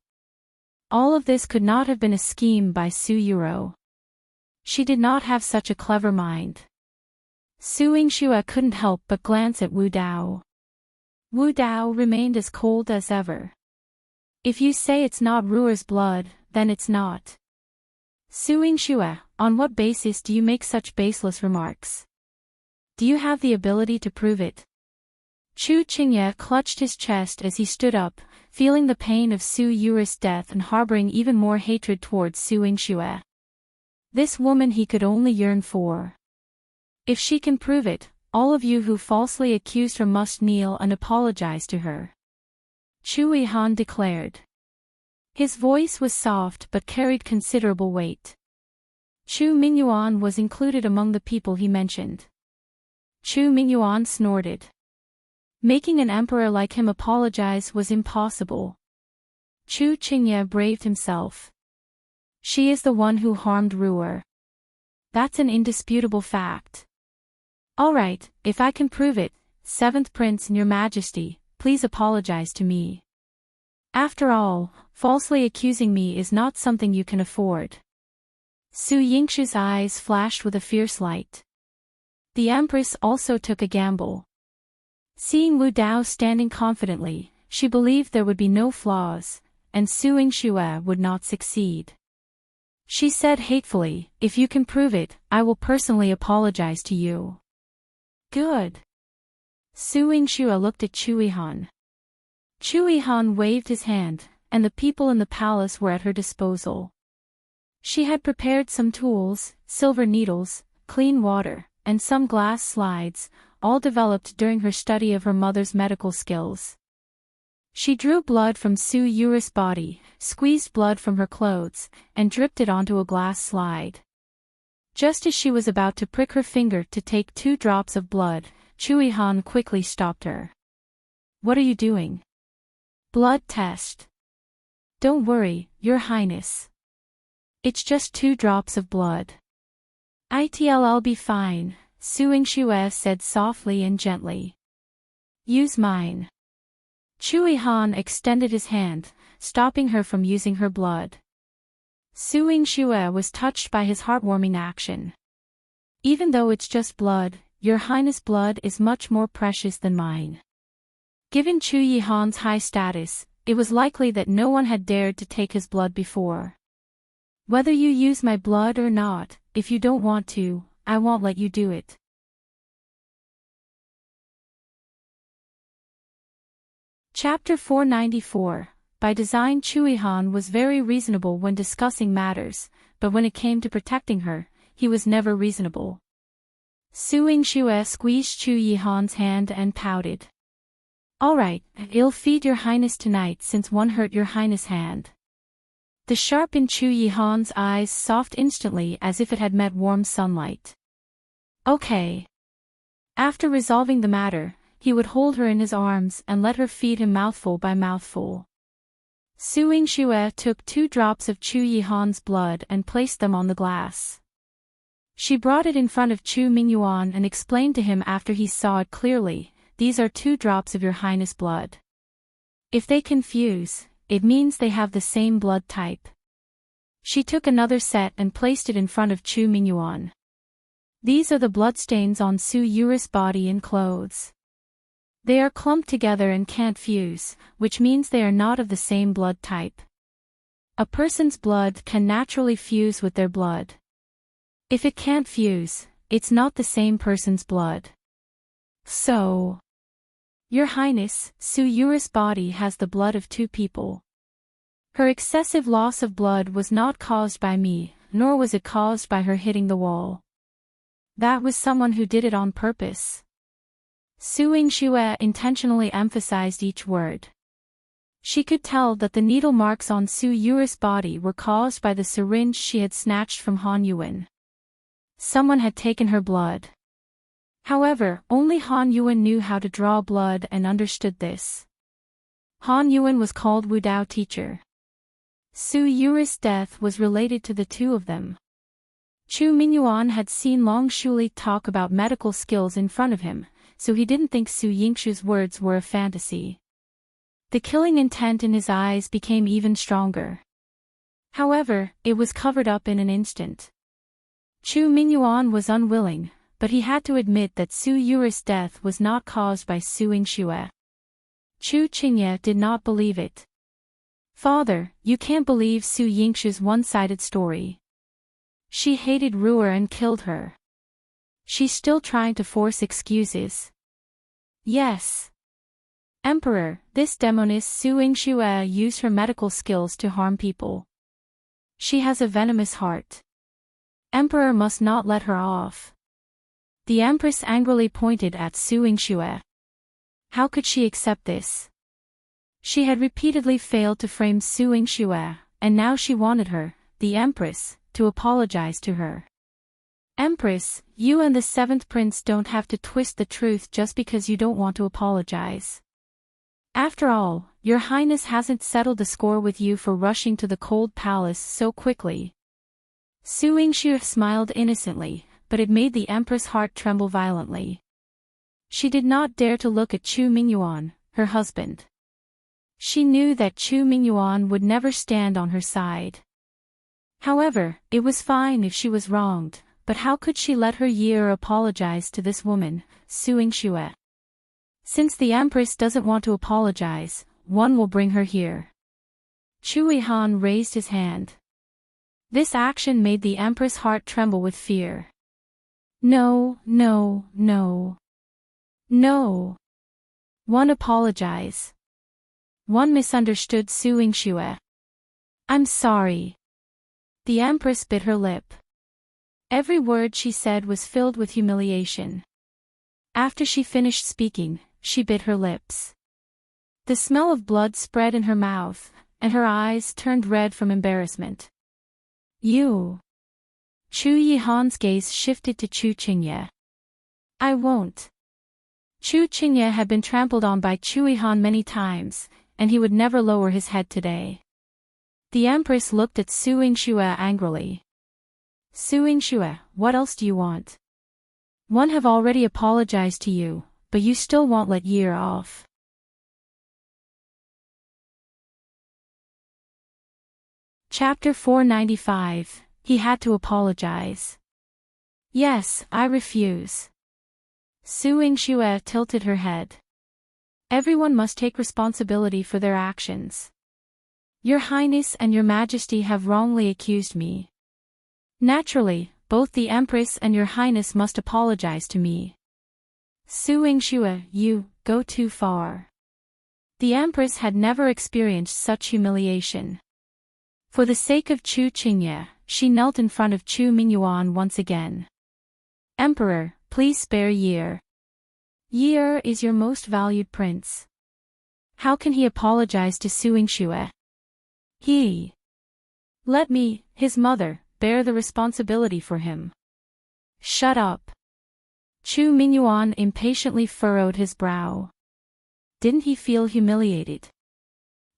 All of this could not have been a scheme by Su Yurou. She did not have such a clever mind. Su Yingxue couldn't help but glance at Wu Dao. Wu Dao remained as cold as ever. If you say it's not Ruer's blood, then it's not. Su Yingxue, on what basis do you make such baseless remarks? Do you have the ability to prove it? Chu Qingye clutched his chest as he stood up, feeling the pain of Su Yuru's death and harboring even more hatred towards Su Yingxue. This woman he could only yearn for. If she can prove it, all of you who falsely accused her must kneel and apologize to her. Chu Yihan declared. His voice was soft but carried considerable weight. Chu Mingyuan was included among the people he mentioned. Chu Mingyuan snorted. Making an emperor like him apologize was impossible. Chu Qingye braved himself. She is the one who harmed Ruer. That's an indisputable fact. All right, if I can prove it, 7th Prince and Your Majesty, please apologize to me. After all, falsely accusing me is not something you can afford. Su Yingxue's eyes flashed with a fierce light. The Empress also took a gamble. Seeing Wu Dao standing confidently, she believed there would be no flaws, and Su Yingxue would not succeed. She said hatefully, if you can prove it, I will personally apologize to you. Good. Su Yingxue looked at Chu Yihan. Chu Yihan waved his hand, and the people in the palace were at her disposal. She had prepared some tools, silver needles, clean water, and some glass slides, all developed during her study of her mother's medical skills. She drew blood from Su Yuru's body, squeezed blood from her clothes, and dripped it onto a glass slide. Just as she was about to prick her finger to take 2 drops of blood, Chu Yihan quickly stopped her. What are you doing? Blood test. Don't worry, Your Highness. It's just 2 drops of blood. I'll be fine, Su Yingxue said softly and gently. Use mine. Chu Yihan extended his hand, stopping her from using her blood. Su Yingxue was touched by his heartwarming action. Even though it's just blood, Your Highness' blood is much more precious than mine. Given Chu Yihan's high status, it was likely that no one had dared to take his blood before. Whether you use my blood or not, if you don't want to, I won't let you do it. Chapter 494. By design, Chu Yihan was very reasonable when discussing matters, but when it came to protecting her, he was never reasonable. Su Yingxue squeezed Chu Yihan's hand and pouted. All right, I'll feed Your Highness tonight since one hurt Your Highness' hand. The sharp in Chu Yihan's eyes softened instantly as if it had met warm sunlight. Okay. After resolving the matter, he would hold her in his arms and let her feed him mouthful by mouthful. Su Yingxue took 2 drops of Chu Yihan's blood and placed them on the glass. She brought it in front of Chu Mingyuan and explained to him after he saw it clearly, these are 2 drops of Your Highness' blood. If they confuse, it means they have the same blood type. She took another set and placed it in front of Chu Mingyuan. These are the bloodstains on Su Yuru's body and clothes. They are clumped together and can't fuse, which means they are not of the same blood type. A person's blood can naturally fuse with their blood. If it can't fuse, it's not the same person's blood. So, Your Highness, Su Yuru's body has the blood of 2 people. Her excessive loss of blood was not caused by me, nor was it caused by her hitting the wall. That was someone who did it on purpose. Su Yingxue intentionally emphasized each word. She could tell that the needle marks on Su Yuru's body were caused by the syringe she had snatched from Han Yuwen. Someone had taken her blood. However, only Han Yuwen knew how to draw blood and understood this. Han Yuwen was called Wu Dao teacher. Su Yuru's death was related to the 2 of them. Chu Mingyuan had seen Long Shuli talk about medical skills in front of him, so he didn't think Su Yingxue's words were a fantasy. The killing intent in his eyes became even stronger. However, it was covered up in an instant. Chu Mingyuan was unwilling, but he had to admit that Su Yuru's death was not caused by Su Yingxue. Chu Qingye did not believe it. Father, you can't believe Su Yingxue's one-sided story. She hated Ruer and killed her. She's still trying to force excuses. Yes. Emperor, this demoness Su Yingxue used her medical skills to harm people. She has a venomous heart. Emperor must not let her off. The Empress angrily pointed at Su Yingxue. How could she accept this? She had repeatedly failed to frame Su Yingxue, and now she wanted her, the Empress, to apologize to her. Empress, you and the seventh prince don't have to twist the truth just because you don't want to apologize. After all, your highness hasn't settled the score with you for rushing to the cold palace so quickly. Su Yingxue smiled innocently, but it made the empress' heart tremble violently. She did not dare to look at Chu Mingyuan, her husband. She knew that Chu Mingyuan would never stand on her side. However, it was fine if she was wronged, but how could she let her year apologize to this woman, Su Yingxue? Since the Empress doesn't want to apologize, one will bring her here. Chu Yihan raised his hand. This action made the Empress' heart tremble with fear. No, no, no. No. One apologize. One misunderstood Su Yingxue. I'm sorry. The Empress bit her lip. Every word she said was filled with humiliation. After she finished speaking, she bit her lips. The smell of blood spread in her mouth, and her eyes turned red from embarrassment. You. Chu Yihan's gaze shifted to Chu Qingye. I won't. Chu Qingye had been trampled on by Chu Yihan many times, and he would never lower his head today. The Empress looked at Su Yingxue angrily. Su Yingxue, what else do you want? One have already apologized to you, but you still won't let Year off. Chapter 495, He had to apologize. Yes, I refuse. Su Yingxue tilted her head. Everyone must take responsibility for their actions. Your Highness and Your Majesty have wrongly accused me. Naturally, both the Empress and Your Highness must apologize to me. Su Yingxue, you go too far. The Empress had never experienced such humiliation. For the sake of Chu Qingye, she knelt in front of Chu Mingyuan once again. Emperor, please spare Year. Year is your most valued prince. How can he apologize to Su Yingxue? He. Let me, his mother, bear the responsibility for him. Shut up. Chu Mingyuan impatiently furrowed his brow. Didn't he feel humiliated?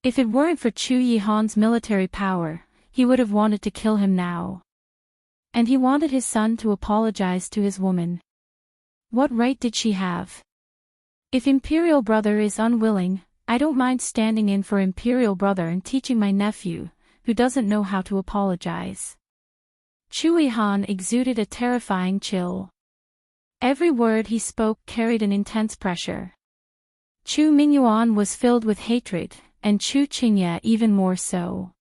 If it weren't for Chu Yihan's military power, he would have wanted to kill him now. And he wanted his son to apologize to his woman. What right did she have? If Imperial Brother is unwilling, I don't mind standing in for Imperial Brother and teaching my nephew, who doesn't know how to apologize. Chu Yihan exuded a terrifying chill. Every word he spoke carried an intense pressure. Chu Mingyuan was filled with hatred, and Chu Qingye even more so.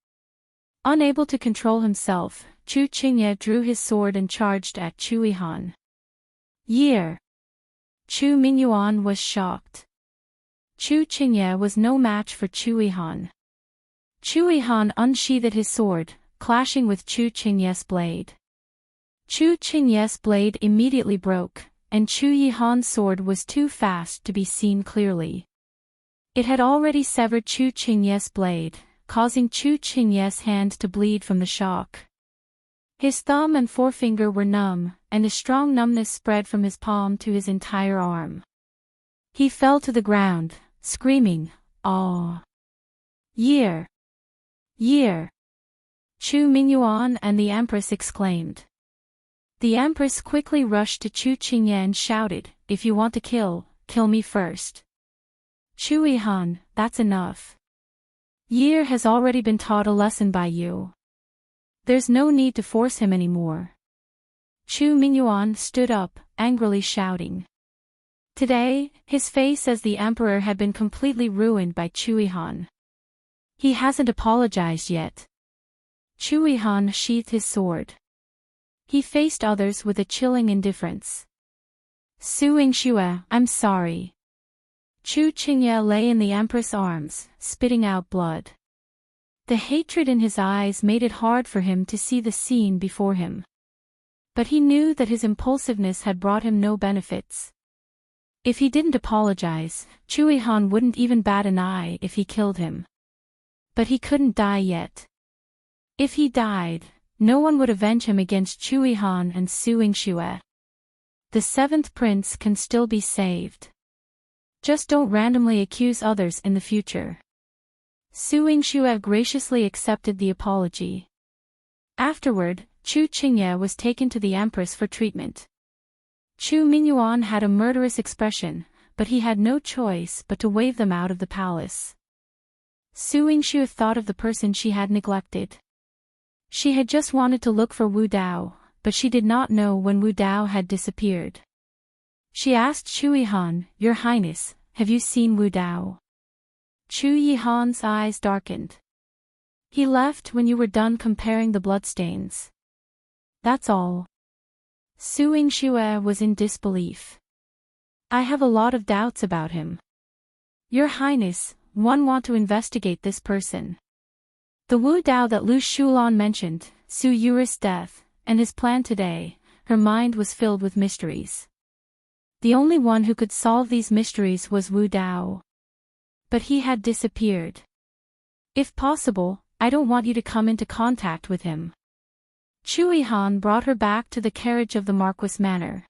Unable to control himself, Chu Qingye drew his sword and charged at Chu Yihan. Year. Chu Mingyuan was shocked. Chu Qingye was no match for Chu Yihan. Chu Yihan unsheathed his sword, clashing with Chu Qingye's blade. Chu Qingye's blade immediately broke, and Chu Yihan's sword was too fast to be seen clearly. It had already severed Chu Qingye's blade, causing Chu Qingye's hand to bleed from the shock. His thumb and forefinger were numb, and a strong numbness spread from his palm to his entire arm. He fell to the ground, screaming, "Aw! Year! Year!" Chu Mingyuan and the Empress exclaimed. The Empress quickly rushed to Chu Qingye and shouted, "If you want to kill, kill me first." Chu Yihan, that's enough. Year has already been taught a lesson by you. There's no need to force him anymore. Chu Mingyuan stood up, angrily shouting. Today, his face as the emperor had been completely ruined by Yihan. He hasn't apologized yet. Yihan sheathed his sword. He faced others with a chilling indifference. Yingxue, I'm sorry. Qingye lay in the empress' arms, spitting out blood. The hatred in his eyes made it hard for him to see the scene before him. But he knew that his impulsiveness had brought him no benefits. If he didn't apologize, Yihan wouldn't even bat an eye if he killed him. But he couldn't die yet. If he died, no one would avenge him against Yihan and Yingxue. The seventh prince can still be saved. Just don't randomly accuse others in the future. Yingxue graciously accepted the apology. Afterward, Qingye was taken to the empress for treatment. Mingyuan had a murderous expression, but he had no choice but to wave them out of the palace. Yingxue thought of the person she had neglected. She had just wanted to look for Wu Dao, but she did not know when Wu Dao had disappeared. She asked Yihan, "Your Highness, have you seen Wu Dao?" Yihan's eyes darkened. "He left when you were done comparing the bloodstains. That's all." Yingxue was in disbelief. "I have a lot of doubts about him. Your Highness, one want to investigate this person. The Wu Dao that Lu Shulan mentioned, Su Yuru's death, and his plan today," her mind was filled with mysteries. The only one who could solve these mysteries was Wu Dao. But he had disappeared. "If possible, I don't want you to come into contact with him." Yihan brought her back to the carriage of the Marquis Manor.